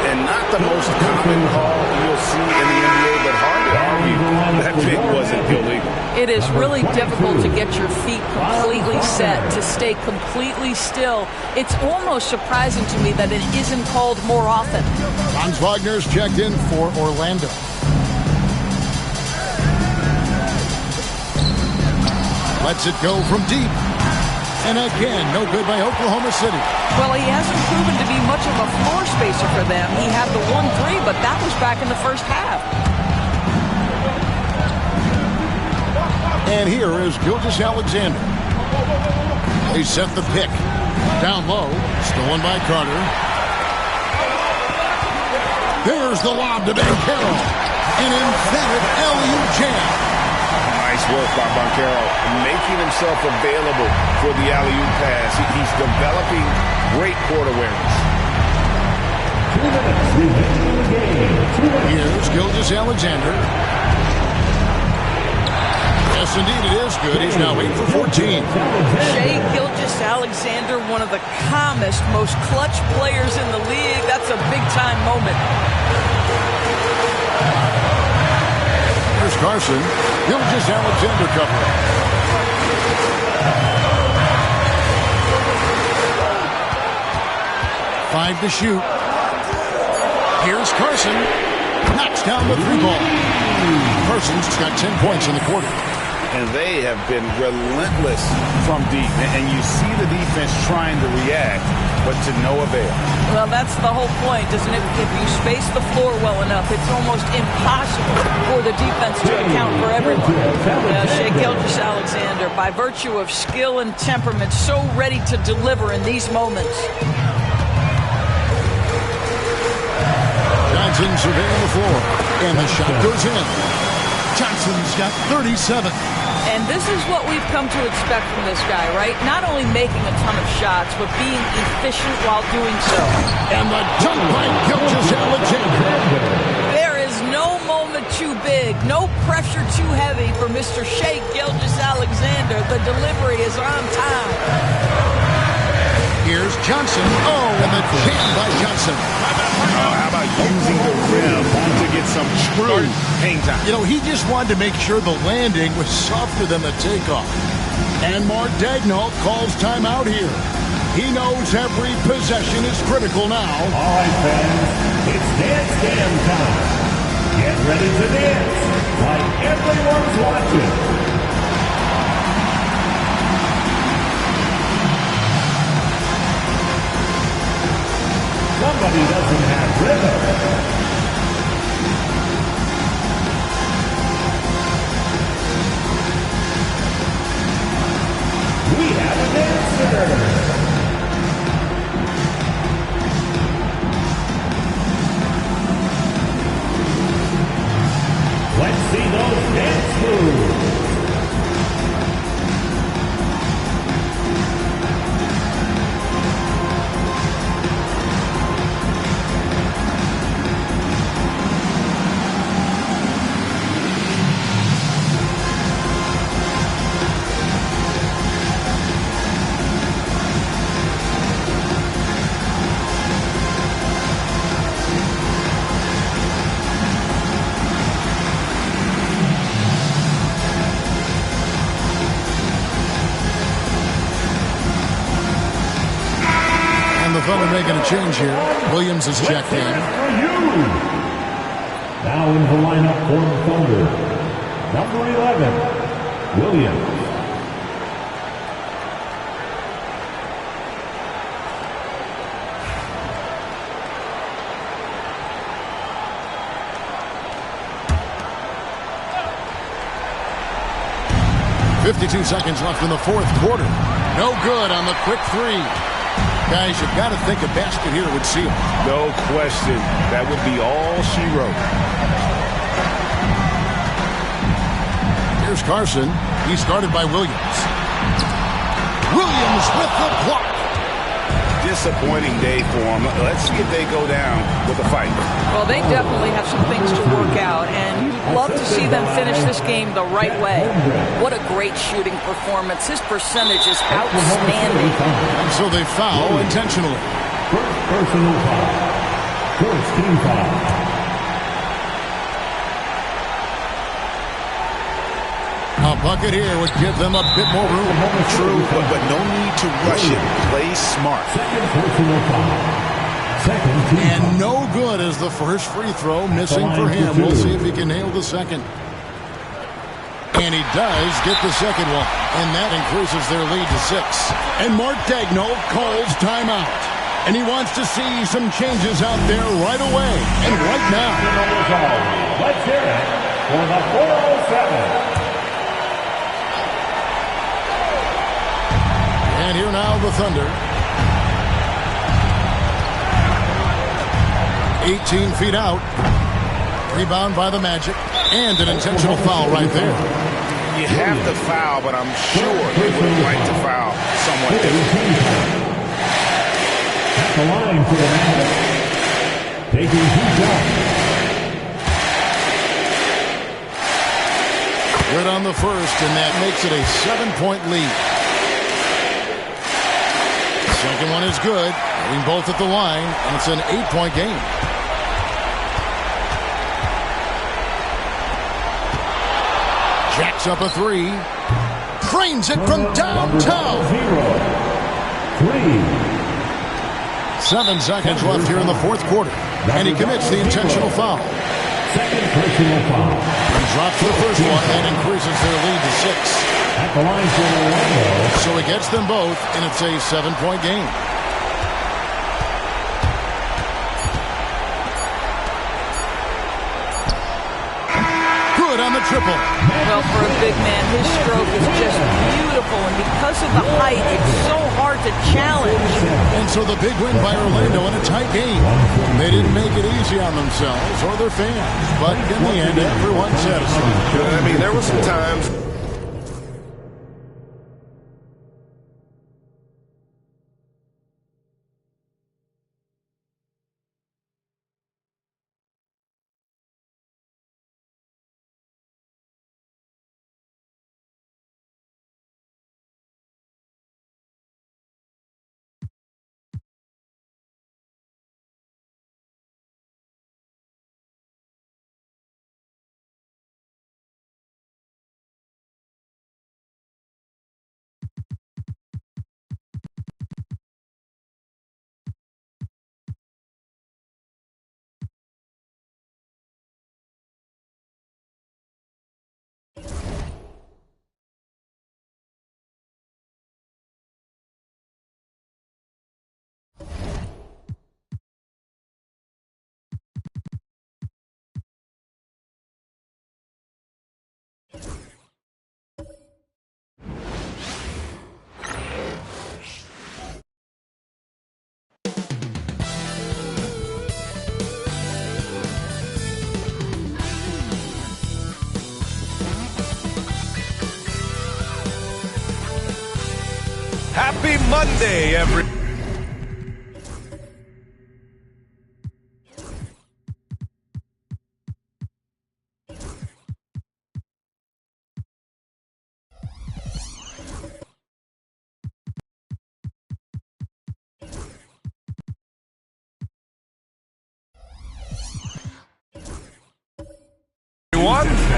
And not the most common call you'll see in the NBA, but hard to argue that pick wasn't illegal. It is really difficult to get your feet completely set, to stay completely still. It's almost surprising to me that it isn't called more often. Franz Wagner's checked in for Orlando. Lets it go from deep. And again, no good by Oklahoma City. Well, he hasn't proven to be much of a floor spacer for them. He had the 1-3, but that was back in the first half. And here is Gilgeous-Alexander. They set the pick. Down low. Stolen by Carter. There's the lob to Ben Carroll. An emphatic alley-oop jam. Nice work by Banchero, making himself available for the alley-oop pass. He's developing great court awareness. Here's Gilgeous-Alexander. Yes, indeed, it is good. He's now 8 for 14. Shai Gilgeous-Alexander, one of the calmest, most clutch players in the league. That's a big-time moment. Here's Carson. Gilgeous-Alexander covering. Five to shoot. Here's Carson. Knocks down the 3-ball. Carson's got 10 points in the quarter. And they have been relentless from deep. And you see the defense trying to react, but to no avail. Well, that's the whole point, isn't it? If you space the floor well enough, it's almost impossible for the defense to account for everyone. Shai Gilgeous-Alexander, by virtue of skill and temperament, so ready to deliver in these moments. Johnson surveying the floor, and the shot goes in. Johnson's got 37. And this is what we've come to expect from this guy, right? Not only making a ton of shots, but being efficient while doing so. And the dunk by Gilgeous-Alexander. There is no moment too big, no pressure too heavy for Mr. Shai Gilgeous-Alexander. The delivery is on time. Here's Johnson. Oh, and the jam by Johnson. using the rim to get some true hang time. You know, he just wanted to make sure the landing was softer than the takeoff. And Mark Daigneault calls timeout here. He knows every possession is critical now. All right, fans, it's dance cam time. Get ready to dance like everyone's watching. Somebody doesn't have rhythm. We have a dancer. Let's see those dance moves. Thunder making a change here. Williams is checked in. Now in the lineup for the Thunder, number 11, Williams. .52 seconds left in the fourth quarter. No good on the quick three. Guys, you've got to think a basket here would seal. No question. That would be all she wrote. Here's Carson. He's guarded by Williams. Williams with the block. Disappointing day for them. Let's see if they go down with a fight. Well, they definitely have some things to work out, and you'd love to see them finish this game the right way. What a great shooting performance. His percentage is outstanding. And so they foul intentionally. First personal foul. First team foul. A bucket here would give them a bit more room. True, but no need to rush it. Play smart. And no good as the first free throw missing for him. We'll see if he can nail the second. And he does get the second one. And that increases their lead to 6. And Mark Daigneault calls timeout. And he wants to see some changes out there right away. And right now. Let's hear it for the 407. And here now the Thunder. 18 feet out. Rebound by the Magic. And an intentional foul right there. You have to foul, but I'm sure they would like to foul someone different. At the line for the Magic. Taking 2 shots. Good on the first, and that makes it a 7-point lead. Second one is good. Having both at the line, and it's an 8-point game. Jacks up a 3. Trains it from downtown. 7 seconds left here in the fourth quarter. And he commits the intentional foul. Second personal foul. And drops the first one and increases their lead to 6. At the line for Orlando. So he gets them both, and it's a 7-point game. Good on the triple. Well, for a big man, his stroke is just beautiful, and because of the height, it's so hard to challenge. And so the big win by Orlando in a tight game. They didn't make it easy on themselves or their fans, but in the end, everyone's satisfied. I mean, there were some times Monday, everyone.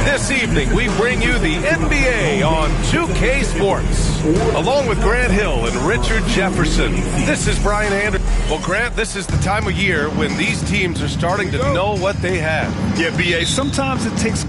This evening, we bring you the NBA on 2K Sports. Along with Grant Hill and Richard Jefferson, this is Brian Anderson. Well, Grant, this is the time of year when these teams are starting to know what they have. Yeah, B.A., sometimes it takes...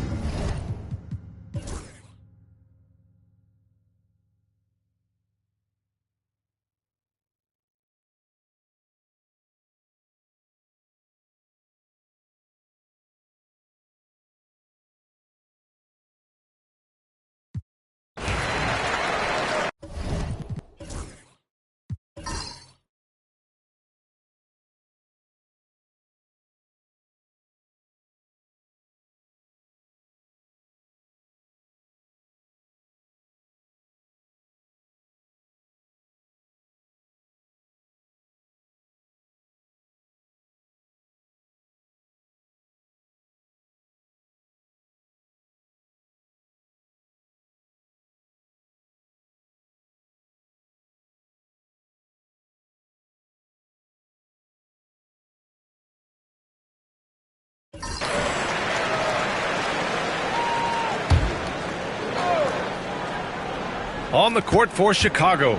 On the court for Chicago,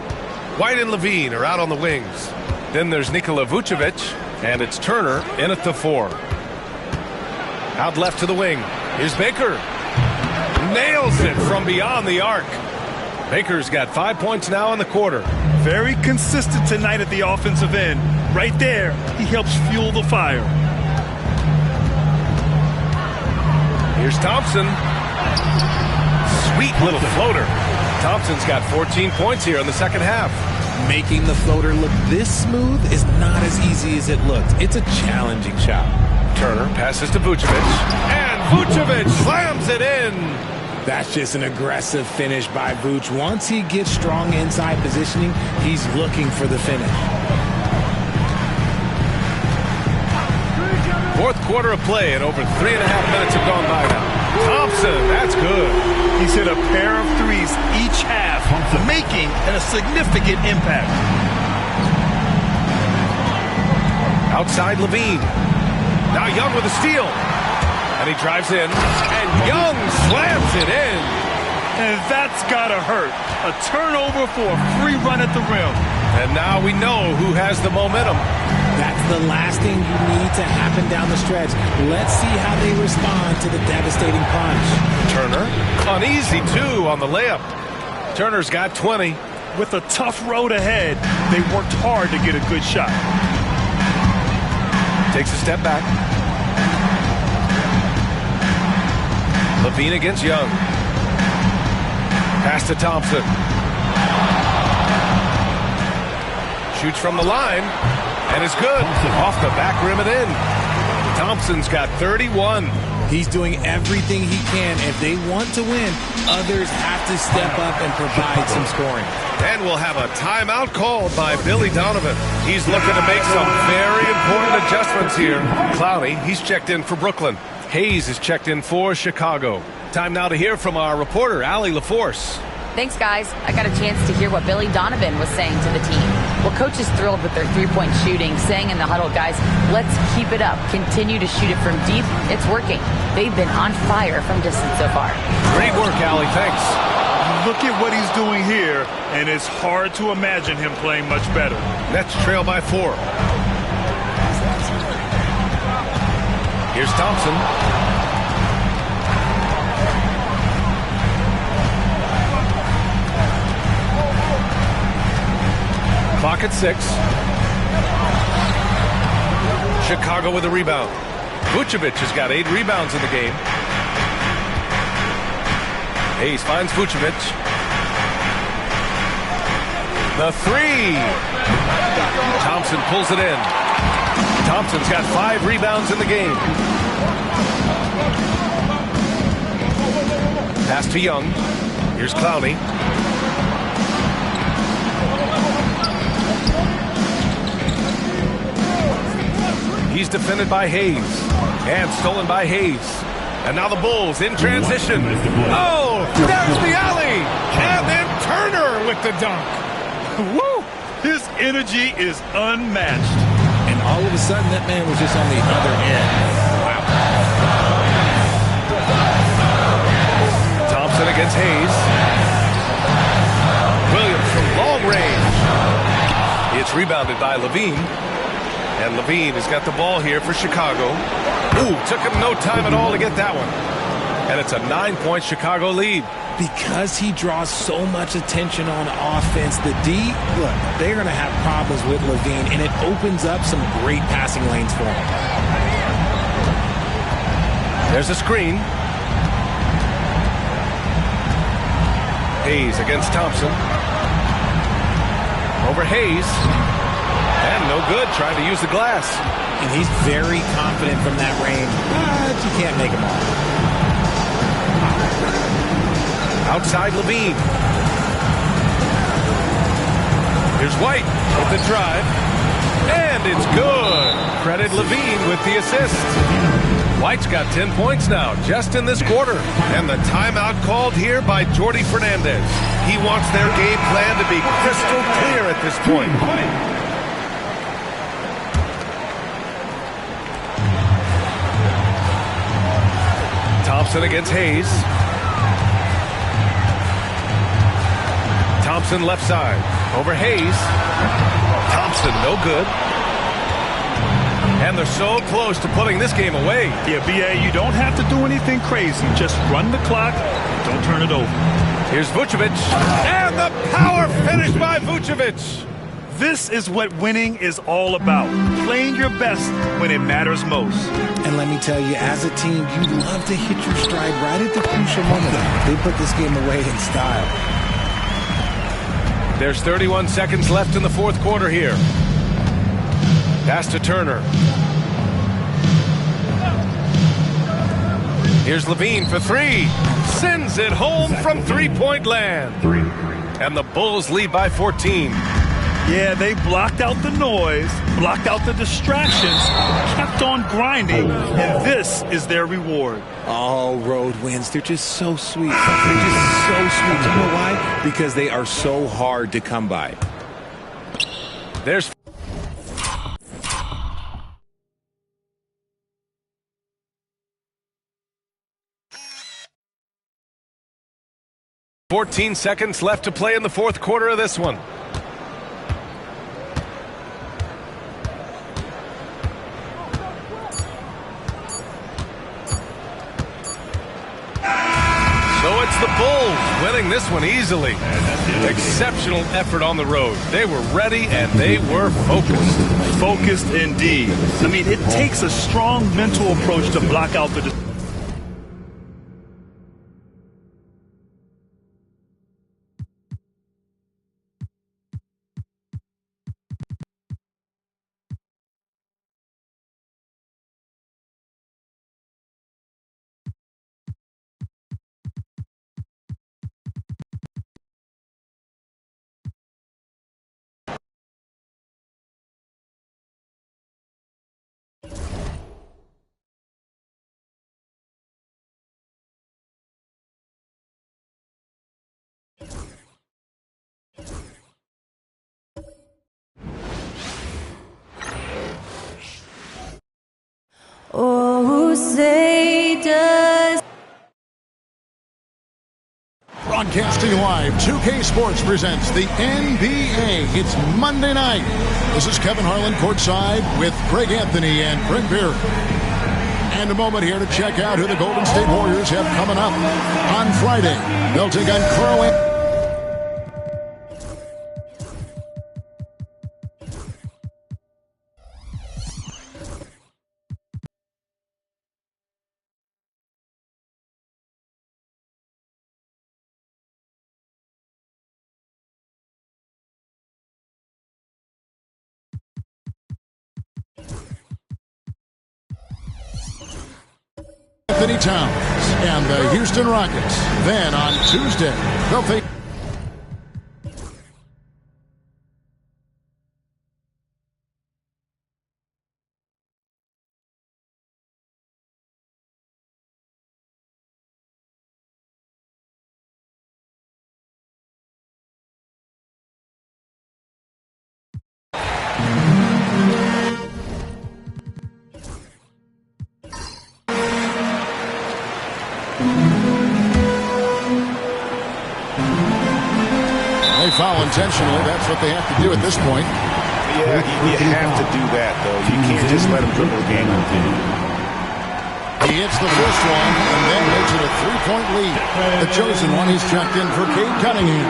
White and Levine are out on the wings. Then there's Nikola Vucevic, and it's Turner in at the 4. Out left to the wing. Here's Baker. Nails it from beyond the arc. Baker's got 5 points now in the quarter. Very consistent tonight at the offensive end. Right there, he helps fuel the fire. Here's Thompson. Sweet little floater. Thompson's got 14 points here in the second half. Making the floater look this smooth is not as easy as it looked. It's a challenging shot. Turner passes to Vucevic. And Vucevic slams it in. That's just an aggressive finish by Vuce. Once he gets strong inside positioning, he's looking for the finish. Fourth quarter of play, and over 3.5 minutes have gone by now. Thompson, that's good. He's hit a pair of threes each half, making a significant impact. Outside Levine. Now Young with a steal. And he drives in, and Young slams it in. And that's gotta hurt. A turnover for a free run at the rim. And now we know who has the momentum. That's the last thing you need to happen down the stretch. Let's see how they respond to the devastating punch. Turner, uneasy too on the layup. Turner's got 20. With a tough road ahead, they worked hard to get a good shot. Takes a step back. Levine against Young. Pass to Thompson. Shoots from the line. And it's good. Off the back rim and in. Thompson's got 31. He's doing everything he can. If they want to win, others have to step up and provide some scoring. And we'll have a timeout called by Billy Donovan. He's looking to make some very important adjustments here. Clowney, he's checked in for Brooklyn. Hayes is checked in for Chicago. Time now to hear from our reporter, Allie LaForce. Thanks, guys. I got a chance to hear what Billy Donovan was saying to the team. Well, coach is thrilled with their three-point shooting, saying in the huddle, guys, let's keep it up. Continue to shoot it from deep. It's working. They've been on fire from distance so far. Great work, Allie. Thanks. Look at what he's doing here, and it's hard to imagine him playing much better. Nets trail by 4. Here's Thompson. Clock at 6. Chicago with a rebound. Vucevic has got 8 rebounds in the game. Hayes finds Vucevic. The 3. Thompson pulls it in. Thompson's got 5 rebounds in the game. Pass to Young. Here's Clowney. He's defended by Hayes. And stolen by Hayes. And now the Bulls in transition. Oh, there's the alley. And then Turner with the dunk. Woo! His energy is unmatched. And all of a sudden, that man was just on the other end. Wow. Thompson against Hayes. Williams from long range. It's rebounded by Levine. And Levine has got the ball here for Chicago. Ooh, took him no time at all to get that one. And it's a 9-point Chicago lead. Because he draws so much attention on offense, the D, look, they're going to have problems with Levine, and it opens up some great passing lanes for him. There's a screen. Hayes against Thompson. Over Hayes. And no good, trying to use the glass. And he's very confident from that range, but you can't make him all. Outside Levine. Here's White with the drive. And it's good. Credit Levine with the assist. White's got 10 points now, just in this quarter. And the timeout called here by Jordi Fernandez. He wants their game plan to be crystal clear at this point. Thompson against Hayes. Thompson left side. Over Hayes. Thompson, no good. And they're so close to putting this game away. Yeah, B.A., you don't have to do anything crazy. Just run the clock. Don't turn it over. Here's Vucevic. And the power finish by Vucevic. This is what winning is all about. Playing your best when it matters most. And let me tell you, as a team, you'd love to hit your stride right at the crucial moment. They put this game away in style. There's 31 seconds left in the fourth quarter here. Pass to Turner. Here's Levine for three. Sends it home from three-point land. And the Bulls lead by 14. Yeah, they blocked out the noise, blocked out the distractions, kept on grinding, and this is their reward. All road wins. They're just so sweet. They're just so sweet. You know why? Because they are so hard to come by. There's 14 seconds left to play in the fourth quarter of this one. So it's the Bulls winning this one easily. Exceptional effort on the road. They were ready and they were focused. Focused indeed. I mean, it takes a strong mental approach to block out the... Oh, say does. Broadcasting live, 2K Sports presents the NBA. It's Monday night. This is Kevin Harlan courtside with Greg Anthony and Brent Beard. And a moment here to check out who the Golden State Warriors have coming up. On Friday, they'll take on Croatia. Anthony Towns and the Houston Rockets. Then on Tuesday, they'll face foul intentionally. That's what they have to do at this point. Yeah, you have to do that, though. You can't just let them dribble the game. He hits the first one, and then makes it a 3-point lead. The chosen one, he's checked in for Cade Cunningham.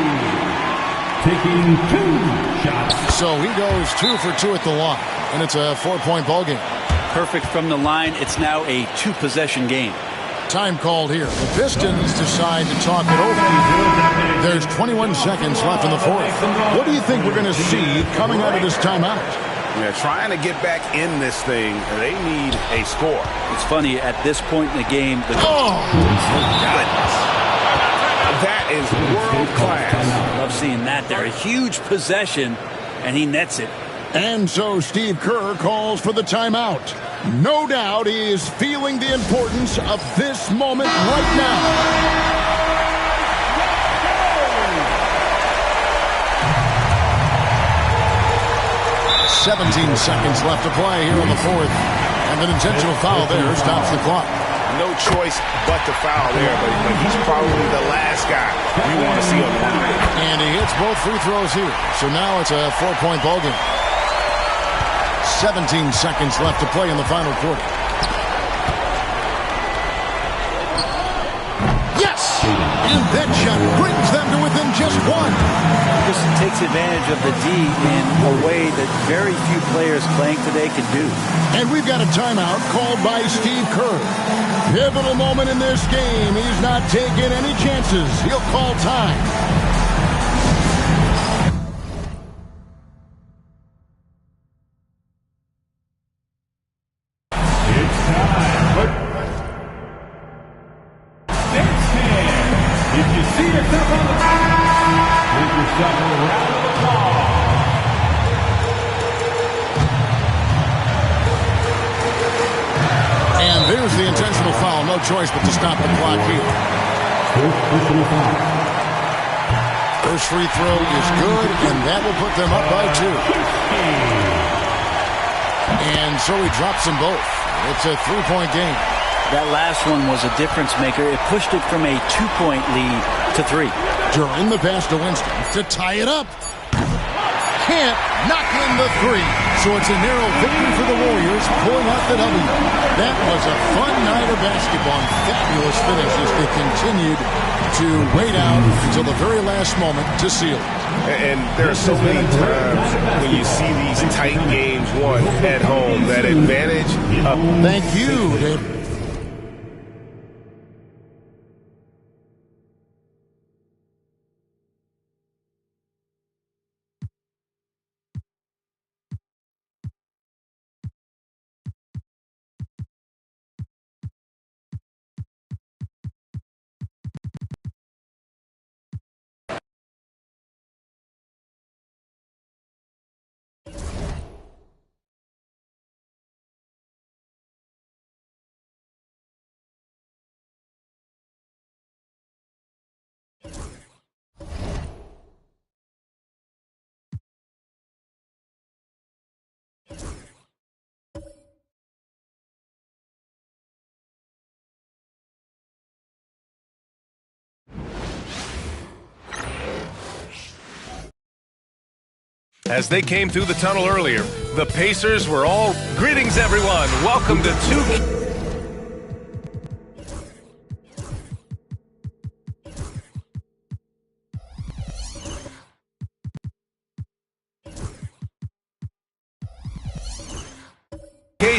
Taking 2 shots. So he goes 2 for 2 at the line, and it's a 4-point ball game. Perfect from the line. It's now a 2-possession game. Time called here. The Pistons decide to talk it over. There's 21 seconds left in the fourth. What do you think we're going to see coming out of this timeout? They're trying to get back in this thing. They need a score. It's funny, at this point in the game, Goodness. That is world class. Love seeing that there. A huge possession, and he nets it. And so Steve Kerr calls for the timeout. No doubt he is feeling the importance of this moment right now. 17 seconds left to play here in the fourth. And an intentional foul there stops the clock. No choice but to foul there, but he's probably the last guy you want to see on the line. And he hits both free throws here. So now it's a 4-point ball game. 17 seconds left to play in the final quarter. Yes! And that shot brings them to within just one. This takes advantage of the D in a way that very few players playing today can do. And we've got a timeout called by Steve Kerr. Pivotal moment in this game. He's not taking any chances. He'll call time. It's time. Next man, if you see yourself on the give yourself a round of applause. And there's the intentional foul. No choice but to stop the clock here. First free throw is good, and that will put them up by 2. And so he drops them both. It's a 3-point game. That last one was a difference maker. It pushed it from a 2-point lead to 3. During the pass to Winston to tie it up. Can't knock in the 3. So it's a narrow victory for the Warriors, pulling out the W. That was a fun night of basketball and fabulous finish as they continued to wait out until the very last moment to seal it. And there are so many times when you see these tight games won at home, that advantage. Thank you, Dave. As they came through the tunnel earlier, the Pacers were all... Greetings, everyone. Welcome to 2K.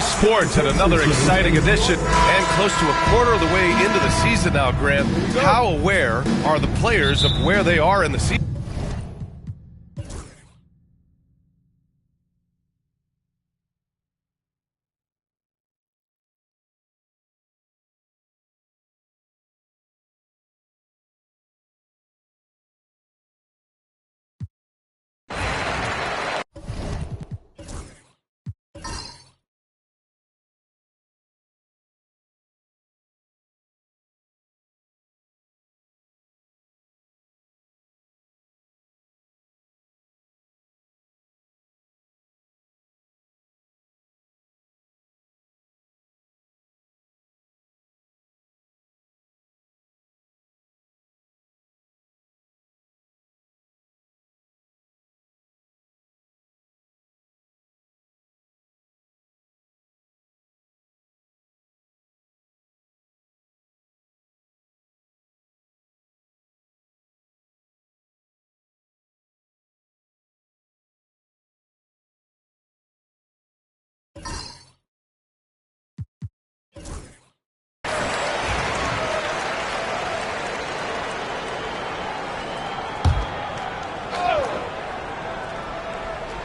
Sports at another exciting edition, and close to a quarter of the way into the season now, Grant. How aware are the players of where they are in the season?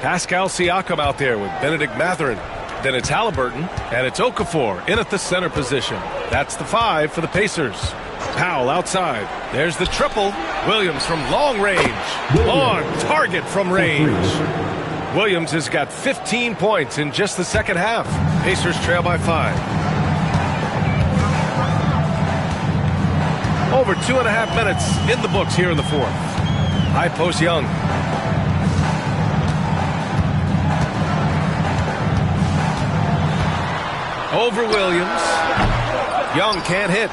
Pascal Siakam out there with Benedict Mathurin. Then it's Halliburton, and it's Okafor in at the center position. That's the 5 for the Pacers. Powell outside. There's the triple. Williams from long range. On target from range. Williams has got 15 points in just the second half. Pacers trail by 5. Over 2.5 minutes in the books here in the fourth. High post Young. Over Williams. Young can't hit.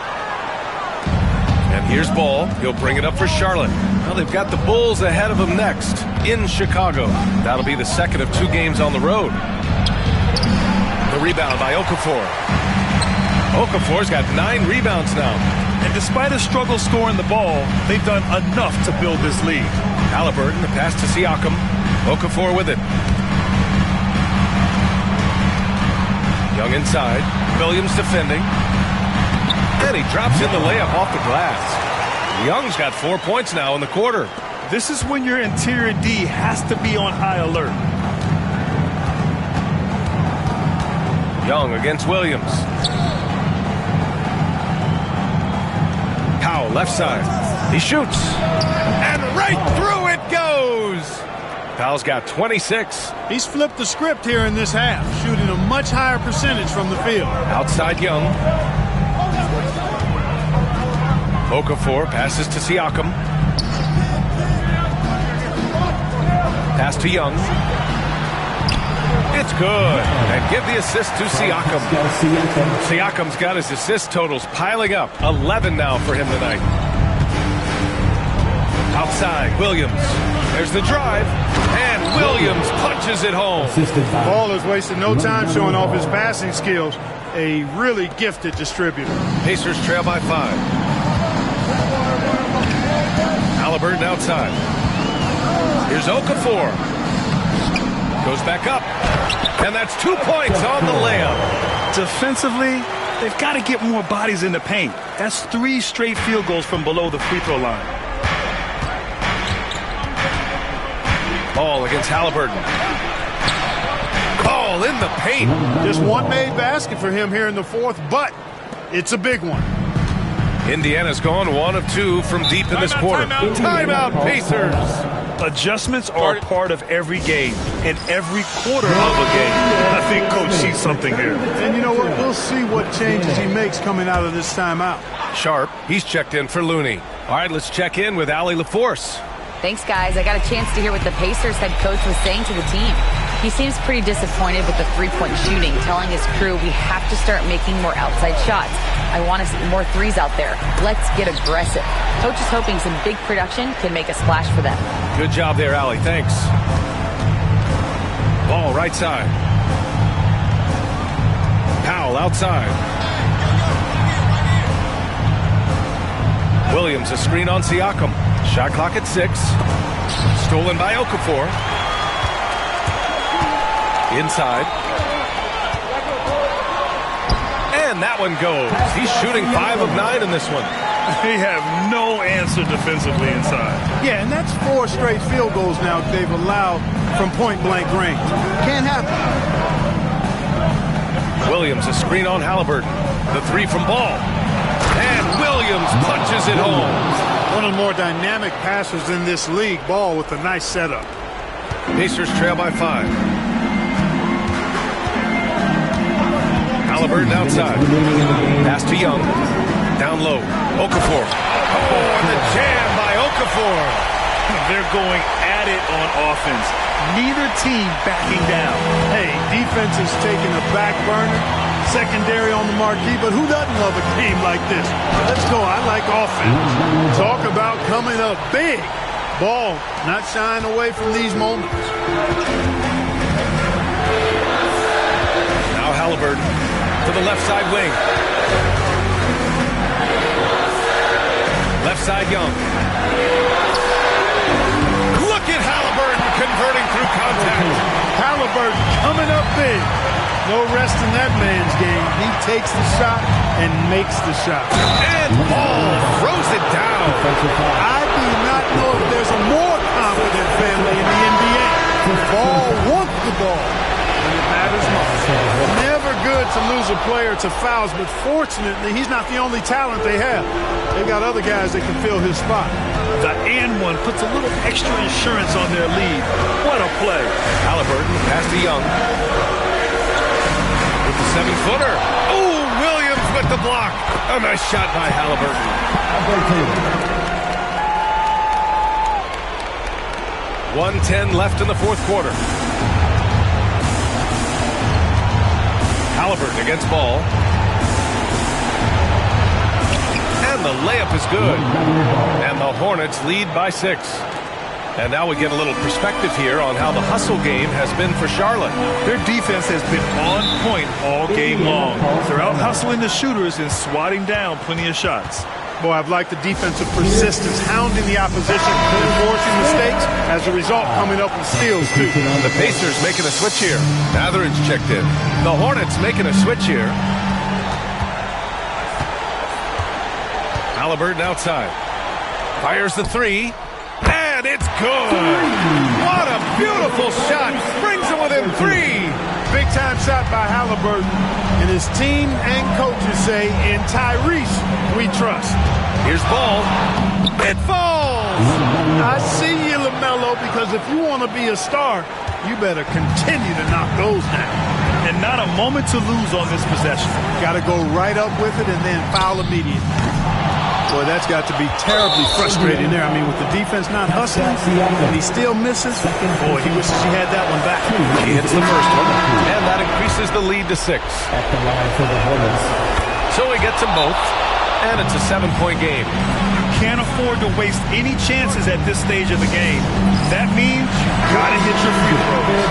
And here's Ball. He'll bring it up for Charlotte. Well, they've got the Bulls ahead of them next in Chicago. That'll be the second of 2 games on the road. The rebound by Okafor. Okafor's got 9 rebounds now. And despite a struggle scoring the ball, they've done enough to build this lead. Halliburton, the pass to Siakam. Okafor with it. Young inside. Williams defending. And he drops in the layup off the glass. Young's got 4 points now in the quarter. This is when your interior D has to be on high alert. Young against Williams. Powell left side. He shoots. And right through it goes. Powell's got 26. He's flipped the script here in this half, shooting a much higher percentage from the field. Outside Young. Okafor passes to Siakam. Pass to Young. It's good. And give the assist to Siakam. Siakam's got his assist totals piling up. 11 now for him tonight. Outside, Williams. There's the drive. And Williams punches it home. Ball has wasted no time showing off his passing skills. A really gifted distributor. Pacers trail by 5. Halliburton outside. Here's Okafor. Goes back up. And that's 2 points on the layup. Defensively, they've got to get more bodies in the paint. That's 3 straight field goals from below the free throw line. Ball against Halliburton. Ball in the paint. Just one made basket for him here in the fourth, but it's a big one. Indiana's gone 1 of 2 from deep in this quarter. Timeout, Pacers. Adjustments are part of every game, and every quarter of a game. I think Coach sees something here. And you know what? We'll see what changes he makes coming out of this timeout. Sharp, he's checked in for Looney. All right, let's check in with Allie LaForce. Thanks, guys. I got a chance to hear what the Pacers head coach was saying to the team. He seems pretty disappointed with the three-point shooting, telling his crew we have to start making more outside shots. I want to see more threes out there. Let's get aggressive. Coach is hoping some big production can make a splash for them. Good job there, Allie. Thanks. Ball right side. Powell outside. Williams, a screen on Siakam. Shot clock at 6. Stolen by Okafor. Inside. And that one goes. He's shooting 5 of 9 in this one. They have no answer defensively inside. Yeah, and that's 4 straight field goals now they've allowed from point-blank range. Can't happen. Williams, a screen on Halliburton. The 3 from Ball. And Williams punches it home. One of the more dynamic passers in this league. Ball with a nice setup. Pacers trail by 5. Halliburton outside. Pass to Young. Down low. Okafor. Oh, and the jam by Okafor. They're going at it on offense. Neither team backing down. Hey, defense is taking a back burner. Secondary on the marquee, but who doesn't love a game like this? Let's go. I like offense. Talk about coming up big. Ball not shying away from these moments. Now Halliburton to the left side wing. Left side Young. Look at Halliburton converting through contact. Halliburton coming up big. No rest in that man's game. He takes the shot and makes the shot. And Ball throws it down. I do not know if there's a more confident family in the NBA. Ball good to lose a player to fouls, but fortunately, he's not the only talent they have. They've got other guys that can fill his spot. The and one puts a little extra insurance on their lead. What a play. Halliburton pass to Young. With the 7-footer. Oh, Williams with the block. A nice shot by Halliburton. 1:10 left in the fourth quarter. Halliburton against Ball. And the layup is good. And the Hornets lead by 6. And now we get a little perspective here on how the hustle game has been for Charlotte. Their defense has been on point all game long. They're out hustling the shooters and swatting down plenty of shots. Boy, I've liked the defensive persistence, hounding the opposition and forcing mistakes. As a result, coming up with steals, too. The Pacers making a switch here. Mathurin's checked in. The Hornets making a switch here. Halliburton outside. Fires the 3. And it's good. What a beautiful shot. Brings it within 3. Big-time shot by Halliburton. And his team and coaches say, in Tyrese, we trust. Here's Ball. It falls. I see you, LaMelo, because if you want to be a star, you better continue to knock those down. And not a moment to lose on this possession. Got to go right up with it and then foul immediately. Boy, that's got to be terribly frustrating there. I mean, with the defense not hustling, and he still misses. Boy, he wishes he had that one back. He hits the first one, and that increases the lead to 6. At the line for the Hornets. So he gets them both, and it's a 7-point game. You can't afford to waste any chances at this stage of the game. That means you got to hit your free throws.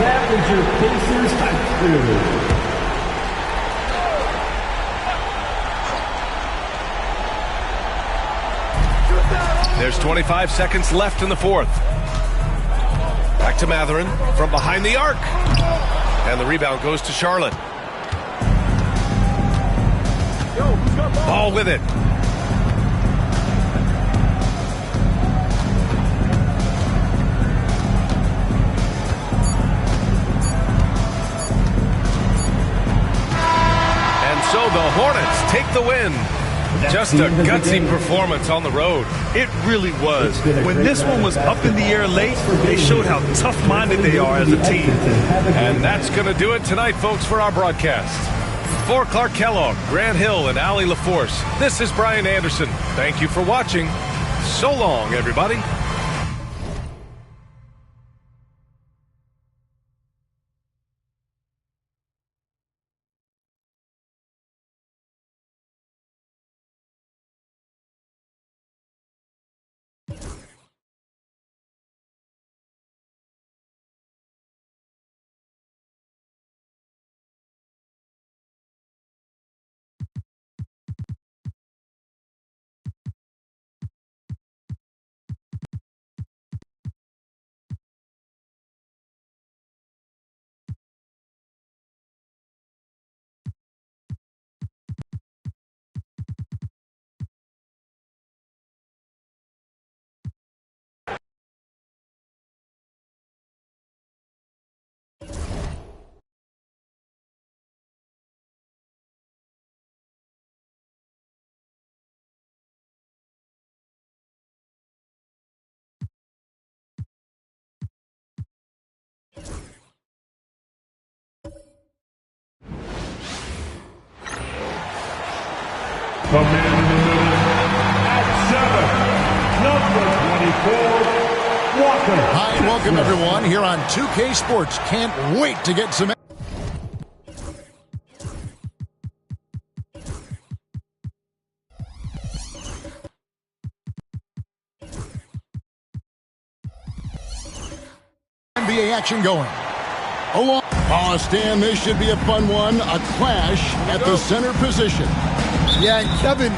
That is your Pacers crew. There's 25 seconds left in the fourth. Back to Mathurin from behind the arc. And the rebound goes to Charlotte. Ball with it. And so the Hornets take the win. Just a gutsy performance on the road. It really was. When this one was up in the air late, they showed how tough-minded they are as a team. And that's going to do it tonight, folks, for our broadcast. For Clark Kellogg, Grant Hill, and Allie LaForce, this is Brian Anderson. Thank you for watching. So long, everybody. The man in the middle at 7, number 24, Walker. Hi, and welcome everyone here on 2K Sports. Can't wait to get some NBA action going. Oh, Stan, this should be a fun one. A clash at the center position. Yeah, and Kevin,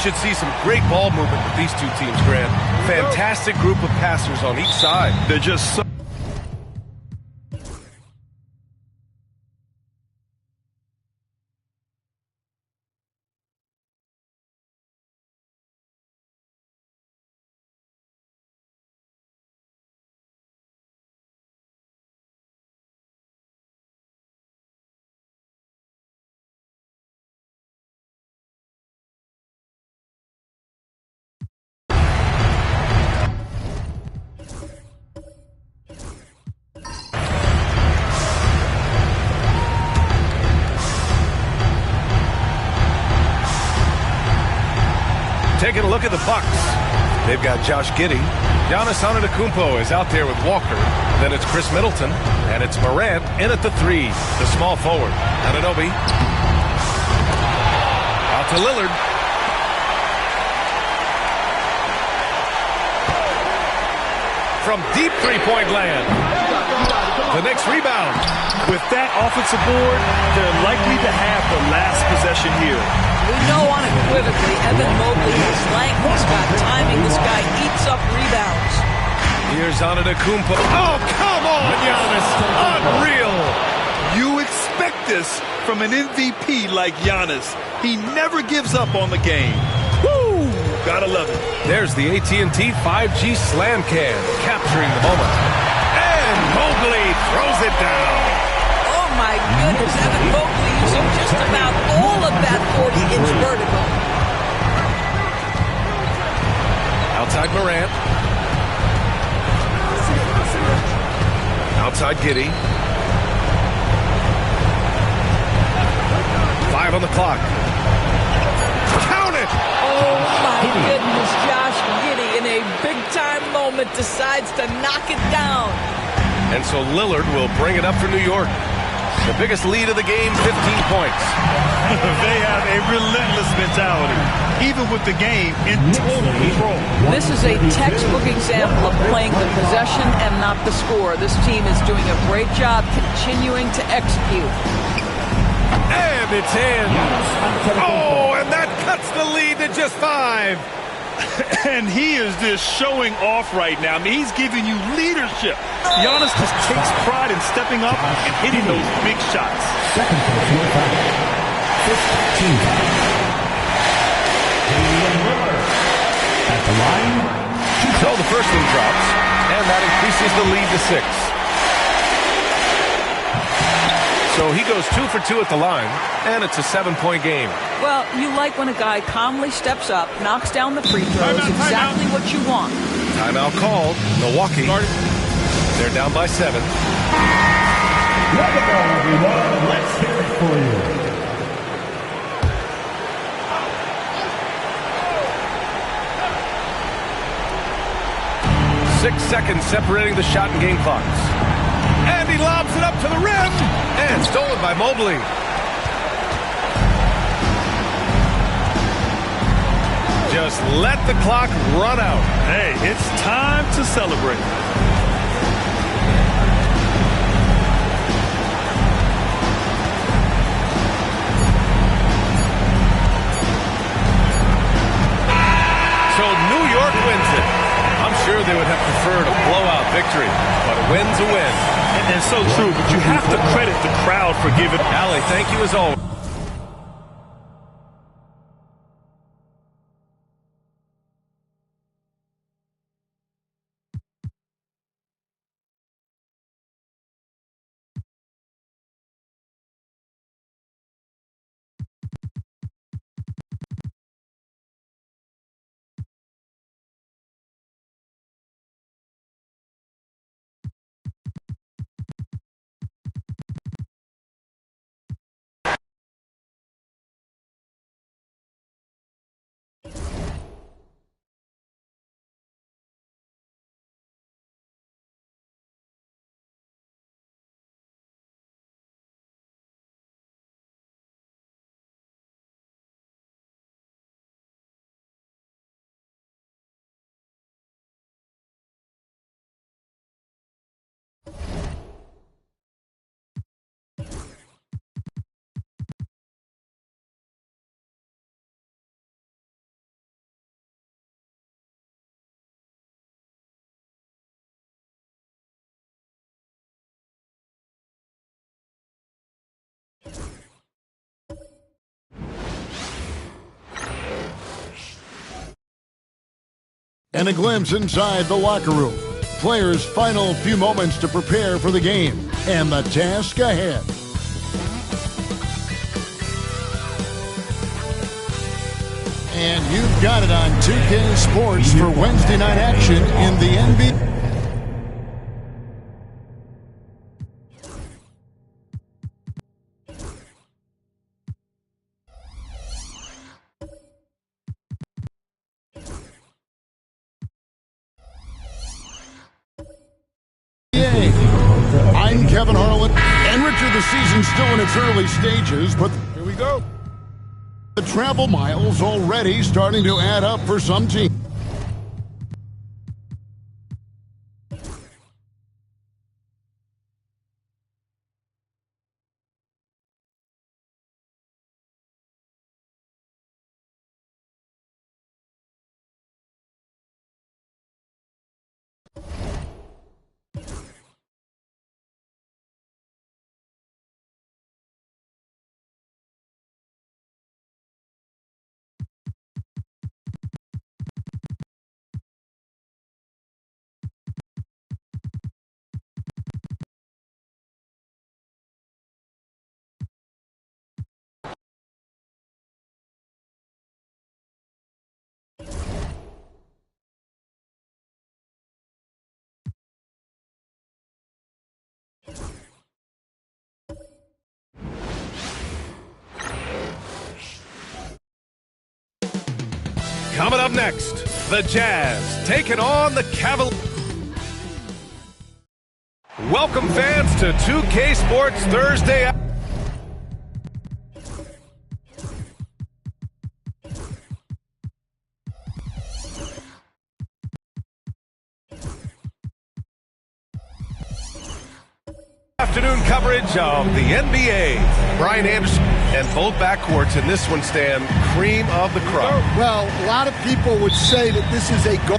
should see some great ball movement with these two teams, Grant. Fantastic group of passers on each side. They're just so... Taking a look at the Bucks. They've got Josh Giddey. Giannis Antetokounmpo is out there with Walker. Then it's Chris Middleton. And it's Morant in at the 3. The small forward. Anunoby. Out to Lillard. From deep three-point land. The Knicks rebound. With that offensive board, they're likely to have the last possession here. We know unequivocally Evan Mobley is length. He's got timing. This guy eats up rebounds. Here's Antetokounmpo. Oh, come on, Giannis. Unreal. You expect this from an MVP like Giannis. He never gives up on the game. Woo! Gotta love it. There's the AT&T 5G Slam Can, capturing the moment. And Mobley throws it down. Oh, my goodness. Evan Mobley using just about all of that 40-inch vertical. Outside Morant. Outside Giddey. 5 on the clock. Count it! Oh, my goodness. Josh Giddey, in a big-time moment, decides to knock it down. And so Lillard will bring it up for New York. The biggest lead of the game, 15 points. They have a relentless mentality, even with the game in total control. This is a textbook example of playing the possession and not the score. This team is doing a great job continuing to execute. And it's in. Oh, and that cuts the lead to just 5. And he is just showing off right now. I mean, he's giving you leadership. Giannis just takes pride in stepping up and hitting those big shots. Second personal foul. 15 foul. Damian Lillard at the line. So the first one drops, and that increases the lead to 6. So he goes 2 for 2 at the line, and it's a 7-point game. Well, you like when a guy calmly steps up, knocks down the free throws, exactly what you want. Timeout called. Milwaukee. They're down by 7. Welcome, everyone. Let's hear it for you. 6 seconds separating the shot and game clocks. And he lobs it up to the rim. And stolen by Mobley. Just let the clock run out. Hey, it's time to celebrate. So New York wins it. I'm sure they would have preferred a blowout victory, but a win's a win. And so true, but you have to credit the crowd for giving. Allie, thank you as always. And a glimpse inside the locker room. Players' final few moments to prepare for the game and the task ahead. And you've got it on 2K Sports for Wednesday night action in the NBA. I'm Kevin Harlan, and Richard, the season's still in its early stages, but here we go. The travel miles already starting to add up for some teams. Coming up next, the Jazz taking on the Cavaliers. Welcome fans to 2K Sports Thursday. Afternoon coverage of the NBA. Brian Anderson and both backcourts in this one stand cream of the crop. Well, a lot of people would say that this is a goal.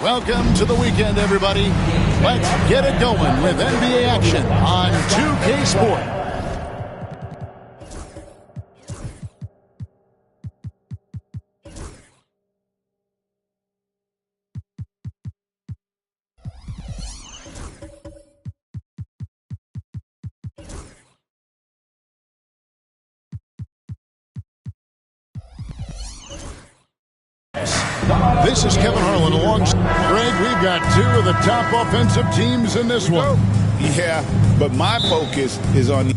Welcome to the weekend, everybody. Let's get it going with NBA action on 2K Sport. This is Kevin Harlan alongside Greg. We've got two of the top offensive teams in this one. Yeah, but my focus is on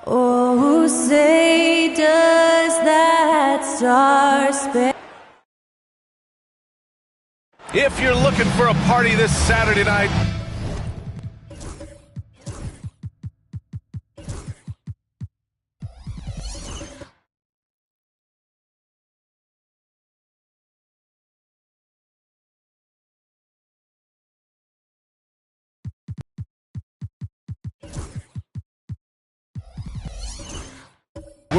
Oh, say does that star span? If you're looking for a party this Saturday night,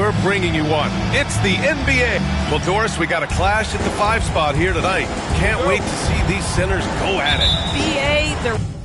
we're bringing you one. It's the NBA. Well, Doris, we got a clash at the 5 spot here tonight. Can't wait to see these centers go at it. BA, they're...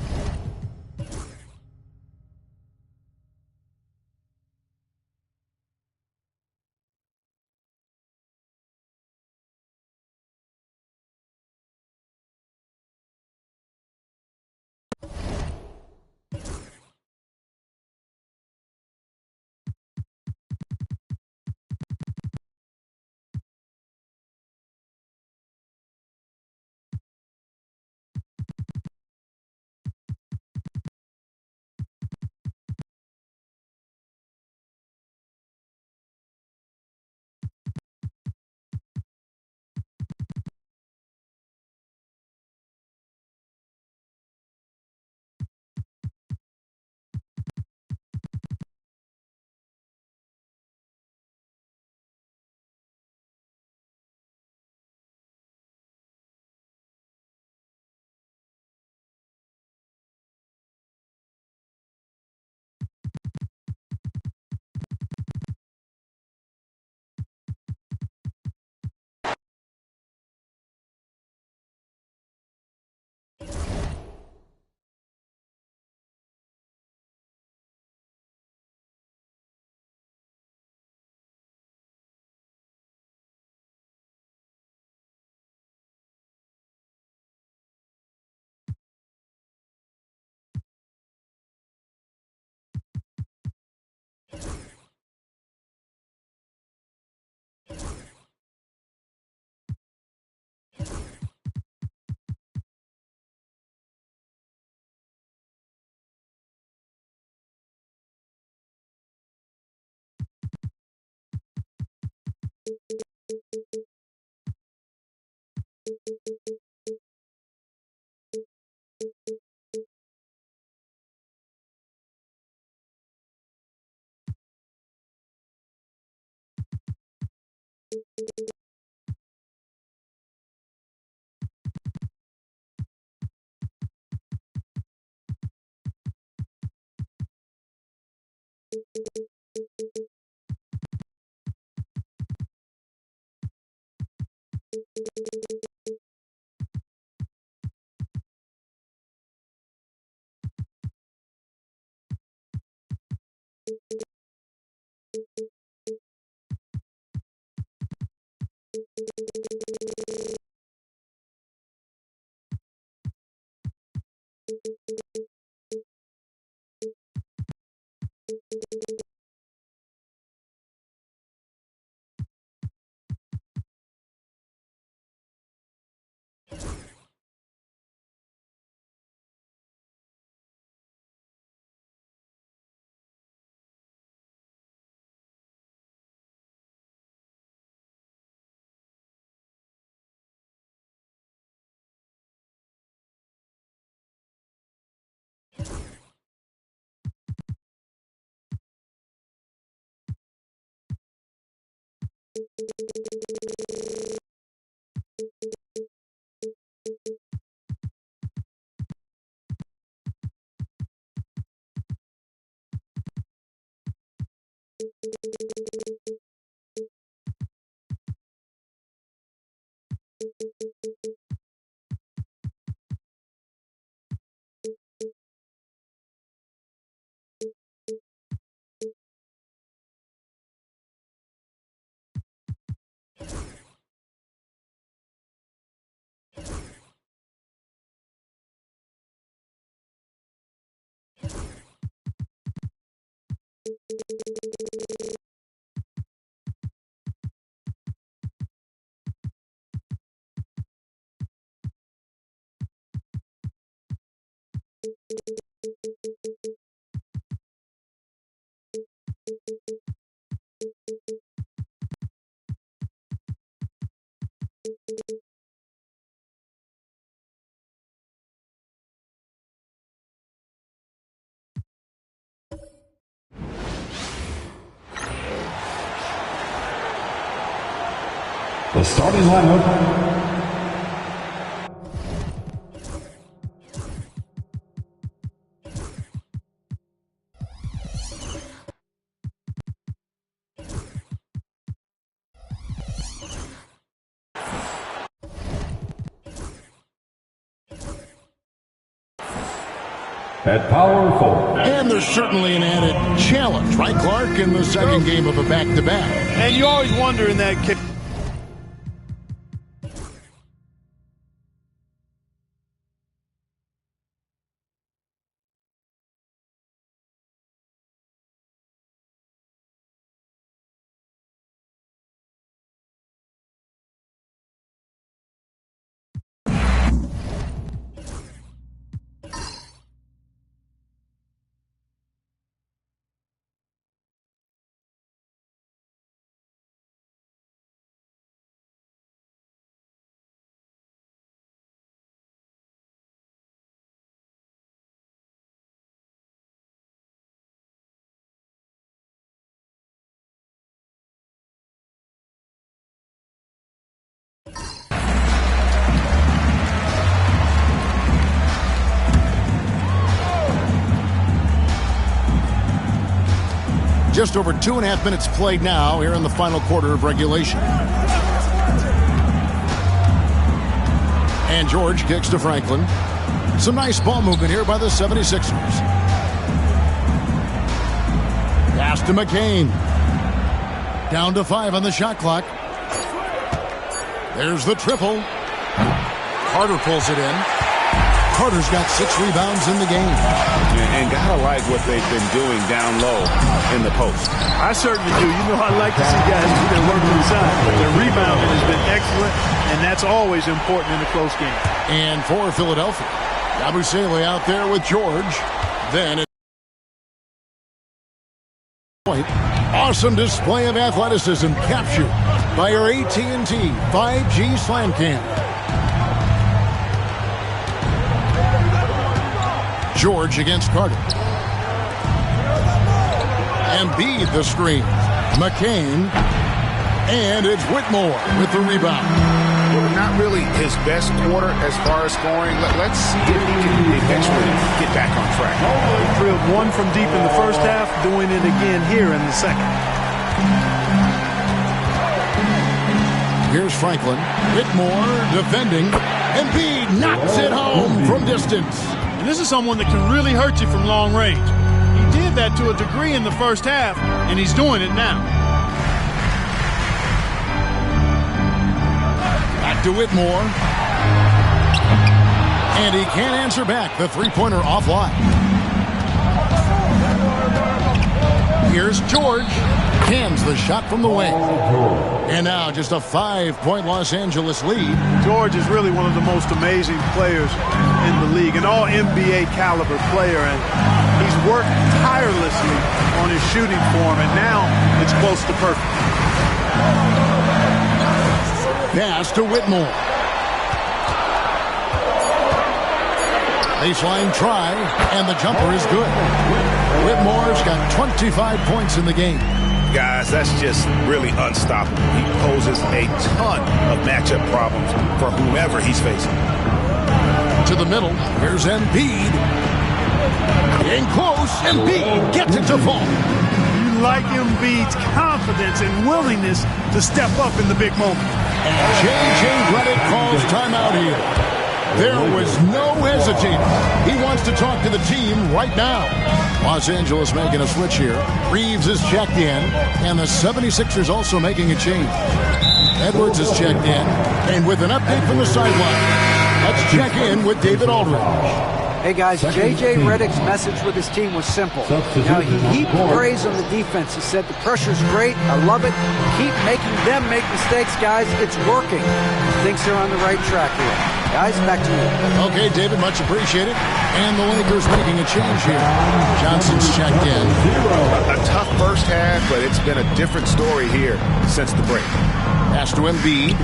The starting lineup. At power forward. And there's certainly an added challenge, right, Clark, in the second game of a back-to-back. And you always wonder in that case. Just over 2.5 minutes played now here in the final quarter of regulation. And George kicks to Franklin. Some nice ball movement here by the 76ers. Pass to McCain. Down to 5 on the shot clock. There's the triple. Carter pulls it in. Carter's got 6 rebounds in the game. And gotta like what they've been doing down low in the post. I certainly do. You know, I like to see guys do their work inside. But their rebounding has been excellent, and that's always important in a close game. And for Philadelphia, Yabusele out there with George. Then point. Awesome display of athleticism captured by our AT&T 5G Slam Cam. George against Carter. Embiid the screen. McCain. And it's Whitmore with the rebound. Well, not really his best quarter as far as scoring. Let's see if he can eventually get back on track. He drilled one from deep in the first half, doing it again here in the second. Here's Franklin. Whitmore defending. Embiid knocks it home from distance. And this is someone that can really hurt you from long range. He did that to a degree in the first half, and he's doing it now. Back to Whitmore. And he can't answer back. The three-pointer offline. Here's George. Cans the shot from the wing. And now just a 5-point Los Angeles lead. George is really one of the most amazing players in the league, an all-NBA caliber player, and he's worked tirelessly on his shooting form, and now it's close to perfect. Pass to Whitmore. Baseline try, and the jumper is good. Whitmore's got 25 points in the game. Guys, that's just really unstoppable. He poses a ton of matchup problems for whomever he's facing. To the middle, here's Embiid. In close, Embiid gets it to fall. You like Embiid's confidence and willingness to step up in the big moment. J.J. Redick calls timeout here. There was no hesitating. He wants to talk to the team right now. Los Angeles making a switch here. Reeves is checked in, and the 76ers also making a change. Edwards is checked in, and with an update from the sideline, let's check in with David Aldridge. Hey guys, J.J. Redick's message with his team was simple. Now, he heaped praise on the defense. He said, the pressure's great, I love it. Keep making them make mistakes, guys. It's working. Thinks they're on the right track here. Guys, back to you. Okay, David, much appreciated. And the Lakers making a change here. Johnson's checked in. A tough first half, but it's been a different story here since the break. Pass to Embiid.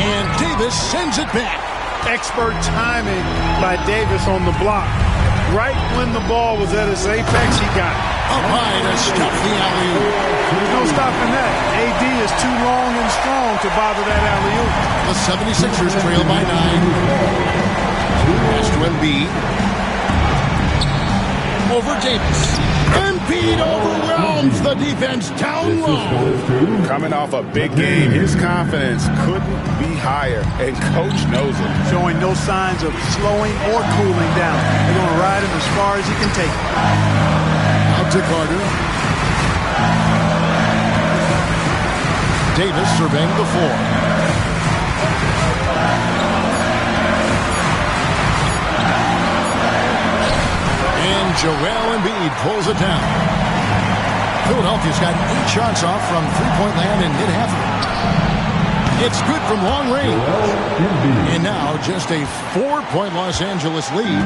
And Davis sends it back. Expert timing by Davis on the block. Right when the ball was at its apex, he got it. Up high to stop the alley-oop. There's no stopping that. AD is too long and strong to bother that alley-oop. The 76ers trail by 9. Pass to Embiid. Over Davis. Embiid overwhelms the defense down low. Coming off a big game, his confidence couldn't be higher, and coach knows it. Showing no signs of slowing or cooling down. They're going to ride him as far as he can take it. Out to Carter. Davis surveying the floor. And Joel Embiid pulls it down. Philadelphia's got 8 shots off from three-point land and hit half of it. It's good from long range. And now just a 4-point Los Angeles lead.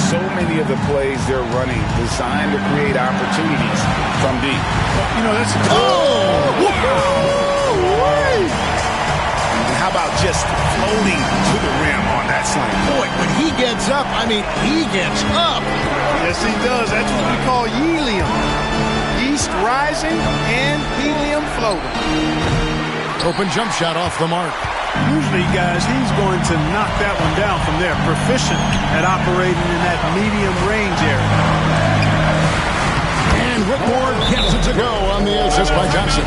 So many of the plays they're running designed to create opportunities from deep. You know, that's And how about just floating to the rim on that slam? Boy, when he gets up, I mean, he gets up. Yes, he does. That's what we call helium. East rising and helium floating. Open jump shot off the mark. Usually, guys, he's going to knock that one down from there. Proficient at operating in that medium range area. And Whitmore gets it to go on the assist by Johnson.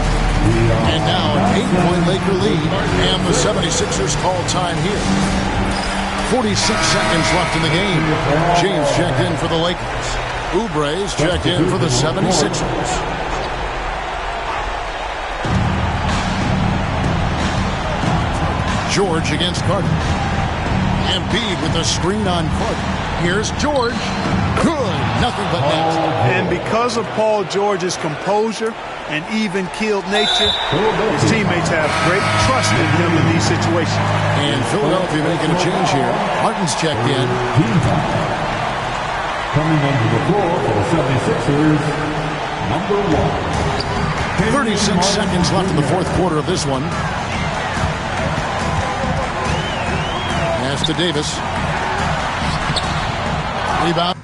And now an 8-point Laker lead. And the 76ers call time here. 46 seconds left in the game. James checked in for the Lakers. Oubre's checked in for the 76ers. George against Carter. Embiid with a screen on Carter. Here's George. Good. Nothing but net. And because of Paul George's composure and even-keeled nature, his teammates have great trust in him in these situations. And Philadelphia making a change here. Martin's checked in. Coming onto the floor for the 76ers, number 1. 36 seconds left in the fourth quarter of this one. Pass to Davis. Rebound.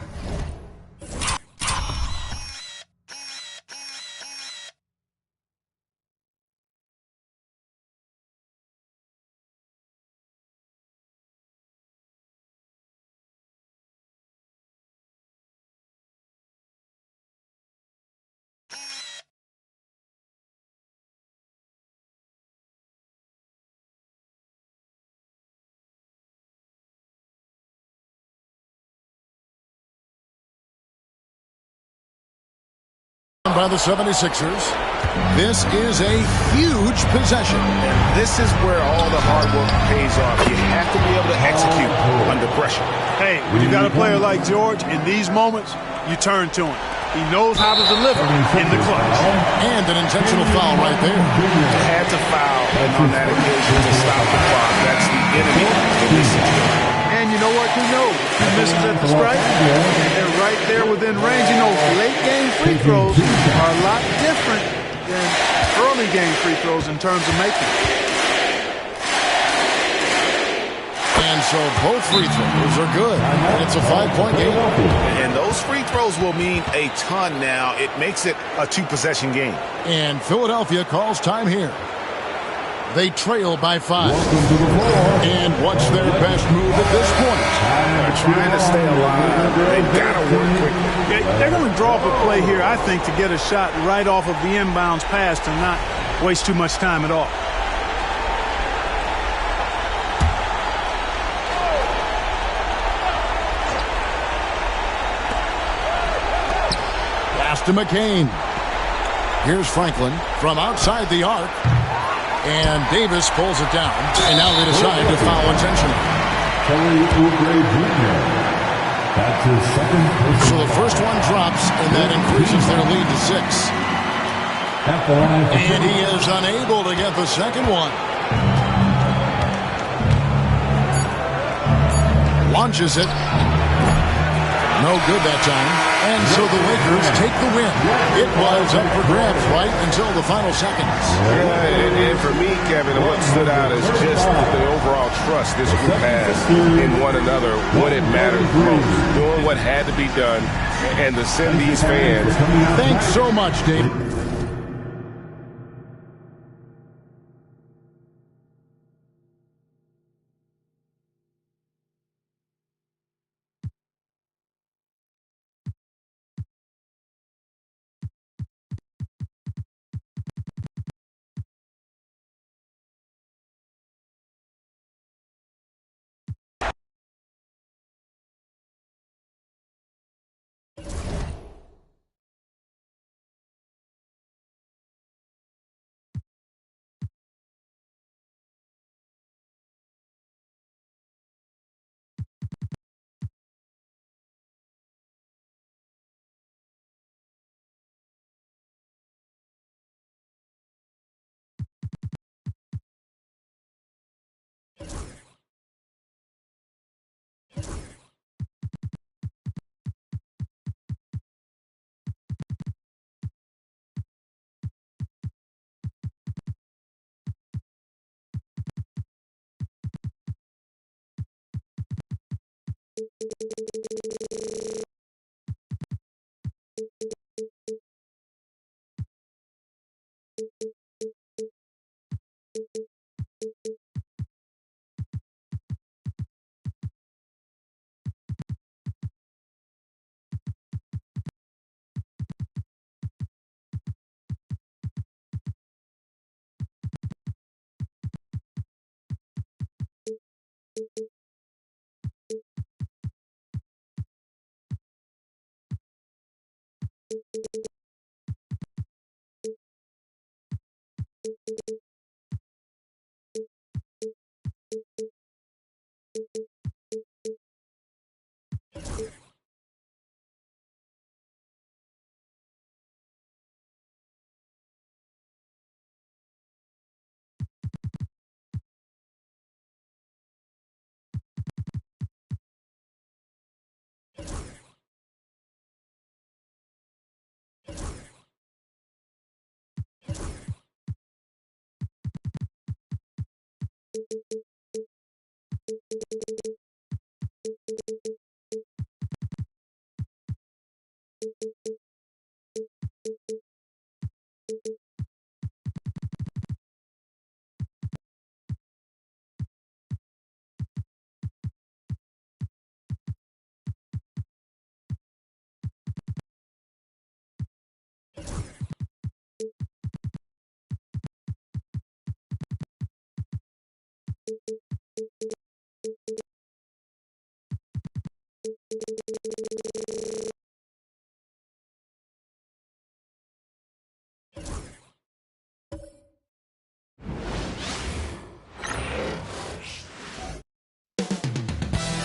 By the 76ers. This is a huge possession. This is where all the hard work pays off. You have to be able to execute under pressure. Hey, when you got a player like George, in these moments, you turn to him. He knows how to deliver in the clutch. And an intentional foul right there. You had to foul on that occasion to stop the clock. That's the enemy in this situation. And you know what? He knows. He misses at the stripe. And they're right there within range. You know, late game free throws are a lot different than early game free throws in terms of making. And so both free throws are good. And it's a 5-point game. And those free throws will mean a ton now. It makes it a 2-possession game. And Philadelphia calls time here. They trail by 5. And what's their best move at this point? They're trying to stay alive. They've got to work quickly. They're going to draw up a play here, I think, to get a shot right off of the inbounds pass to not waste too much time at all. Pass to McCain. Here's Franklin from outside the arc. And Davis pulls it down. And now they decide to foul intentionally. Kelly Oubre Jr. That's his second. So the first one drops, and that increases their lead to 6. And he is unable to get the second one. Launches it. No good that time. And so the Lakers take the win. It was up for grabs right until the final seconds. Yeah, and for me, Kevin, what stood out is just the overall trust this group has in one another when it mattered most. Doing what had to be done and to send these fans. Thanks so much, Dave.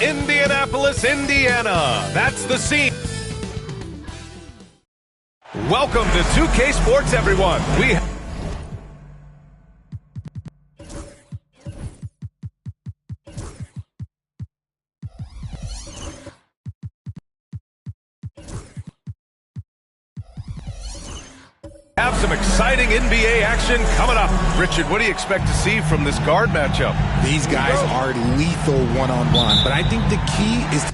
Indianapolis, Indiana. That's the scene. Welcome to 2K Sports, everyone. We have some exciting exciting NBA action coming up. Richard, what do you expect to see from this guard matchup? These guys are lethal one-on-one, but I think the key is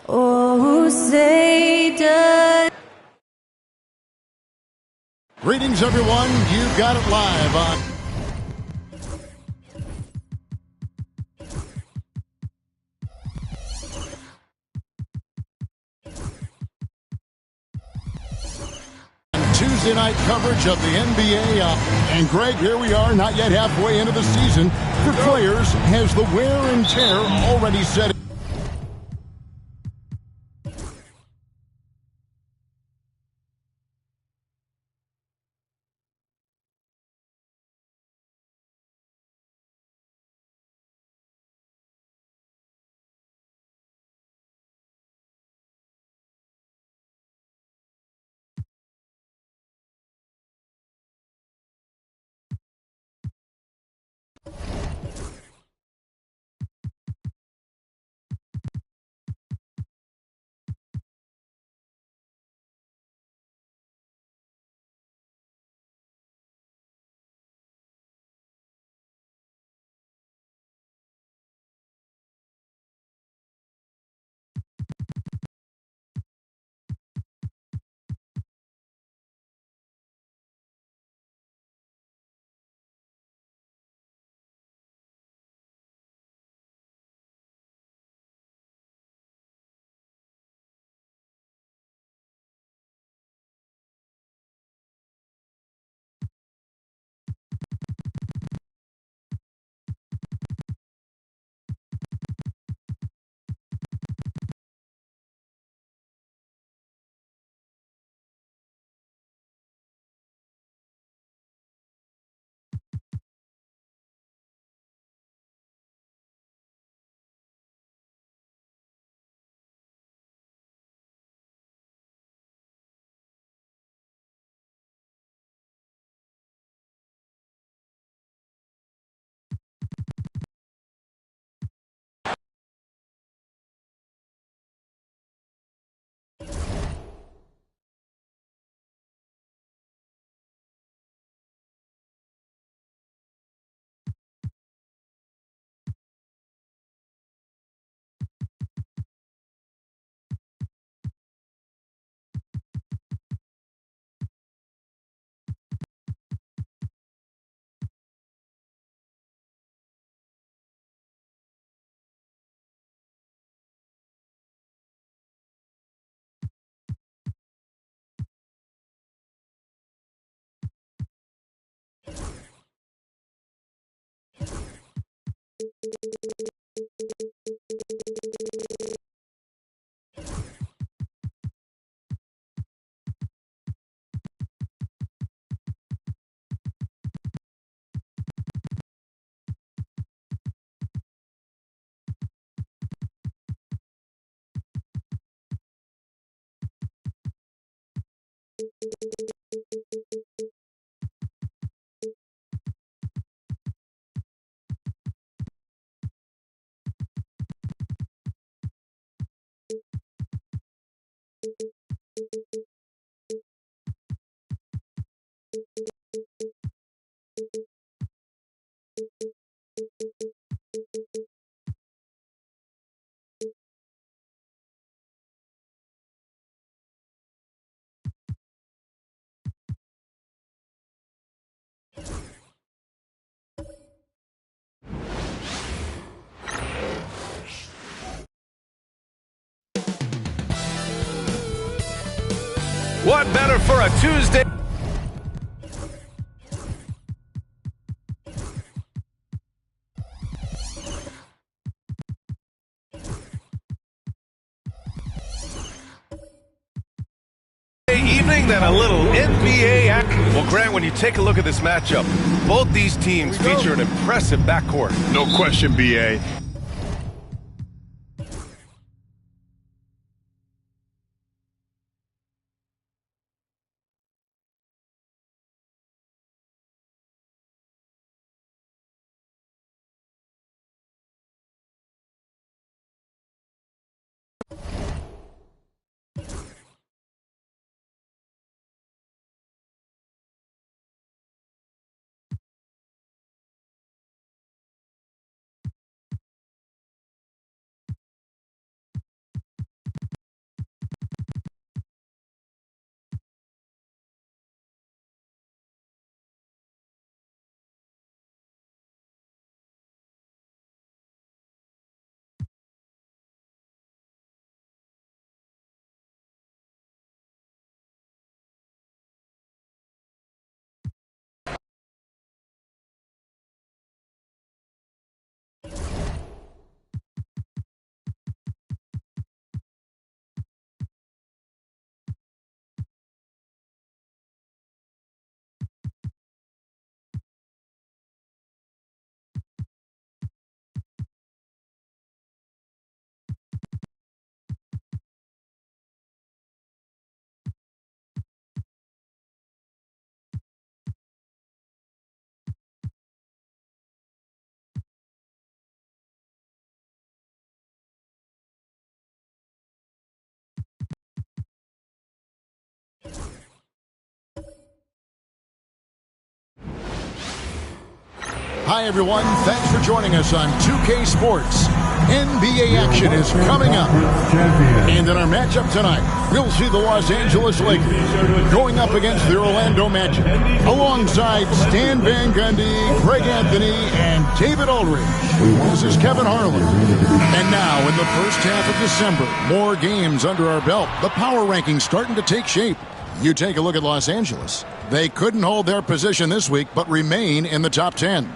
Oh, say does. Greetings, everyone. You got it live on Tuesday night coverage of the NBA. And Greg, here we are, not yet halfway into the season. For players, has the wear and tear already set in? What better for a Tuesday? Evening than a little NBA action. Well, Grant, when you take a look at this matchup, both these teams feature an impressive backcourt. No question, B.A. Hi, everyone. Thanks for joining us on 2K Sports. NBA action is coming up. And in our matchup tonight, we'll see the Los Angeles Lakers going up against the Orlando Magic, alongside Stan Van Gundy, Greg Anthony, and David Aldridge. This is Kevin Harlan. And now, in the first half of December, more games under our belt. The power rankings starting to take shape. You take a look at Los Angeles. They couldn't hold their position this week, but remain in the top 10.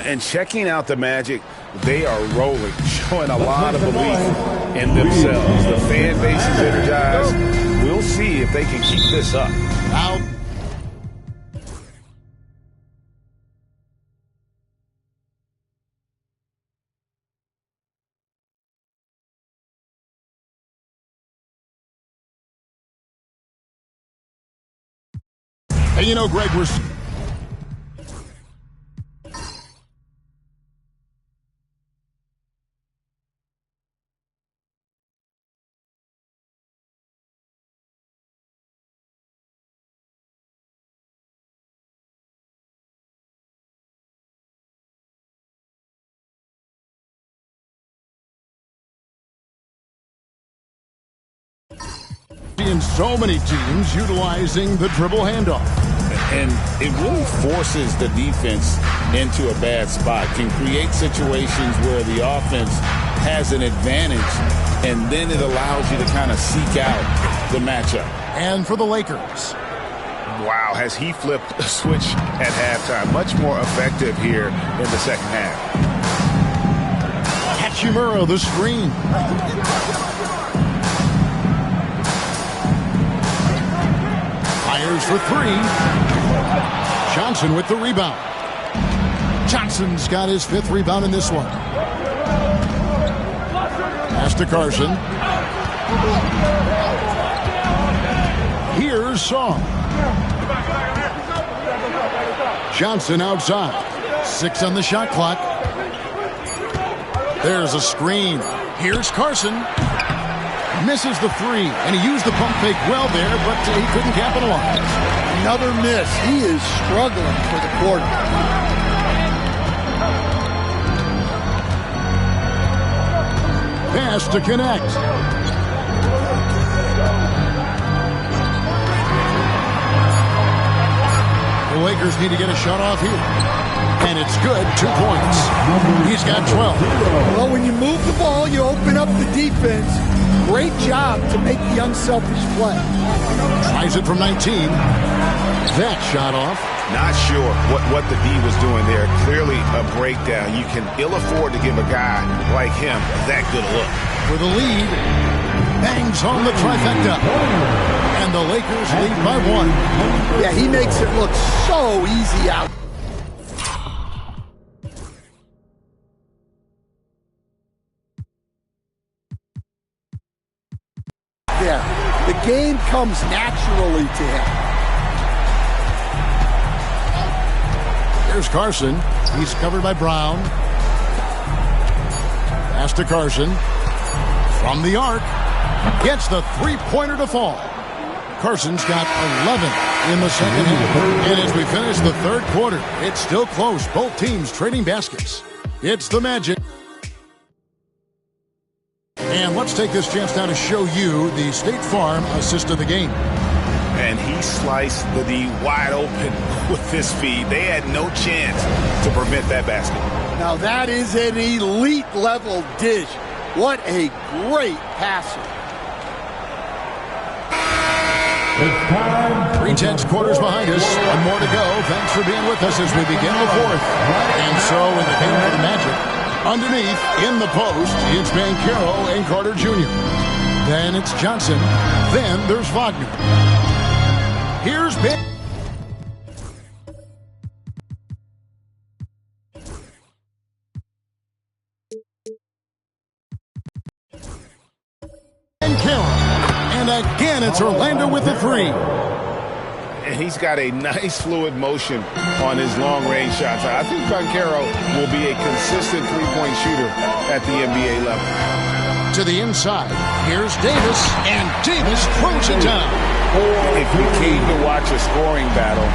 And checking out the Magic, they are rolling, showing a lot of belief in themselves. The fan base is energized. We'll see if they can keep this up. Out. And you know, Greg, we're... in so many teams utilizing the dribble handoff. And it really forces the defense into a bad spot, can create situations where the offense has an advantage, and then it allows you to kind of seek out the matchup. And for the Lakers. Wow, has he flipped a switch at halftime? Much more effective here in the second half. Hachimura, the screen. for three. Johnson with the rebound. Johnson's got his 5th rebound in this one. Pass to Carson. Here's Song. Johnson outside. 6 on the shot clock. There's a screen. Here's Carson. Misses the 3, and he used the pump fake well there, but he couldn't capitalize. Another miss. He is struggling for the quarter. Pass to connect. The Lakers need to get a shot off here. And it's good. 2 points. He's got 12. Well, when you move the ball, you open up the defense. Great job to make the unselfish play. Tries it from 19. That shot off. Not sure what the D was doing there. Clearly a breakdown. You can ill afford to give a guy like him that good a look. For the lead, bangs on the trifecta. And the Lakers lead by 1. Yeah, he makes it look so easy out. There. The game comes naturally to him. Here's Carson. He's covered by Brown. Pass to Carson. From the arc. Gets the 3-pointer to fall. Carson's got 11 in the second half. And as we finish the 3rd quarter, it's still close. Both teams trading baskets. It's the Magic. And let's take this chance now to show you the State Farm assist of the game. And he sliced the D wide open with his feed. They had no chance to prevent that basket. Now that is an elite level dish. What a great passer. 3 quarters behind us. One more to go. Thanks for being with us as we begin the 4th. And so in the game for the Magic, underneath, in the post, it's Banchero and Carter Jr. Then it's Johnson. Then there's Wagner. Here's Banchero. And again, it's Orlando with the 3. And he's got a nice fluid motion on his long-range shots. I think Banchero will be a consistent three-point shooter at the NBA level. To the inside, here's Davis, and Davis throws it down. If you came to watch a scoring battle,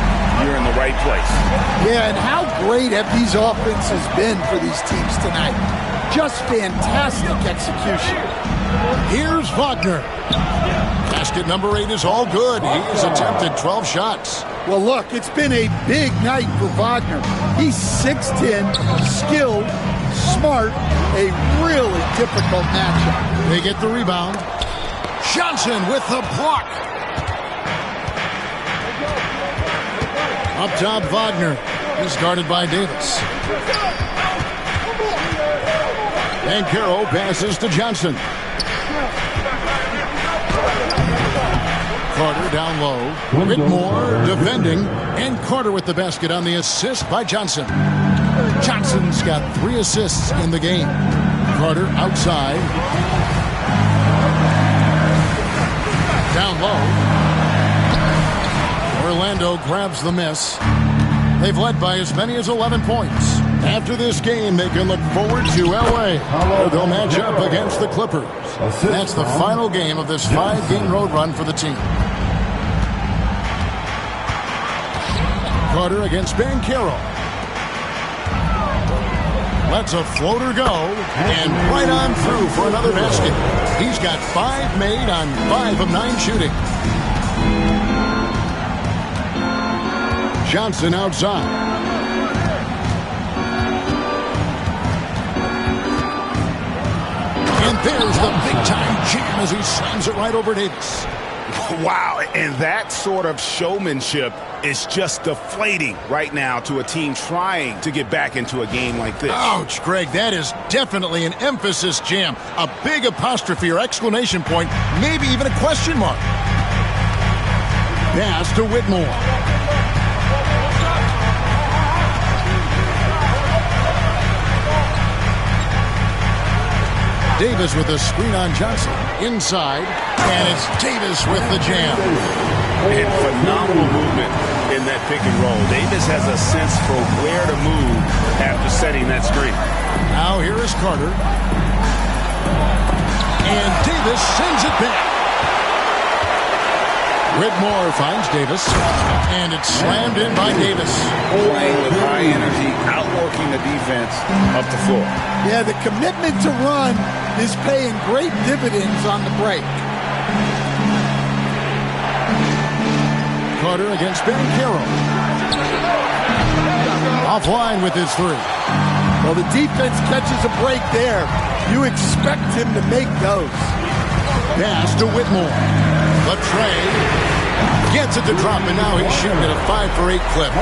you're in the right place. Yeah, and how great have these offenses been for these teams tonight? Just fantastic execution. Here's Wagner. Basket number 8 is all good. He's attempted 12 shots. Well, look, it's been a big night for Wagner. He's 6'10", skilled, smart, a really difficult matchup. They get the rebound. Johnson with the block. Up top, Wagner. He's guarded by Davis. Banchero passes to Johnson. Carter down low. Whitmore defending. And Carter with the basket on the assist by Johnson. Johnson's got 3 assists in the game. Carter outside. Down low. Orlando grabs the miss. They've led by as many as 11 points. After this game, they can look forward to L.A., where they'll match up against the Clippers. That's the final game of this 5-game road run for the team. Carter against Banchero. Lets a floater go, and right on through for another basket. He's got 5 made on 5 of 9 shooting. Johnson outside. And there's the big-time jam as he slams it right over Davis. Wow, and that sort of showmanship is just deflating right now to a team trying to get back into a game like this. Ouch, Greg, that is definitely an emphasis jam. A big apostrophe or exclamation point, maybe even a question mark. Pass to Whitmore. Davis with a screen on Johnson. Inside. And it's Davis with the jam. And phenomenal movement in that pick and roll. Davis has a sense for where to move after setting that screen. Now here is Carter. And Davis sends it back. Whitmore finds Davis. And it's slammed in by Davis. Playing with high energy, outworking the defense up the floor. Yeah, the commitment to run is paying great dividends on the break. Carter against Banchero. Offline with his three. Well, the defense catches a break there. You expect him to make those. Pass to Whitmore. Latrey gets it to drop, and now he's shooting at a 5-for-8 clip.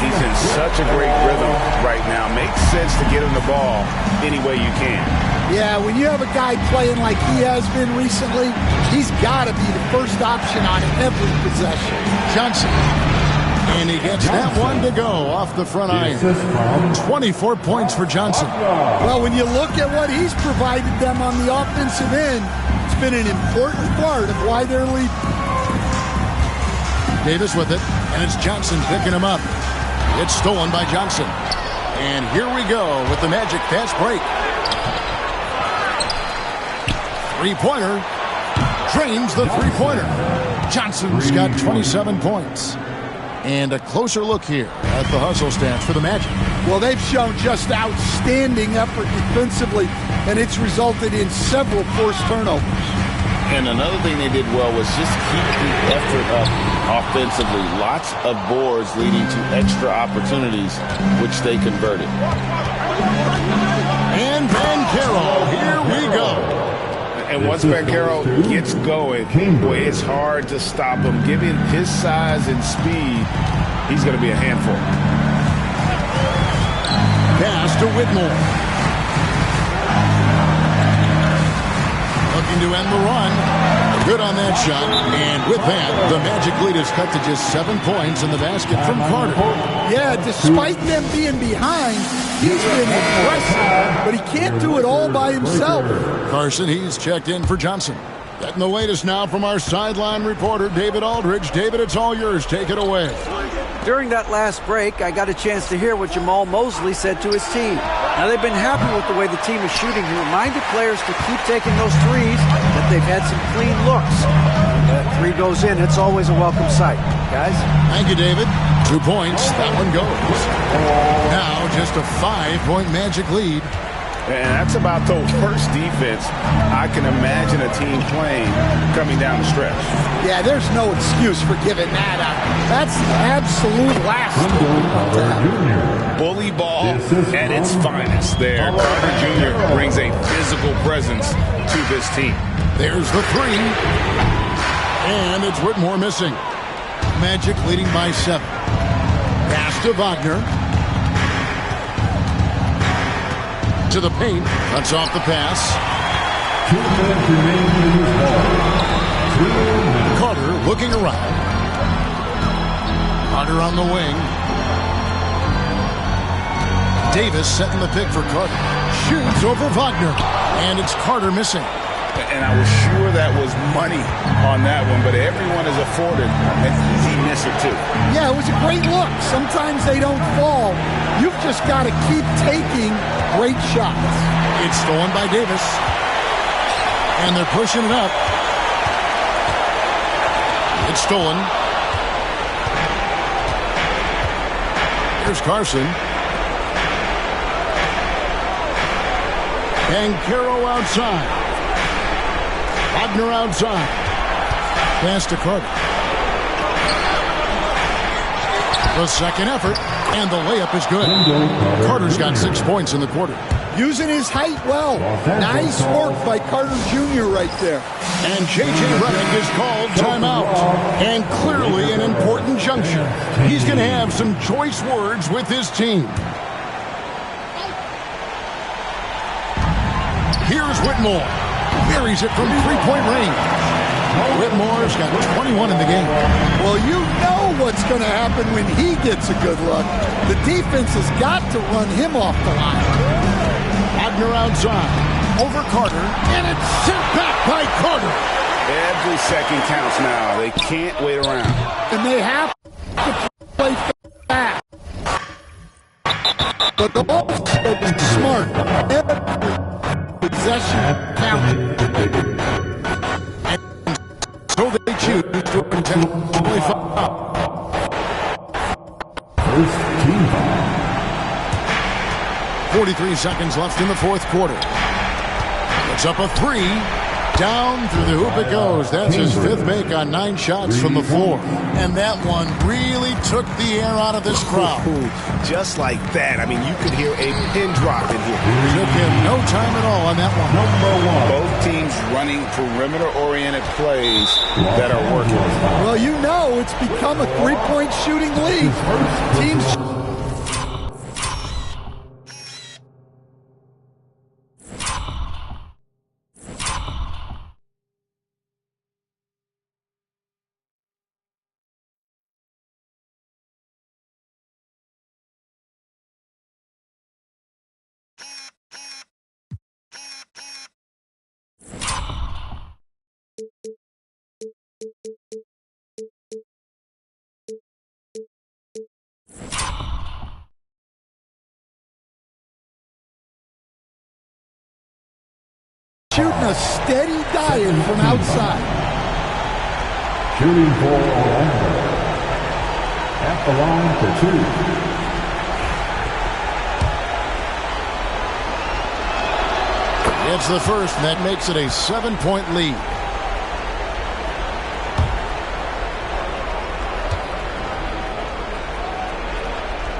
He's in such a great rhythm right now. Makes sense to get him the ball any way you can. Yeah, when you have a guy playing like he has been recently, he's got to be the first option on every possession. Johnson. And he gets that one to go off the front iron. 24 points for Johnson. Well, when you look at what he's provided them on the offensive end, it's been an important part of why they're leading. Davis with it, and it's Johnson picking him up. It's stolen by Johnson. And here we go with the Magic fast break. Three-pointer. Drains the three-pointer. Johnson's got 27 points. And a closer look here at the hustle stats for the Magic. Well, they've shown just outstanding effort defensively, and it's resulted in several forced turnovers. And another thing they did well was just keep the effort up offensively. Lots of boards leading to extra opportunities, which they converted. And Banchero, here we go. And once Banchero gets going, boy, it's hard to stop him. Given his size and speed, he's going to be a handful. Pass to Whitmore. Looking to end the run. Good on that shot. And with that, the Magic lead is cut to just 7 points in the basket from Carter. Yeah, despite them being behind, he's been impressive, but he can't do it all by himself. Carson, he's checked in for Johnson. Getting the latest now from our sideline reporter, David Aldridge. David, it's all yours. Take it away. During that last break, I got a chance to hear what Jamal Mosley said to his team. Now, they've been happy with the way the team is shooting. He reminded players to keep taking those threes, that they've had some clean looks. When that three goes in, it's always a welcome sight. Guys? Thank you, David. 2 points. That one goes. Now, just a 5-point Magic lead. And that's about the worst defense I can imagine a team playing coming down the stretch. Yeah, there's no excuse for giving that up. That's the absolute last thing. Bully ball at its finest there. Carter Jr. brings a physical presence to this team. There's the three. And it's Whitmore missing. Magic leading by 7. Pass to Wagner. To the paint. Cuts off the pass. 2 minutes remaining in this ball. 2 minutes. Carter looking around. Carter on the wing. Davis setting the pick for Carter. Shoots over Wagner. And it's Carter missing. And I was sure that was money on that one, but everyone is afforded an easy misser too. Yeah, it was a great look. Sometimes they don't fall. You've just got to keep taking great shots. It's stolen by Davis. And they're pushing it up. It's stolen. Here's Carson. Banchero outside. Wagner outside. Pass to Carter. The second effort, and the layup is good. Carter's got 6 points in the quarter. Using his height well. Nice work by Carter Jr. right there. And J.J. Redick is called timeout. And clearly an important juncture. He's going to have some choice words with his team. Here's Whitmore. Buries it from 3-point range. Whitmore's got 21 in the game. Well, you know what's going to happen when he gets a good look. The defense has got to run him off the line. Wagner outside. Over Carter. And it's sent back by Carter. Every second counts now. They can't wait around. And they have to play fast. But the ball's smart. Every possession counts. So they choose to intentionally foul. First team foul. 43 seconds left in the fourth quarter. It's up a three. Down through the hoop it goes. That's his fifth make on 9 shots from the floor. And that one really took the air out of this crowd. Just like that. I mean, you could hear a pin drop in here. Took him no time at all on that one. Both teams running perimeter-oriented plays that are working. Well, you know it's become a three-point shooting league. Teams... shooting a steady dive from outside. Shooting for Orlando. At the line for 2. It's the first, and that makes it a 7-point lead.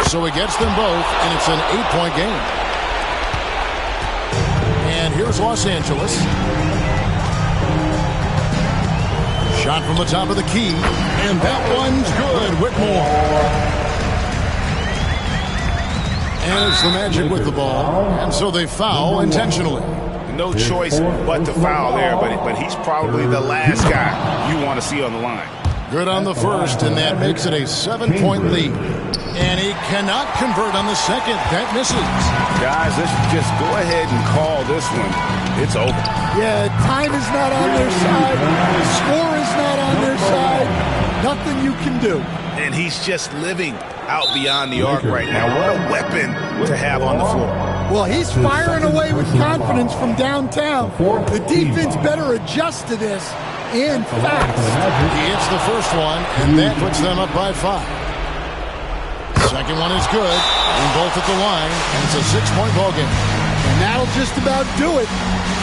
So he gets them both, and it's an 8-point game. And here's Los Angeles. Shot from the top of the key, and that one's good. Whitmore. And it's the Magic with the ball, and so they foul intentionally. No choice but to foul there, but he's probably the last guy you want to see on the line. Good on the first, and that makes it a 7-point lead. And he cannot convert on the second. That misses. Guys, let's just go ahead and call this one. It's over. Yeah, time is not on their side. The score is not on their side. Nothing you can do. And he's just living out beyond the arc right now. What a weapon to have on the floor. Well, he's firing away with confidence from downtown. The defense better adjust to this and fast. He hits the first one, and that puts them up by 5. Second one is good, and both at the line, and it's a 6-point ball game. And that'll just about do it.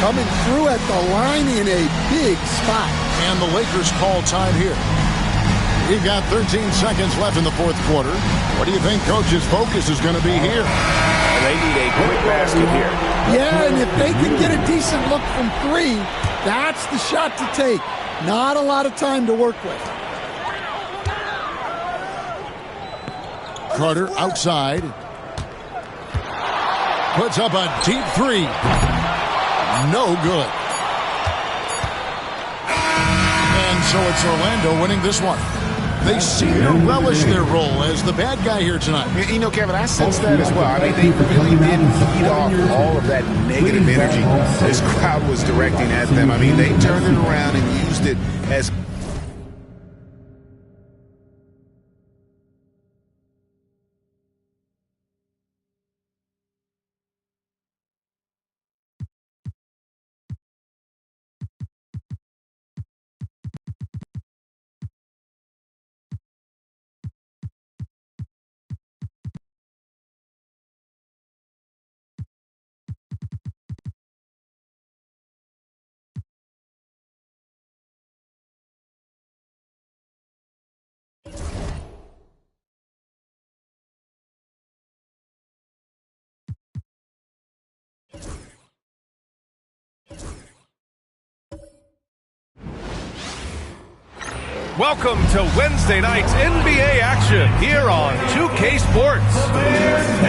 Coming through at the line in a big spot. And the Lakers call time here. We've got 13 seconds left in the fourth quarter. What do you think Coach's focus is going to be here? They need a quick basket here. Yeah, and if they can get a decent look from 3, that's the shot to take. Not a lot of time to work with. Carter outside. Puts up a deep 3. No good. And so it's Orlando winning this one. They seem to relish their role as the bad guy here tonight. You know, Kevin, I sense that as well. I mean, they really did feed off all of that negative energy this crowd was directing at them. I mean, they turned it around and used it as... Welcome to Wednesday night's NBA action here on 2K Sports.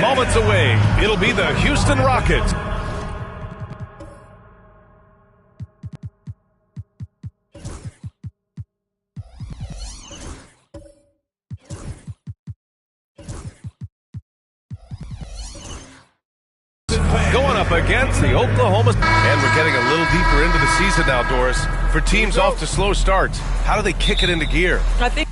Moments away, it'll be the Houston Rockets going up against the Oklahoma. And we're getting a little deeper into the season now, Doris. For teams off to slow starts, how do they kick it into gear? I think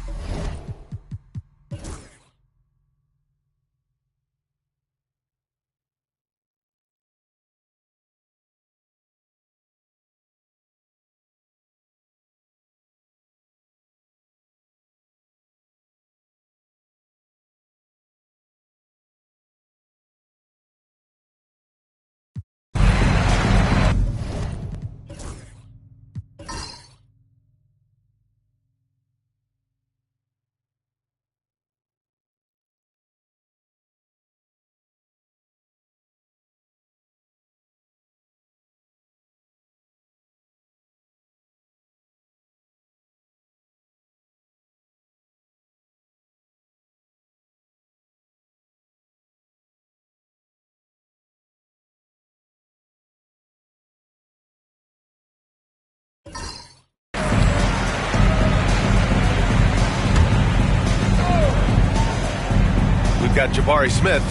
got Jabari Smith,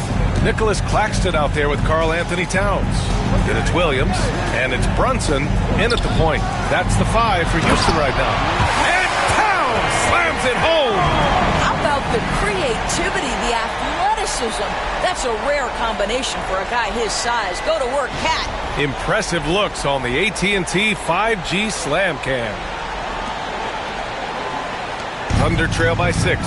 Nicholas Claxton out there with Karl Anthony Towns. Then it's Williams, and it's Brunson in at the point. That's the 5 for Houston right now. And Towns slams it home. How about the creativity, the athleticism? That's a rare combination for a guy his size. Go to work, Cat. Impressive looks on the AT&T 5G Slam Cam. Thunder trail by 6.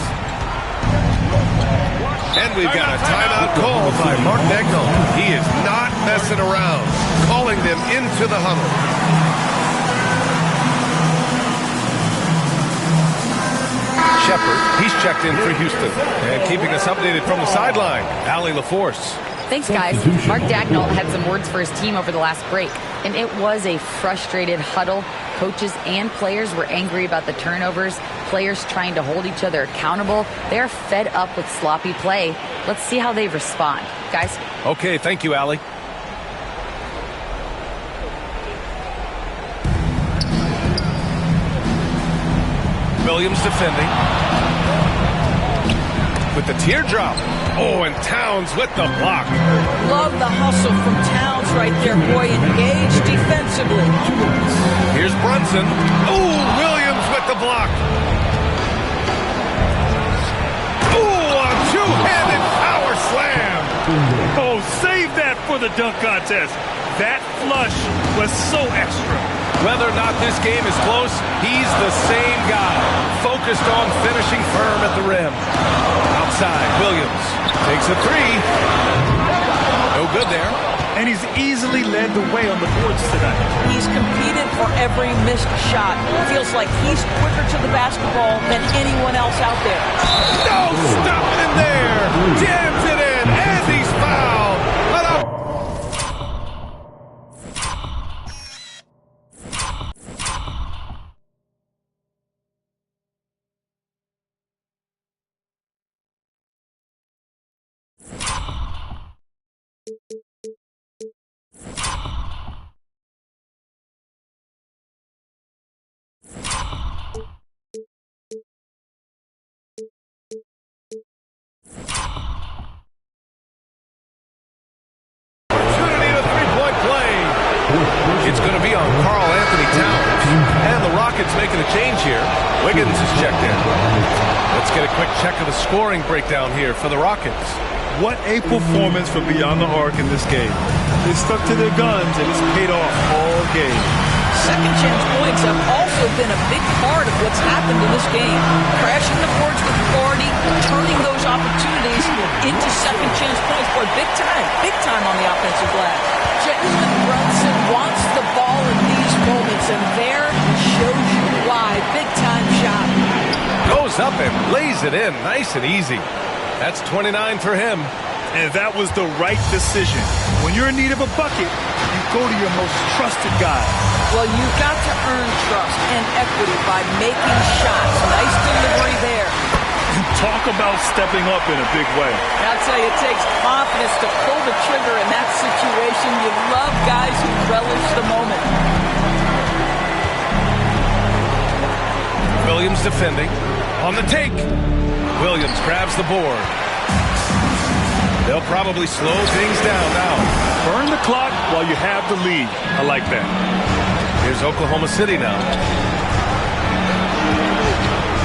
And we've got a timeout called by Mark Daigneault. He is not messing around, calling them into the huddle. Shepard, he's checked in for Houston. And keeping us updated from the sideline, Allie LaForce. Thanks, guys. Mark Daigneault had some words for his team over the last break, and it was a frustrated huddle. Coaches and players were angry about the turnovers, players trying to hold each other accountable. They're fed up with sloppy play. Let's see how they respond. Guys? Okay, thank you, Allie. Williams defending. With the teardrop. Oh, and Towns with the block. Love the hustle from Towns right there, boy. Engaged defensively. Here's Brunson. Oh, Williams with the block. Oh, a two-handed power slam. Oh, save that for the dunk contest. That flush was so extra. Whether or not this game is close, he's the same guy. Focused on finishing firm at the rim. Outside, Williams takes a 3. No good there. And he's easily led the way on the boards tonight. He's competed for every missed shot. Feels like he's quicker to the basketball than anyone else out there. No, stop it in there. Jams it in as he's fouled. Let up. It's going to be on Karl Anthony Towns. And the Rockets making a change here. Wiggins is checked in. Let's get a quick check of the scoring breakdown here for the Rockets. What a performance from beyond the arc in this game. They stuck to their guns, and it's paid off all game. Second chance points have also been a big part of what's happened in this game. Crashing the boards with authority, turning those opportunities into second chance points. Boy, big time on the offensive glass. Jalen Brunson wants the ball in these moments, and there shows you why. Big time shot. Goes up and lays it in nice and easy. That's 29 for him. And that was the right decision. When you're in need of a bucket, you go to your most trusted guy. Well, you've got to earn trust and equity by making shots. Nice delivery there. Talk about stepping up in a big way. I'll tell you, it takes confidence to pull the trigger in that situation. You love guys who relish the moment. Williams defending. On the take. Williams grabs the board. They'll probably slow things down now. Burn the clock while you have the lead. I like that. Here's Oklahoma City now.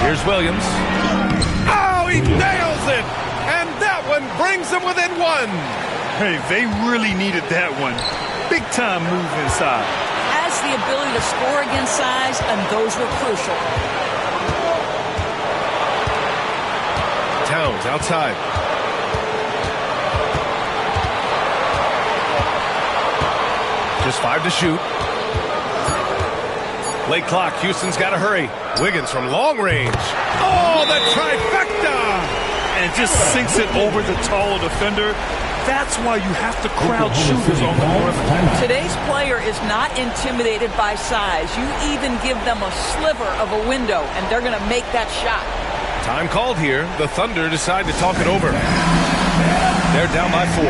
Here's Williams. Oh, he nails it! And that one brings them within one. Hey, they really needed that one. Big time move inside. Has the ability to score against size, and those were crucial. Towns outside. Just 5 to shoot. Late clock. Houston's got to hurry. Wiggins from long range. Oh, the trifecta! And just sinks it over the taller defender. That's why you have to crowd shooters on the perimeter. Today's player is not intimidated by size. You even give them a sliver of a window, and they're going to make that shot. Time called here. The Thunder decide to talk it over. They're down by 4.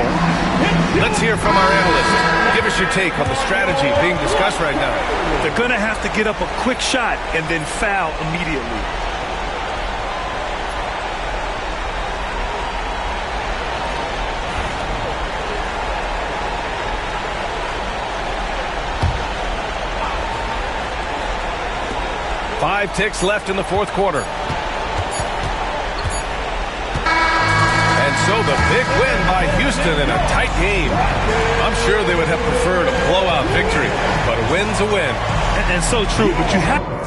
Let's hear from our analyst. Give us your take on the strategy being discussed right now. They're going to have to get up a quick shot and then foul immediately. Five ticks left in the fourth quarter. And so the big win by Houston in a tight game. I'm sure they would have preferred a blowout victory, but a win's a win. And so true, but you have...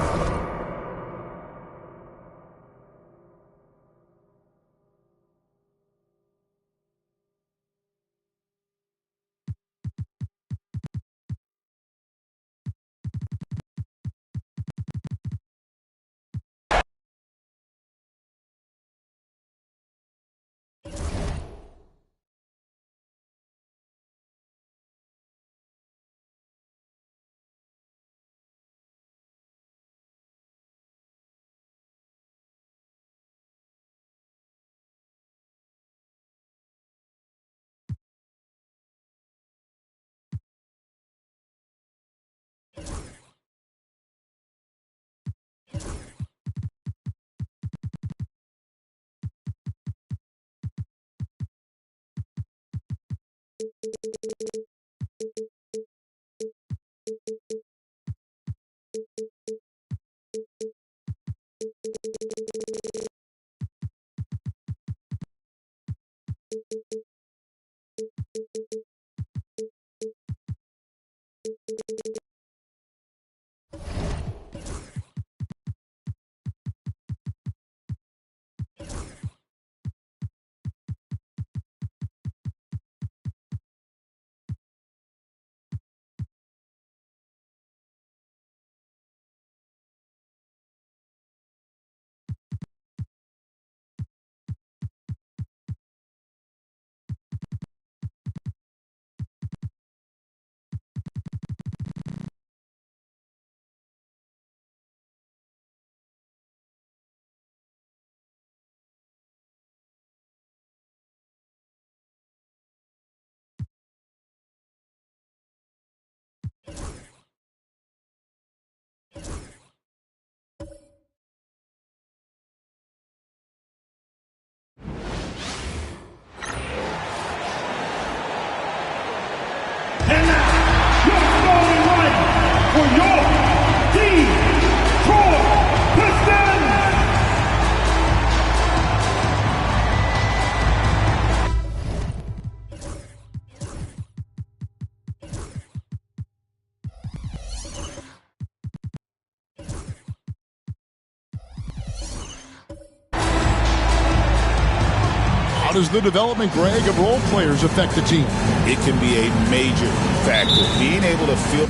How does the development, Greg, of role players affect the team? It can be a major factor. Being able to feel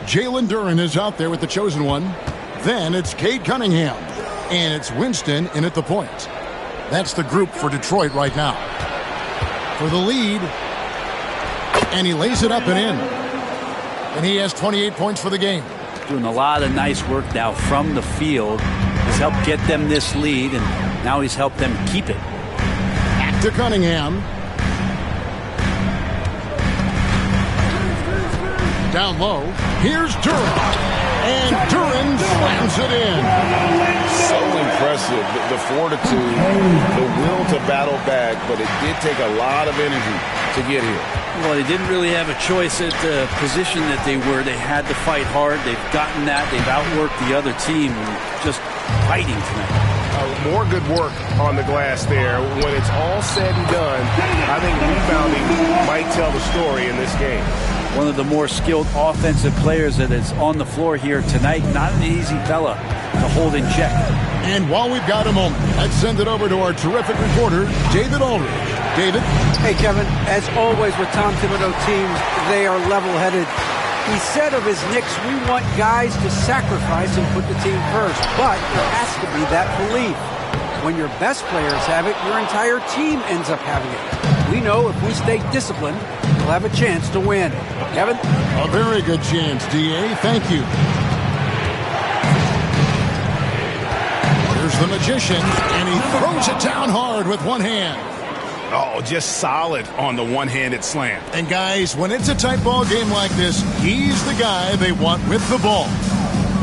Jalen Duren is out there with the chosen one. Then it's Cade Cunningham. And it's Winston in at the point. That's the group for Detroit right now. For the lead. And he lays it up and in. And he has 28 points for the game. Doing a lot of nice work now from the field. He's helped get them this lead, and now he's helped them keep it. Back to Cunningham. Down low. Here's Duren. And Duren slams it in. So impressive. The fortitude, the will to battle back, but it did take a lot of energy to get here. Well, they didn't really have a choice at the position that they were. They had to fight hard. They've gotten that. They've outworked the other team. Just fighting tonight. More good work on the glass there. When it's all said and done, I think rebounding might tell the story in this game. One of the more skilled offensive players that is on the floor here tonight. Not an easy fella to hold in check. And while we've got a moment, let's send it over to our terrific reporter, David Aldridge. David? Hey, Kevin. As always with Tom Thibodeau teams, they are level-headed. He said of his Knicks, we want guys to sacrifice and put the team first. But there has to be that belief. When your best players have it, your entire team ends up having it. We know if we stay disciplined, we'll have a chance to win. Kevin? A very good chance, D.A. Thank you. Here's the Magician, and he throws it down hard with one hand. Oh, just solid on the one-handed slam. And guys, when it's a tight ball game like this, he's the guy they want with the ball.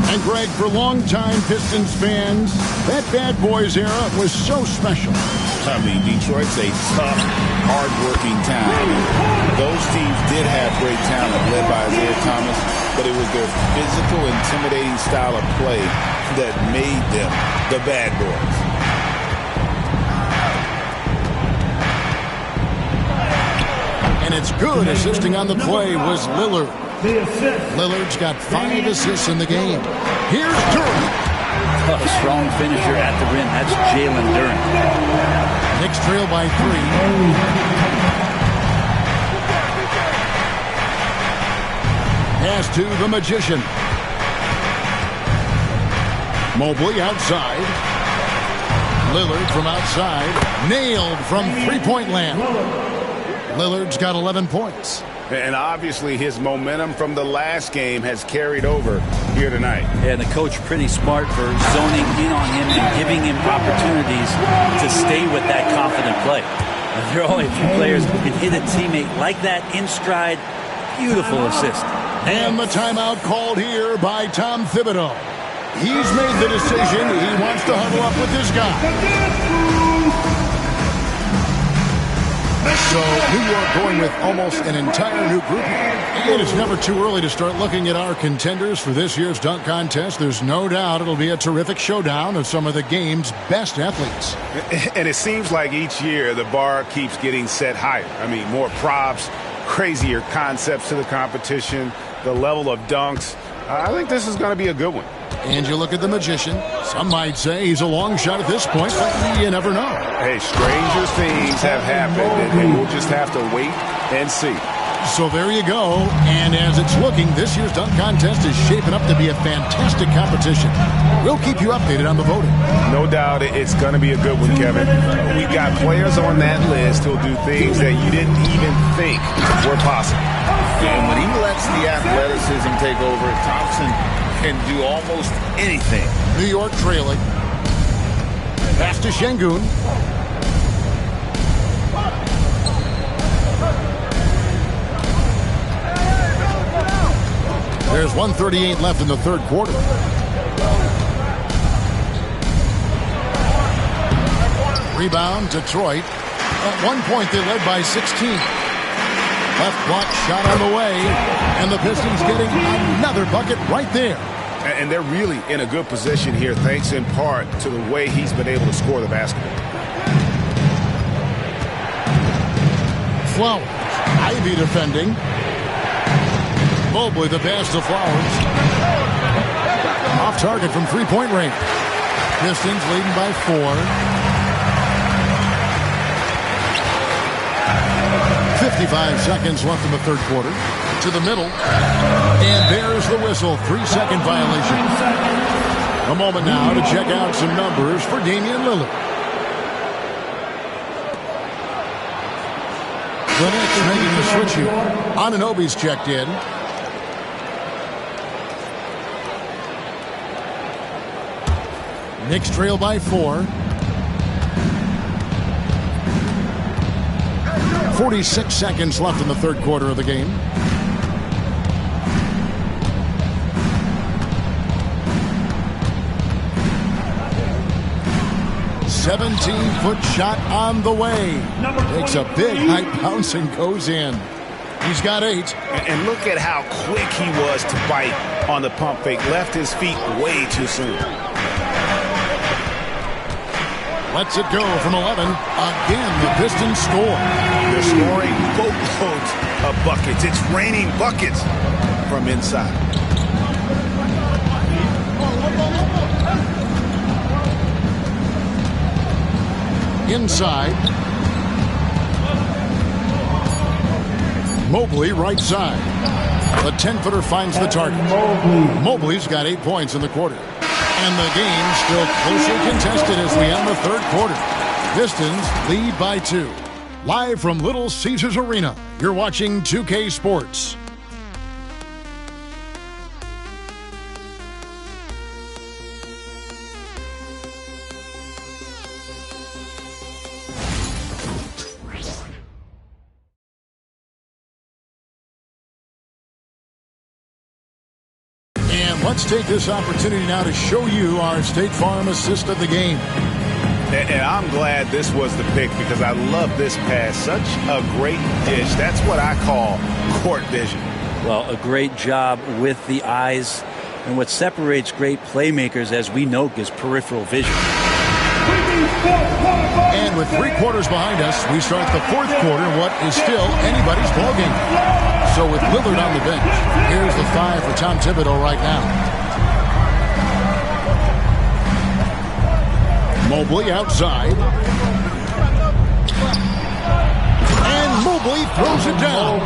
And Greg, for longtime Pistons fans, that bad boys era was so special. I mean, Detroit's a tough, hard-working town. I mean, those teams did have great talent led by Isaiah Thomas, but it was their physical, intimidating style of play that made them the bad boys. And it's good. Assisting on the play was Lillard. Lillard's got 5 assists in the game. Here's Duren. A strong finisher at the rim. That's Jalen Duren. Knicks trail by 3. Pass to the Magician. Mobley outside. Lillard from outside. Nailed from three-point land. Lillard's got 11 points. And obviously his momentum from the last game has carried over here tonight. And the coach pretty smart for zoning in on him and giving him opportunities to stay with that confident play. There are only a few players who can hit a teammate like that in stride. Beautiful assist. And the timeout called here by Tom Thibodeau. He's made the decision. He wants to huddle up with this guy. So New York going with almost an entire new group. And it's never too early to start looking at our contenders for this year's dunk contest. There's no doubt it'll be a terrific showdown of some of the game's best athletes. And it seems like each year the bar keeps getting set higher. I mean, more props, crazier concepts to the competition, the level of dunks. I think this is going to be a good one. And you look at the Magician. Some might say he's a long shot at this point, but you never know. Hey, stranger things have happened, and we'll just have to wait and see. So there you go. And as it's looking, this year's dunk contest is shaping up to be a fantastic competition. We'll keep you updated on the voting. No doubt it's going to be a good one, Kevin. We've got players on that list who'll do things that you didn't even think were possible. And when he lets the athleticism take over, Thompson can do almost anything. New York trailing. Pass to Şengün. There's 1:38 left in the third quarter. Rebound, Detroit. At one point, they led by 16. Left block shot on the way. And the Pistons getting another bucket right there. And they're really in a good position here, thanks in part to the way he's been able to score the basketball. Flowers. Ivy defending. Mobley the pass to Flowers. Off target from three-point range. Pistons leading by 4. 55 seconds left in the third quarter. To the middle. And there's the whistle. 3-second violation. A moment now to check out some numbers for Damian Lillard. The Knicks making the switch here. Anunoby's checked in. Knicks trail by 4. 46 seconds left in the third quarter of the game. "17-foot shot on the way." Takes a big high bounce and goes in. He's got 8. And look at how quick he was to bite on the pump fake. Left his feet way too soon. Lets it go from 11. Again, the Pistons score. They're scoring boatloads of buckets. It's raining buckets from inside. Inside. Mobley right side. The 10-footer finds the target. Mobley's got 8 points in the quarter. And the game still closely contested as we end the third quarter. Pistons lead by 2. Live from Little Caesars Arena, you're watching 2K Sports. Let's take this opportunity now to show you our State Farm assist of the game. And I'm glad this was the pick because I love this pass. Such a great dish. That's what I call court vision. Well, a great job with the eyes. And what separates great playmakers, as we know, is peripheral vision. And with 3 quarters behind us, we start the fourth quarter, what is still anybody's ballgame. So with Lillard on the bench, here's the 5 for Tom Thibodeau right now. Mobley outside. And Mobley throws it down.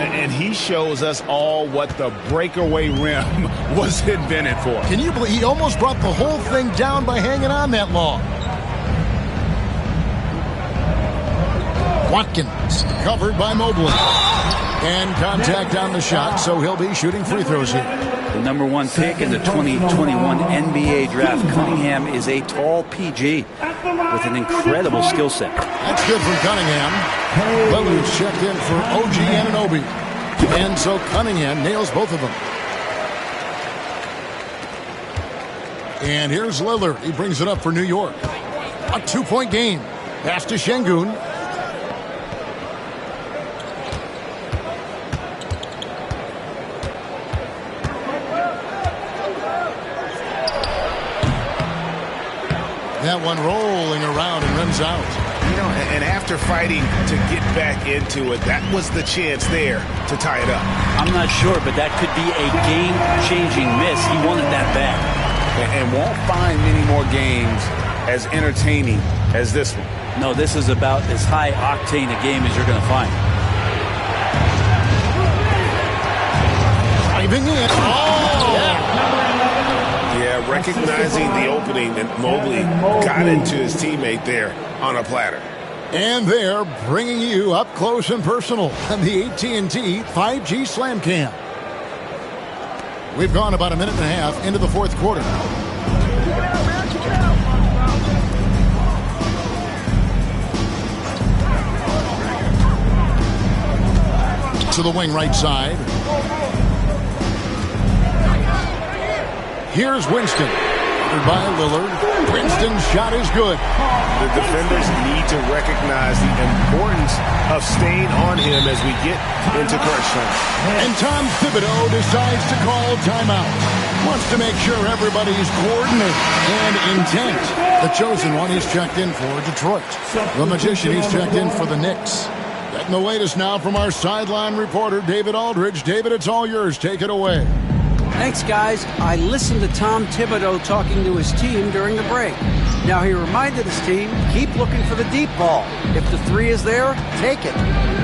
And he shows us all what the breakaway rim was invented for. Can you believe he almost brought the whole thing down by hanging on that long? Watkins covered by Mobley. And contact on the shot, so he'll be shooting free throws here. The number 1 pick in the 2021 NBA draft, Cunningham is a tall PG with an incredible skill set. That's good from Cunningham. Lillard's checked in for OG Anunoby. And so Cunningham nails both of them. And here's Lillard. He brings it up for New York. A 2-point game. Pass to Şengün. That one rolling around and runs out. You know, and after fighting to get back into it, that was the chance there to tie it up. I'm not sure, but that could be a game-changing miss. He wanted that bad. And won't find many more games as entertaining as this one. No, this is about as high-octane a game as you're going to find. Driving in. Oh! Yeah, recognizing the opening, and Mobley got into his teammate there on a platter. And they're bringing you up close and personal on the AT&T 5G Slam Cam. We've gone about a minute and a half into the fourth quarter. To the wing right side. Here's Winston. By Lillard. Winston's shot is good. The defenders need to recognize the importance of staying on him as we get into crunch time. And Tom Thibodeau decides to call timeout. Wants to make sure everybody's coordinated and intent. The chosen one he's checked in for Detroit. The magician he's checked in for the Knicks. Getting the latest now from our sideline reporter, David Aldridge. David, it's all yours. Take it away. Thanks, guys. I listened to Tom Thibodeau talking to his team during the break. Now, he reminded his team, keep looking for the deep ball. If the 3 is there, take it.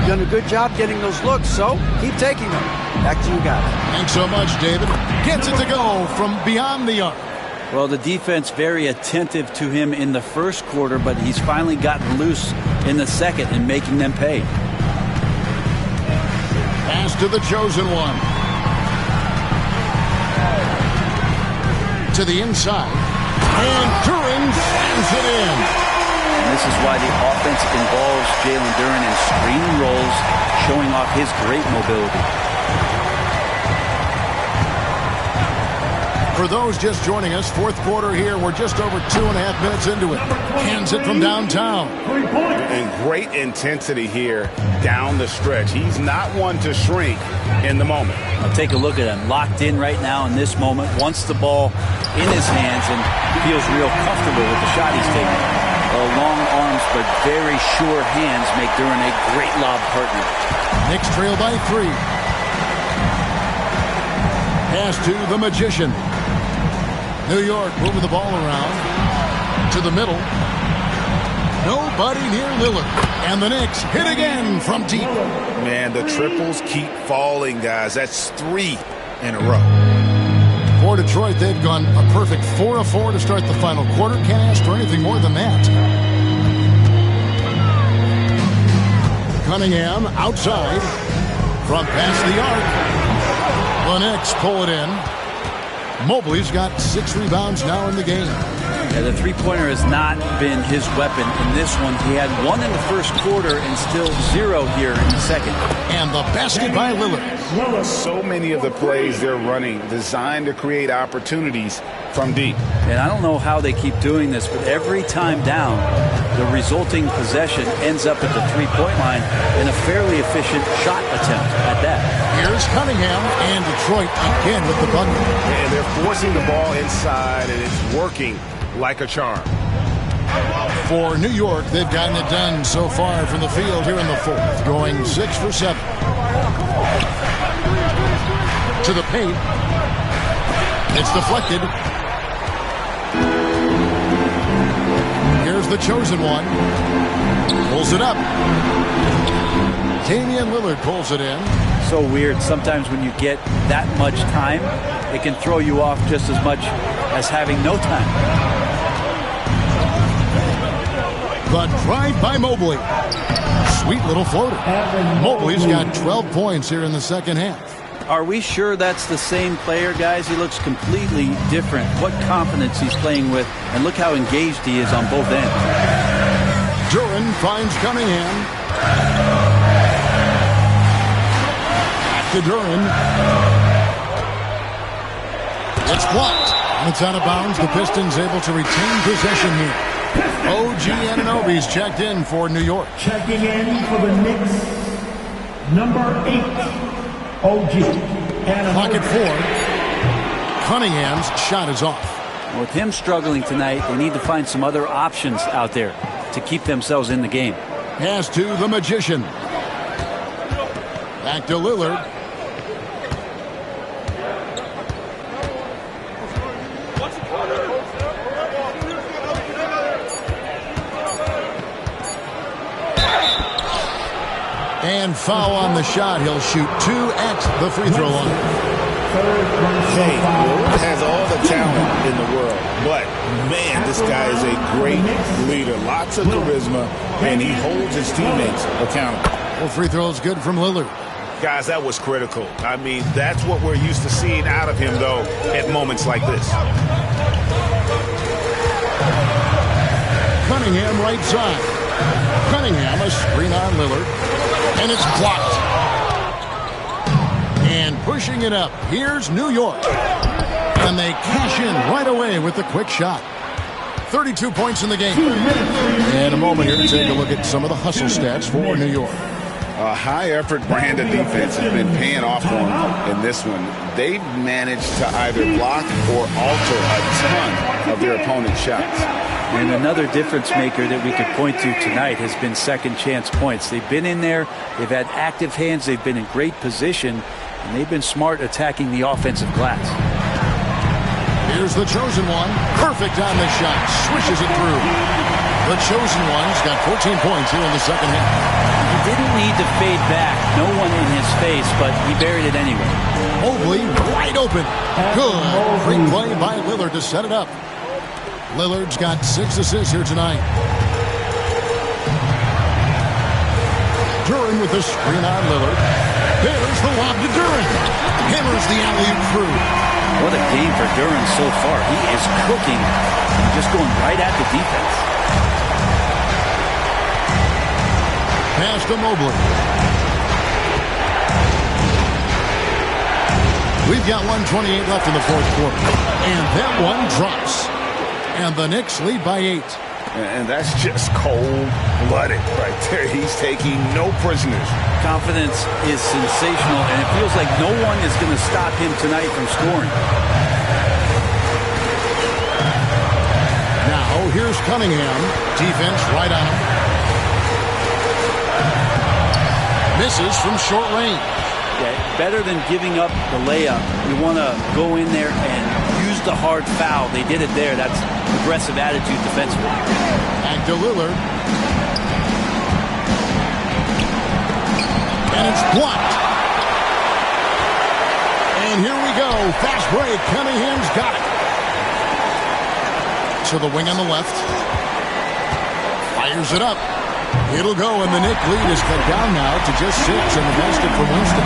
You've done a good job getting those looks, so keep taking them. Back to you guys. Thanks so much, David. Gets it to go from beyond the arc. Well, the defense very attentive to him in the first quarter, but he's finally gotten loose in the second and making them pay. Pass to the chosen one. To the inside. And Duren slams it in. And this is why the offense involves Jalen Duren in screen rolls, showing off his great mobility. For those just joining us, fourth quarter here. We're just over 2.5 minutes into it. Hands it from downtown. And great intensity here down the stretch. He's not one to shrink in the moment. Now take a look at him. Locked in right now in this moment. Wants the ball in his hands and feels real comfortable with the shot he's taking. Long arms but very sure hands make Duren a great lob partner. Knicks trail by 3. Pass to the Magician. New York moving the ball around to the middle. Nobody near Lillard. And the Knicks hit again from deep. Man, the triples keep falling, guys. That's 3 in a row. For Detroit, they've gone a perfect 4 of 4 to start the final quarter. Can't ask for anything more than that. Cunningham outside from past the arc. The Knicks pull it in. Mobley's got 6 rebounds now in the game. Yeah, the three-pointer has not been his weapon in this one. He had 1 in the first quarter and still 0 here in the second. And the basket by Lillard. So many of the plays they're running designed to create opportunities from deep. And I don't know how they keep doing this, but every time down, the resulting possession ends up at the three-point line in a fairly efficient shot attempt at that. Here's Cunningham and Detroit again with the bucket. And they're forcing the ball inside, and it's working like a charm. For New York, they've gotten it done so far from the field here in the fourth, going 6 for 7. To the paint. It's deflected. Here's the chosen one. Pulls it up. Damian Lillard pulls it in. So weird. Sometimes when you get that much time, it can throw you off just as much as having no time. The drive by Mobley. Sweet little floater. Mobley's got 12 points here in the second half. Are we sure that's the same player, guys? He looks completely different. What confidence he's playing with, and look how engaged he is on both ends. Duren finds Cunningham. Back to Duren. It's blocked. And it's out of bounds. The Pistons able to retain possession here. OG Anunoby's checked in for New York. Checking in for the Knicks, number 8, OG. Pocket 4. Cunningham's shot is off. With him struggling tonight, they need to find some other options out there to keep themselves in the game. Pass to the Magician. Back to Lillard. And foul on the shot. He'll shoot 2 at the free throw line. Hey, Lillard has all the talent in the world, but man, this guy is a great leader. Lots of charisma, and he holds his teammates accountable. Well, free throw is good from Lillard. Guys, that was critical. I mean, that's what we're used to seeing out of him, though, at moments like this. Cunningham right side. Cunningham a screen on Lillard. And it's blocked. And pushing it up. Here's New York. And they cash in right away with the quick shot. 32 points in the game. In a moment here to take a look at some of the hustle stats for New York. A high-effort brand of defense has been paying off for them in this one. They've managed to either block or alter a ton of their opponent's shots. And another difference maker that we could point to tonight has been second chance points. They've been in there, they've had active hands, they've been in great position, and they've been smart attacking the offensive glass. Here's the chosen one. Perfect on the shot. Swishes it through. The chosen one's got 14 points here in the second half. He didn't need to fade back. No one in his face, but he buried it anyway. Mobley wide open. Good. Great play by Lillard to set it up. Lillard's got 6 assists here tonight. Duren with the screen on Lillard. There's the lob to Duren. Hammers the alley-oop through. What a game for Duren so far. He is cooking and just going right at the defense. Pass to Mobley. We've got 1:28 left in the fourth quarter. And that one drops. And the Knicks lead by 8. And that's just cold-blooded right there. He's taking no prisoners. Confidence is sensational, and it feels like no one is going to stop him tonight from scoring. Now, here's Cunningham. Defense right on him. Misses from short range. Yeah, better than giving up the layup. You want to go in there and use the hard foul. They did it there. That's aggressive attitude defensively. Back to Lillard. And it's blocked. And here we go. Fast break. Cunningham's got it. To the wing on the left. Fires it up. It'll go, and the Knick lead is cut down now to just 6 in the basket for Winston.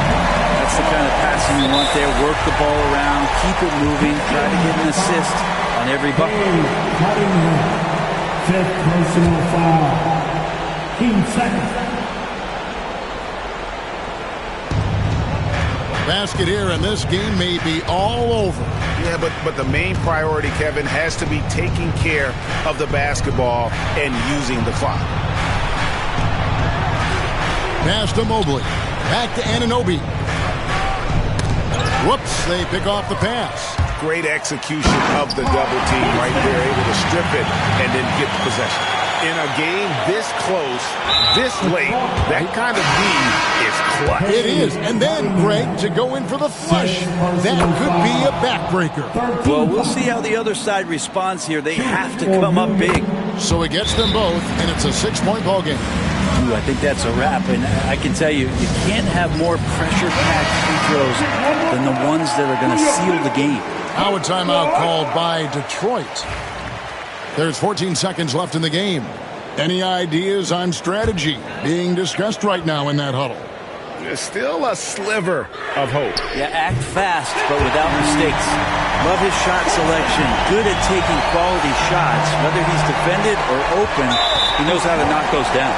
That's the kind of passing you want there. Work the ball around, keep it moving, try to get an assist on every bucket. Fifth personal foul. Team second. Basket here, and this game may be all over. Yeah, but the main priority, Kevin, has to be taking care of the basketball and using the clock. Pass to Mobley. Back to Anunoby. Whoops, they pick off the pass. Great execution of the double team right there, able to strip it and then get the possession. In a game this close, this late, that kind of D is clutch. It is. And then, Greg, to go in for the flush, that could be a backbreaker. Well, we'll see how the other side responds here. They have to come up big. So he gets them both, and it's a 6-point ball game. Ooh, I think that's a wrap, and I can tell you, you can't have more pressure-packed free throws than the ones that are going to seal the game. Now a timeout called by Detroit. There's 14 seconds left in the game. Any ideas on strategy being discussed right now in that huddle? There's still a sliver of hope. Yeah, act fast, but without mistakes. Love his shot selection. Good at taking quality shots. Whether he's defended or open, he knows how to knock those down.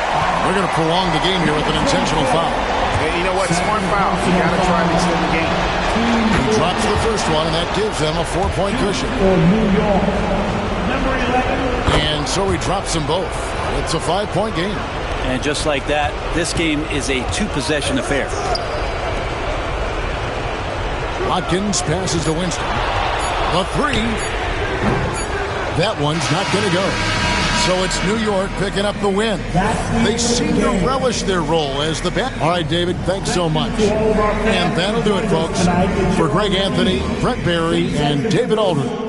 We're going to prolong the game here with an intentional foul. Hey, you know what? Smart foul. You got to try to extend the game. He drops the first one, and that gives them a 4-point cushion. And so he drops them both. It's a 5-point game. And just like that, this game is a 2-possession affair. Watkins passes to Winston. The 3. That one's not going to go. So it's New York picking up the win. They seem to relish their role as the bat. All right, David, thanks so much. And that'll do it, folks. For Greg Anthony, Brent Barry, and David Aldridge.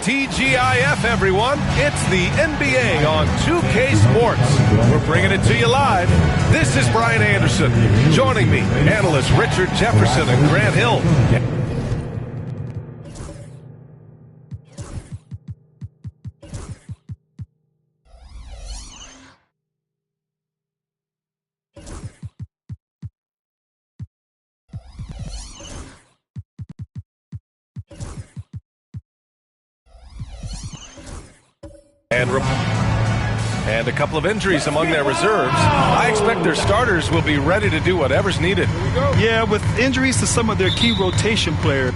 TGIF, everyone. It's the NBA on 2K Sports. We're bringing it to you live. This is Brian Anderson. Joining me, analysts Richard Jefferson and Grant Hill. And a couple of injuries among their reserves. I expect their starters will be ready to do whatever's needed. Yeah, with injuries to some of their key rotation players.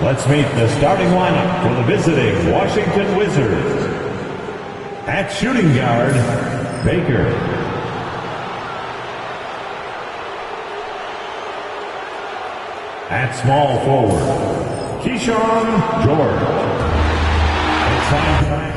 Let's meet the starting lineup for the visiting Washington Wizards. At shooting guard, Baker. At small forward, Keyshawn George. It's time tonight.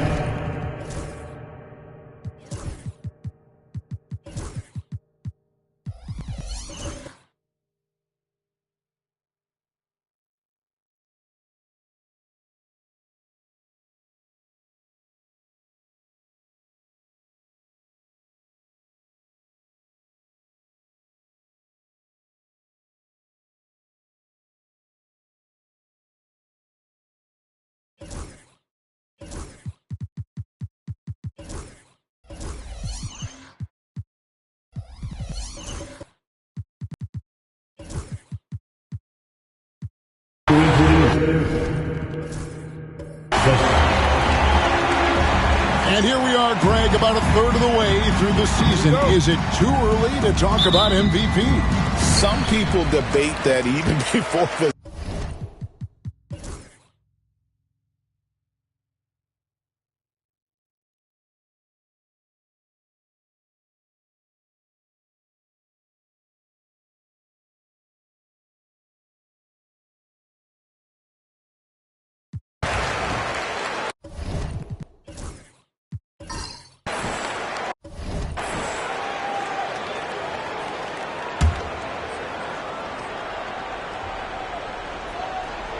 And here we are, Greg, about a third of the way through the season. Is it too early to talk about MVP? Some people debate that even before the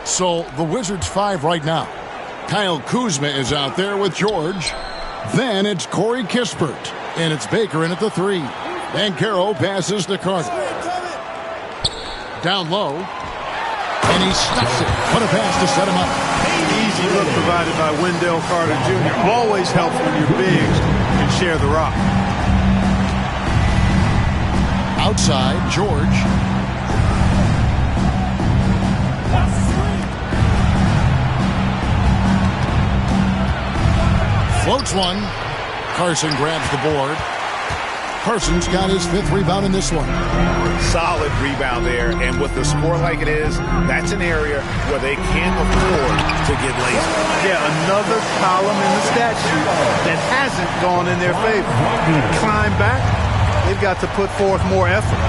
So the Wizards 5 right now. Kyle Kuzma is out there with George. Then it's Corey Kispert. And it's Baker in at the 3. Banchero passes to Carter. Down low. And he stuffs it. What a pass to set him up. Easy look provided by Wendell Carter Jr. Always helps when your bigs can share the rock. Outside, George. Floats one. Carson grabs the board. Carson's got his 5th rebound in this one. Solid rebound there, and with the score like it is, that's an area where they can't afford to get lazy. Yeah, another column in the stat sheet that hasn't gone in their favor. Climb back, they've got to put forth more effort.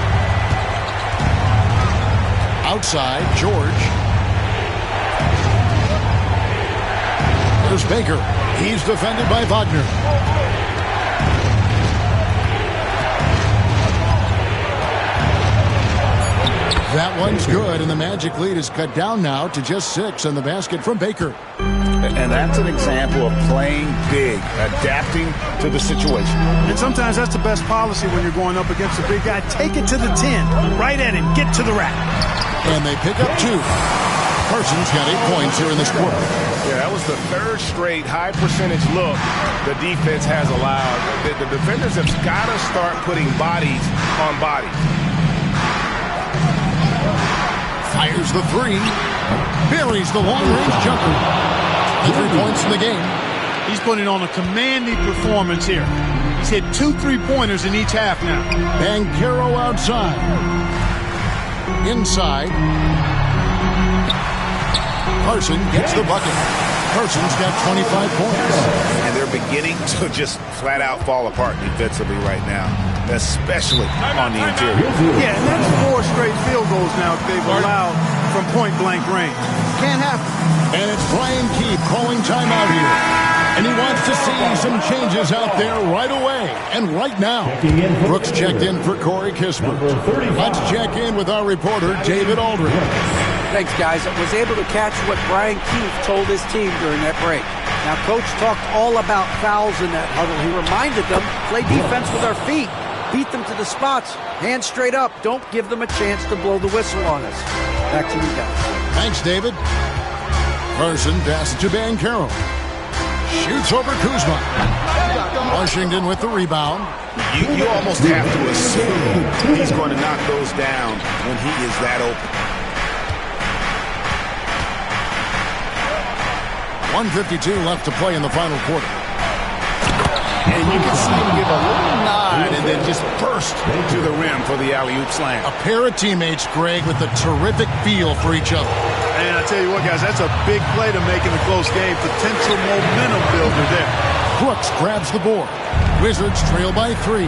Outside, George. There's Baker. He's defended by Wagner. That one's good, and the Magic lead is cut down now to just 6 on the basket from Baker. And that's an example of playing big, adapting to the situation. And sometimes that's the best policy when you're going up against a big guy. Take it to the 10, right at him, get to the rack. And they pick up 2. Carson's got 8 points here in this quarter. Yeah, that was the 3rd straight high percentage look the defense has allowed. The defenders have got to start putting bodies on bodies. Fires the 3. Buries the long-range jumper. 3 points in the game. He's putting on a commanding performance here. He's hit 2 3-pointers in each half now. Banchero outside. Inside. Carson gets the bucket. Carson's got 25 points. And they're beginning to just flat out fall apart defensively right now, especially on the interior. Yeah, and that's 4 straight field goals now they've allowed from point-blank range. Can't happen. And it's Brian Keefe calling timeout here. And he wants to see some changes out there right away and right now. Brooks checked in for Corey Kispert. Let's check in with our reporter, David Aldridge. Thanks, guys. I was able to catch what Brian Keefe told his team during that break. Now, Coach talked all about fouls in that huddle. He reminded them, play defense with our feet. Beat them to the spots. Hands straight up. Don't give them a chance to blow the whistle on us. Back to you guys. Thanks, David. Carson passes to Banchero. Shoots over Kuzma. Washington with the rebound. You almost have to assume he's going to knock those down when he is that open. 1:52 left to play in the final quarter. And you can see him give a little nod and then just burst to the rim for the alley-oop slam. A pair of teammates, Greg, with a terrific feel for each other. And I tell you what, guys, that's a big play to make in a close game. Potential momentum builder there. Brooks grabs the board. Wizards trail by 3.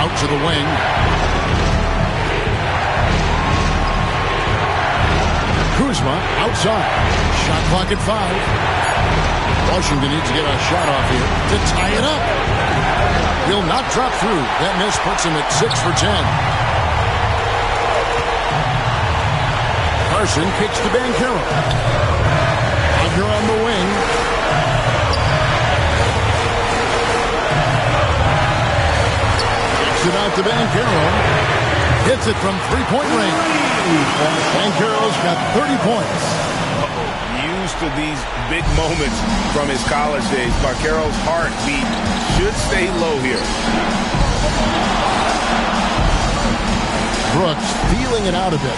Out to the wing. Kuzma outside. Shot clock at 5. Washington needs to get a shot off here to tie it up. Will not drop through. That miss puts him at 6 for 10. Carson kicks to Banchero. Wagner on the wing. Kicks it out to Banchero. Hits it from 3-point range. Banchero's got 30 points. Used to these big moments from his college days. Banchero's heartbeat should stay low here. Brooks feeling it out a bit.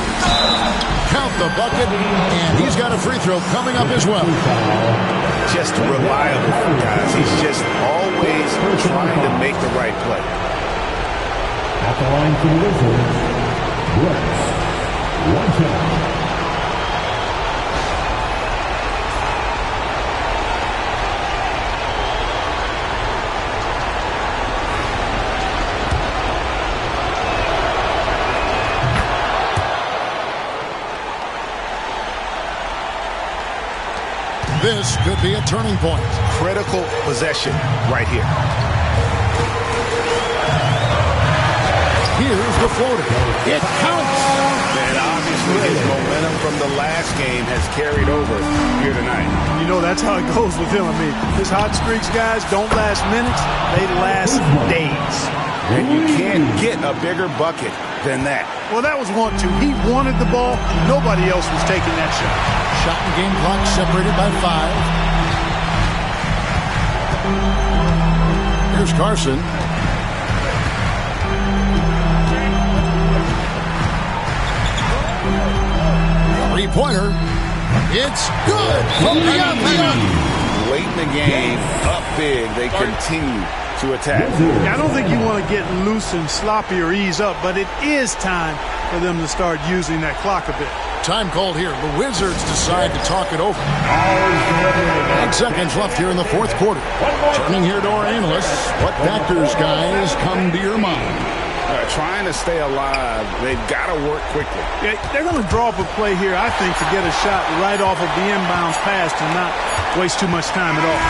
Count the bucket, and he's got a free throw coming up as well. Just reliable, guys. He's just always trying to make the right play. At the line for the Wizards, Brooks. 1 time. This could be a turning point. Critical possession right here. Here's the floater. It counts. And obviously his momentum from the last game has carried over here tonight. You know, that's how it goes with him. I mean, his hot streaks, guys, don't last minutes. They last days. And you can't get a bigger bucket than that. Well, that was 1-2. He wanted the ball. Nobody else was taking that shot. Shot and game clock separated by 5. Here's Carson. Three-pointer. It's good from the outside. Late in the game, up big, they continue to attack. I don't think you want to get loose and sloppy or ease up, but it is time for them to start using that clock a bit. Time called here. The Wizards decide to talk it over. 8 seconds left here in the fourth quarter. Turning here to our analysts. What factors, guys, come to your mind? Trying to stay alive, they've got to work quickly. Yeah, they're going to draw up a play here, I think, to get a shot right off of the inbounds pass and not waste too much time at all.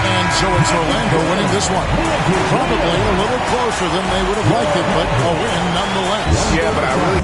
And so it's Orlando winning this one. Probably a little closer than they would have liked it, but a win nonetheless. Yeah, but I really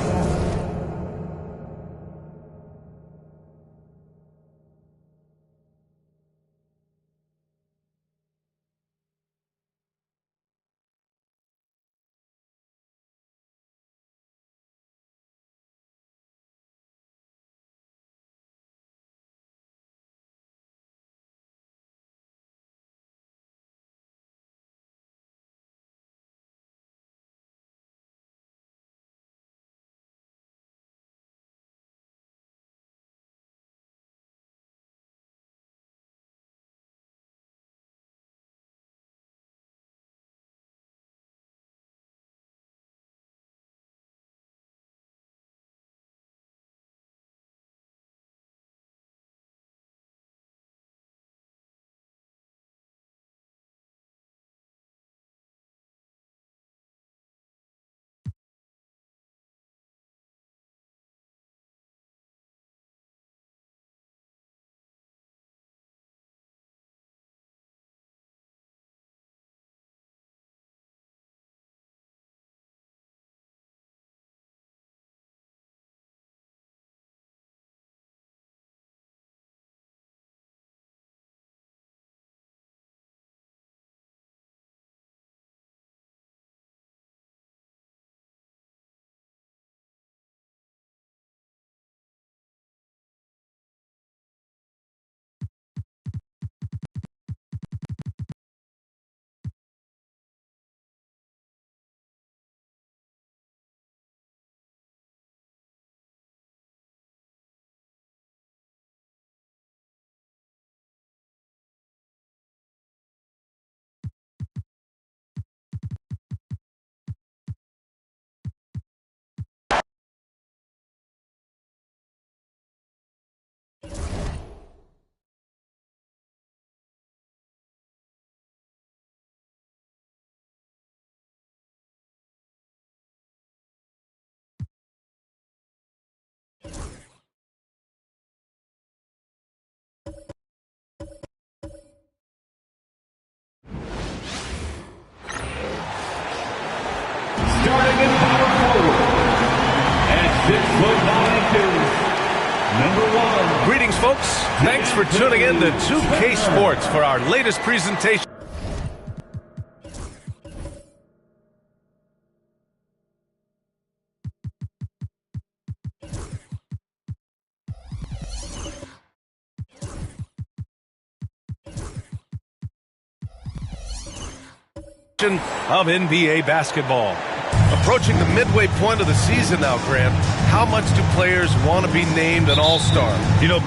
starting at power forward. At 6'9" number 1. Greetings, folks. Thanks for tuning in to 2K Sports for our latest presentation. Of NBA basketball. Approaching the midway point of the season now, Grant. How much do players want to be named an all-star? You know,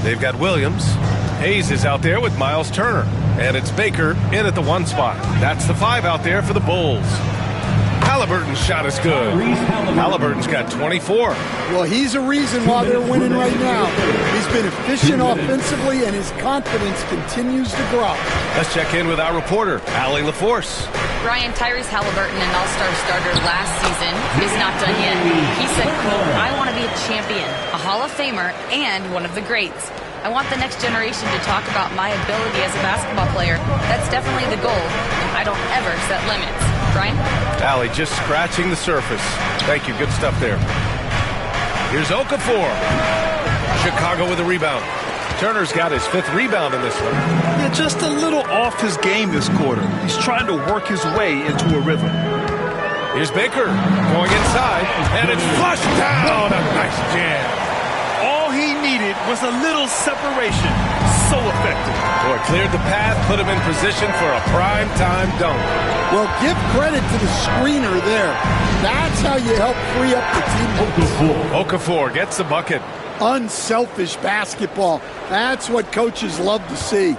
They've got Williams. Hayes is out there with Miles Turner. And it's Baker in at the 1 spot. That's the 5 out there for the Bulls. Halliburton's shot is good. Halliburton's got 24. Well, he's a reason why they're winning right now. He's been efficient offensively, and his confidence continues to grow. Let's check in with our reporter, Allie LaForce. Brian, Tyrese Halliburton, an all-star starter last season, is not done yet. He said, quote, "I want to be a champion, a Hall of Famer, and one of the greats. I want the next generation to talk about my ability as a basketball player. That's definitely the goal, and I don't ever set limits." Brian? Allie just scratching the surface. Thank you. Good stuff there. Here's Okafor. Chicago with a rebound. Turner's got his 5th rebound in this one. Yeah, just a little off his game this quarter. He's trying to work his way into a rhythm. Here's Baker going inside, and it's flushed down. A nice jam. All he needed was a little separation. So effective. Boy, cleared the path, put him in position for a prime-time dunk. Well, give credit to the screener there. That's how you help free up the team. Okafor gets the bucket. Unselfish basketball. That's what coaches love to see.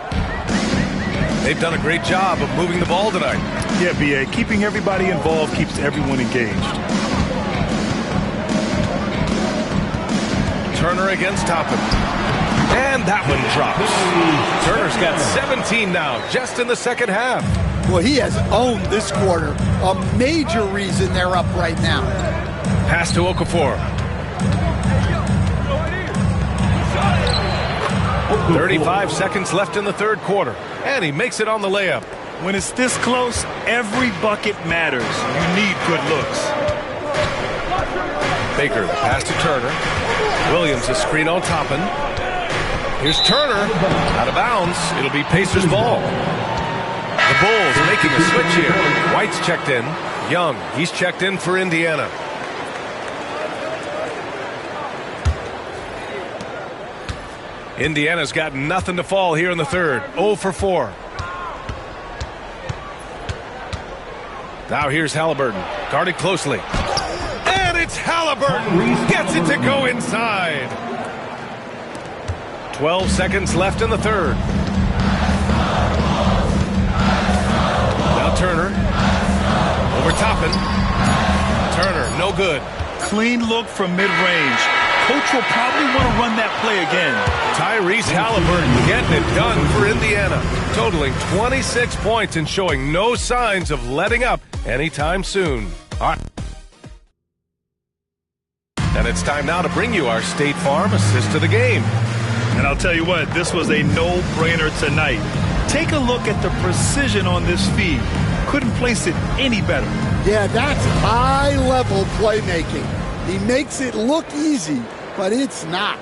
They've done a great job of moving the ball tonight. Yeah, B.A. Keeping everybody involved keeps everyone engaged. Turner against Toppin. And that one drops. Turner's got 17 now, just in the second half. Well, he has owned this quarter. A major reason they're up right now. Pass to Okafor. 35 seconds left in the third quarter. And he makes it on the layup. When it's this close, every bucket matters. You need good looks. Baker, the pass to Turner. Williams, a screen on Toppin. Here's Turner, out of bounds. It'll be Pacers ball. The Bulls making a switch here. White's checked in. Young, he's checked in for Indiana. Indiana's got nothing to fall here in the third. 0 for 4. Now here's Halliburton, guarded closely. And it's Halliburton. Gets it to go inside. 12 seconds left in the third. Now Turner. Over Toppin. Turner, no good. Clean look from mid-range. Coach will probably want to run that play again. Tyrese Halliburton getting it done for Indiana. Totaling 26 points and showing no signs of letting up anytime soon. All right. And it's time now to bring you our State Farm assist to the game. And I'll tell you what, this was a no-brainer tonight. Take a look at the precision on this feed. Couldn't place it any better. Yeah, that's high-level playmaking. He makes it look easy, but it's not.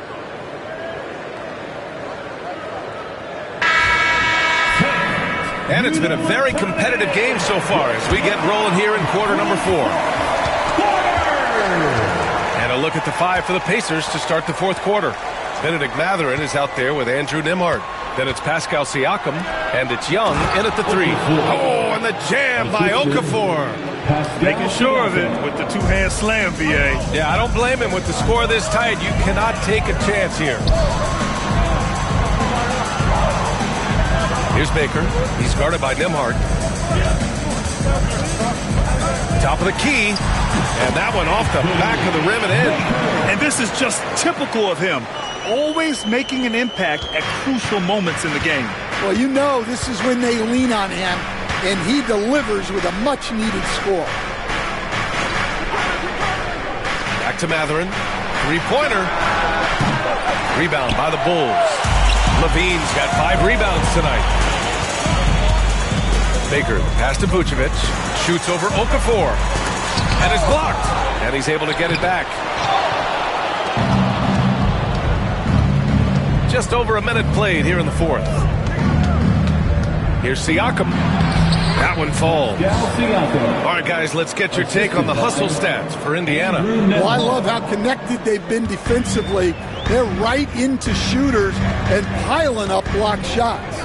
And it's been a very competitive game so far as we get rolling here in quarter number 4. And a look at the 5 for the Pacers to start the fourth quarter. Benedict Mathurin is out there with Andrew Nembhard. Then it's Pascal Siakam, and it's Young in at the 3. Oh, and the jam by Okafor. Making sure of it with the two-hand slam, VA. Yeah, I don't blame him. With the score this tight, you cannot take a chance here. Here's Baker. He's guarded by Nembhard. Top of the key. And that one off the back of the rim and in. And this is just typical of him. Always making an impact at crucial moments in the game. Well, you know this is when they lean on him, and he delivers with a much-needed score. Back to Mathurin. Three-pointer. Rebound by the Bulls. Levine's got 5 rebounds tonight. Baker, pass to Vucevic. Shoots over Okafor. And is blocked. And he's able to get it back. Just over a minute played here in the fourth. Here's Siakam. That one falls. All right, guys, let's get your take on the hustle stats for Indiana. Well, I love how connected they've been defensively. They're right into shooters and piling up blocked shots.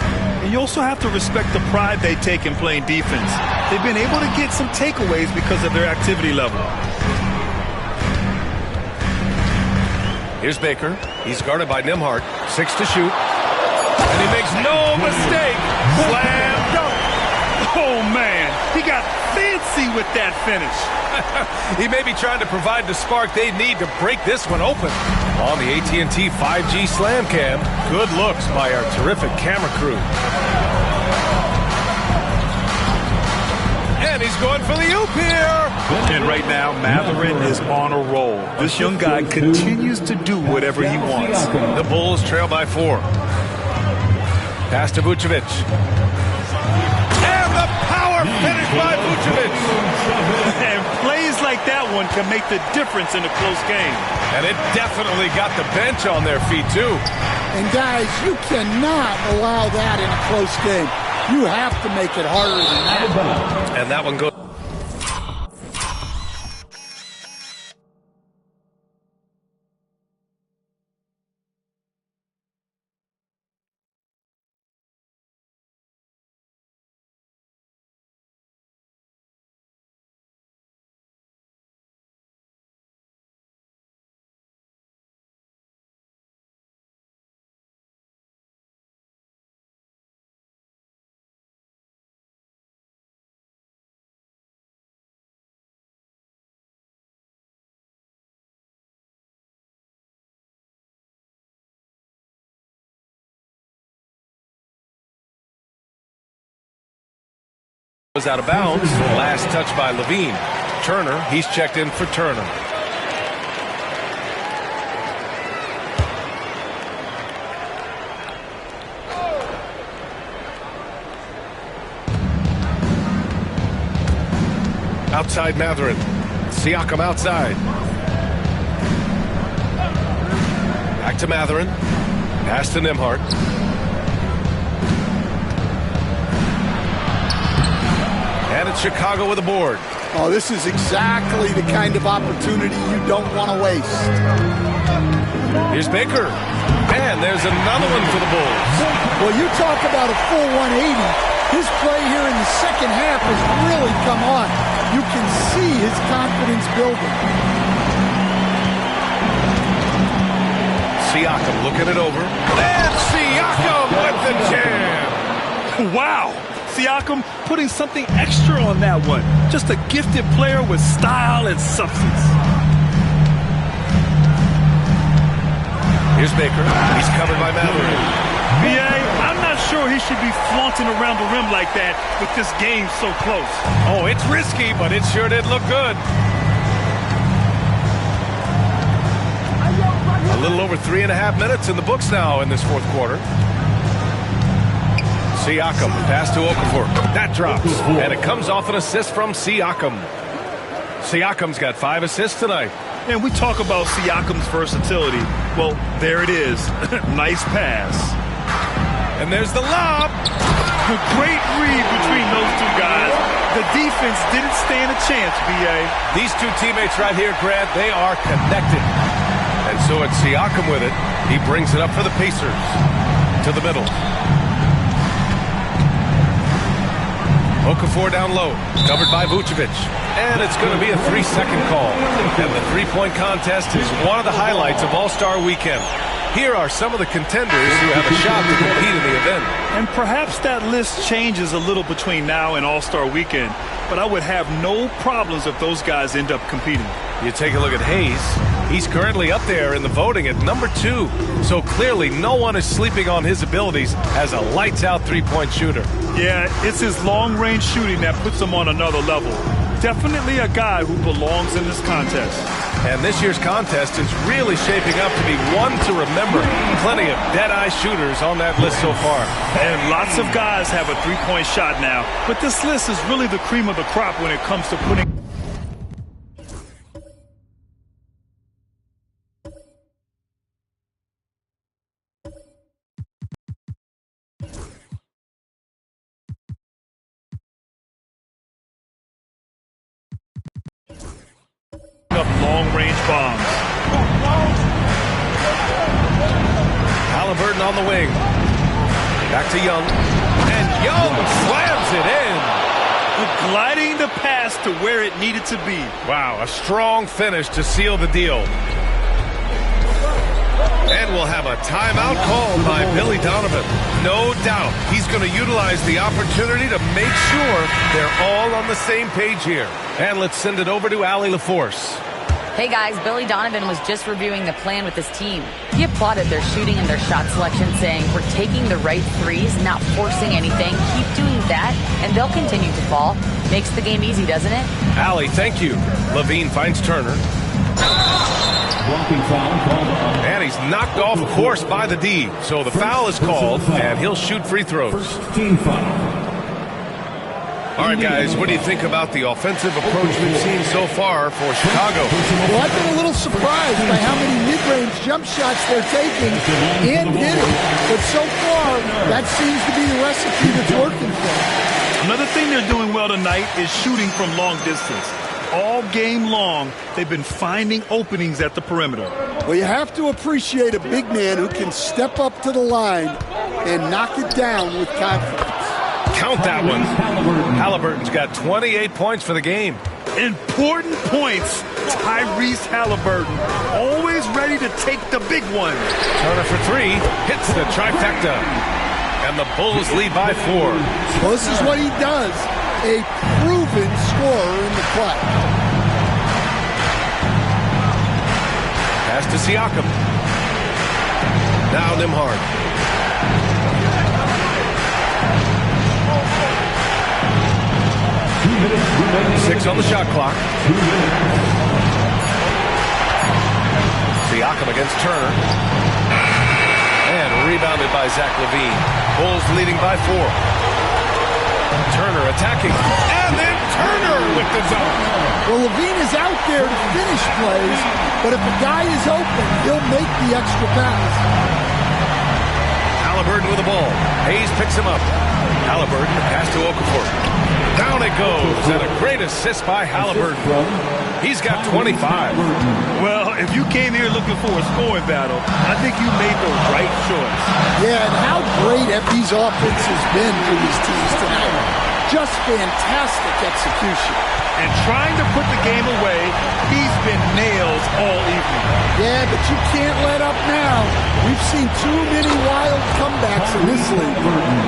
And you also have to respect the pride they take in playing defense. They've been able to get some takeaways because of their activity level. Here's Baker. He's guarded by Nembhard. 6 to shoot. And he makes no mistake. Slam dunk. Oh, man. He got fancy with that finish. He may be trying to provide the spark they need to break this one open. On the AT&T 5G Slam Cam, good looks by our terrific camera crew. And he's going for the oop here. And right now, Mathurin is on a roll. This young guy continues to do whatever he wants. The Bulls trail by 4. Pass to Vucevic. And the power finish by Vucevic. And plays like that one can make the difference in a close game. And it definitely got the bench on their feet, too. And, guys, you cannot allow that in a close game. You have to make it harder than that. And that one goes. Was out of bounds. Last touch by Levine. Turner, he's checked in for Turner. Outside Mathurin. Siakam outside. Back to Mathurin. Pass to Nembhard. And it's Chicago with a board. Oh, this is exactly the kind of opportunity you don't want to waste. Here's Baker. And there's another one for the Bulls. Well, you talk about a full 180. His play here in the second half has really come on. You can see his confidence building. Siakam looking it over. And Siakam with the jam. Wow. Siakam putting something extra on that one. Just a gifted player with style and substance. Here's Baker. He's covered by Mathurin. VA, I'm not sure he should be flaunting around the rim like that with this game so close. Oh, it's risky, but it sure did look good. A little over 3.5 minutes in the books now in this fourth quarter. Siakam, pass to Okafor. That drops, and it comes off an assist from Siakam. Siakam's got 5 assists tonight. And we talk about Siakam's versatility. Well, there it is. Nice pass. And there's the lob. The great read between those two guys. The defense didn't stand a chance, B.A. These two teammates right here, Grant, they are connected. And so it's Siakam with it. He brings it up for the Pacers. To the middle. Okafor down low. Covered by Vucevic. And it's going to be a 3-second call. And the three-point contest is one of the highlights of All-Star Weekend. Here are some of the contenders who have a shot to compete in the event. And perhaps that list changes a little between now and All-Star Weekend, but I would have no problems if those guys end up competing. You take a look at Hayes. He's currently up there in the voting at number 2. So clearly no one is sleeping on his abilities as a lights-out three-point shooter. Yeah, it's his long-range shooting that puts him on another level. Definitely a guy who belongs in this contest. And this year's contest is really shaping up to be one to remember. Plenty of dead-eye shooters on that list so far. And lots of guys have a three-point shot now. But this list is really the cream of the crop when it comes to putting... up long-range bombs. Halliburton on the wing. Back to Young. And Young slams it in. Gliding the pass to where it needed to be. Wow, a strong finish to seal the deal. And we'll have a timeout called by Billy Donovan. No doubt he's going to utilize the opportunity to make sure they're all on the same page here. And let's send it over to Allie LaForce. Hey guys, Billy Donovan was just reviewing the plan with his team. He applauded their shooting and their shot selection, saying, we're taking the right threes, not forcing anything. Keep doing that, and they'll continue to fall. Makes the game easy, doesn't it? Allie, thank you. Levine finds Turner. And he's knocked off course by the D. So the foul is called, and he'll shoot free throws. All right, guys, what do you think about the offensive approach we've seen so far for Chicago? Well, I've been a little surprised by how many mid-range jump shots they're taking and hitting. But so far, that seems to be the recipe that's working for them. Another thing they're doing well tonight is shooting from long distance. All game long, they've been finding openings at the perimeter. Well, you have to appreciate a big man who can step up to the line and knock it down with confidence. Count that one. Halliburton's got 28 points for the game. Important points. Tyrese Halliburton, always ready to take the big one. Turner for 3, hits the trifecta. And the Bulls lead by 4. Well, this is what he does. A proven scorer in the clutch. Pass to Siakam. Now Nembhard. 6 on the shot clock. Siakam against Turner. And rebounded by Zach LaVine. Bulls leading by 4. Turner attacking. And then Turner with the dunk. Well, LaVine is out there to finish plays, but if a guy is open, he'll make the extra pass. Halliburton with the ball. Hayes picks him up. Halliburton pass to Okafor. Down it goes, and a great assist by Halliburton. He's got 25. Well, if you came here looking for a scoring battle, I think you made the right choice. Yeah, and how great have these offenses been for these teams tonight? Just fantastic execution. And trying to put the game away, he's been nailed all evening. Yeah, but you can't let up now. We've seen too many wild comebacks in this league.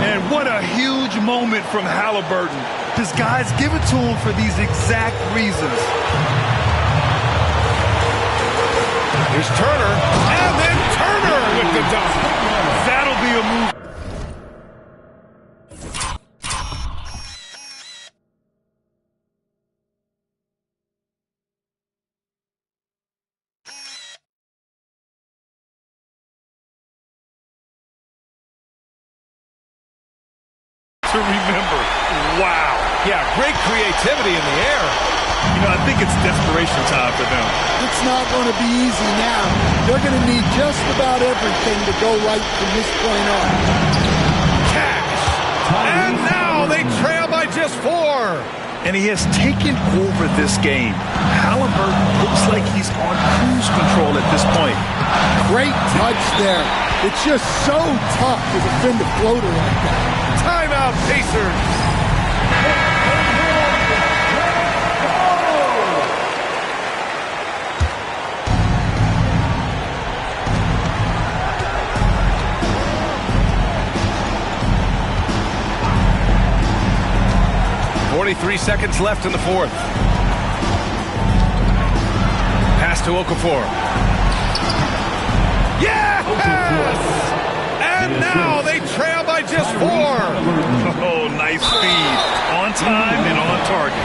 And what a huge moment from Halliburton. His guys give it to him for these exact reasons. Here's Turner, and then Turner with the dunk. That'll be a move. To remember. Wow. Yeah, great creativity in the air. You know, I think it's desperation time for them. It's not going to be easy now. They're going to need just about everything to go right from this point on. Cash And now they trail by just 4. And he has taken over this game. Halliburton looks like he's on cruise control at this point. Great touch there. It's just so tough to defend a floater like that. Timeout, Pacers. Three seconds left in the fourth. Pass to Okafor. Yes! And now they trail by just 4. Oh, nice speed. On time and on target.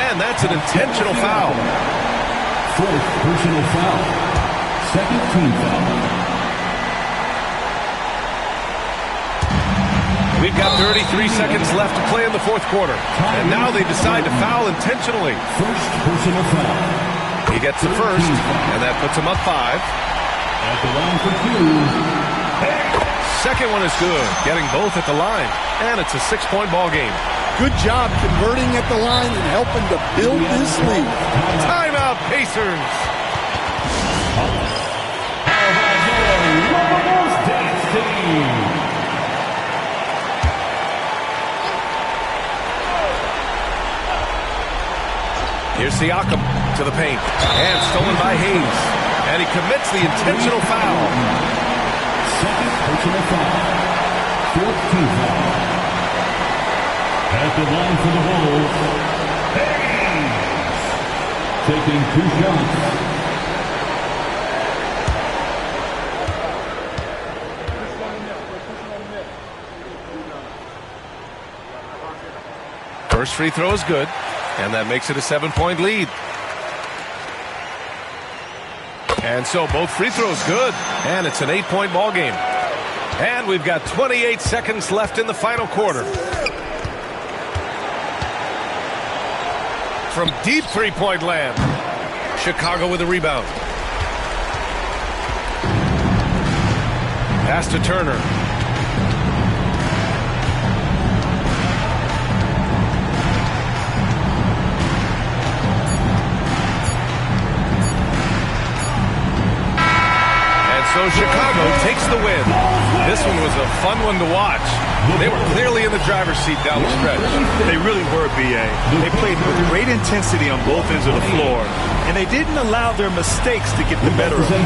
And that's an intentional foul. Fourth personal foul. Second team foul. We've got 33 seconds left to play in the fourth quarter. And now they decide to foul intentionally. First personal foul. He gets the first, and that puts him up 5. At the line for 2. Second one is good, getting both at the line. And it's a 6-point ball game. Good job converting at the line and helping to build this lead. Timeout, Pacers. Here's Siakam to the paint. And stolen by Hayes. And he commits the intentional foul. Second personal foul. Fourth team foul. At the line for the Bulls, Hayes. Taking 2 shots. First free throw is good. And that makes it a 7-point lead. And so both free throws good. And it's an 8-point ball game. And we've got 28 seconds left in the final quarter. From deep three-point land. Chicago with a rebound. Pass to Turner. So Chicago takes the win. This one was a fun one to watch. They were clearly in the driver's seat down the stretch. They really were, B.A. They played with great intensity on both ends of the floor, and they didn't allow their mistakes to get the better of them.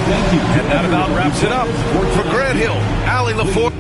And that about wraps it up. For Grant Hill, Allie LaForge.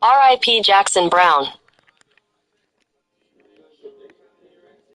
R.I.P. Jackson Brown.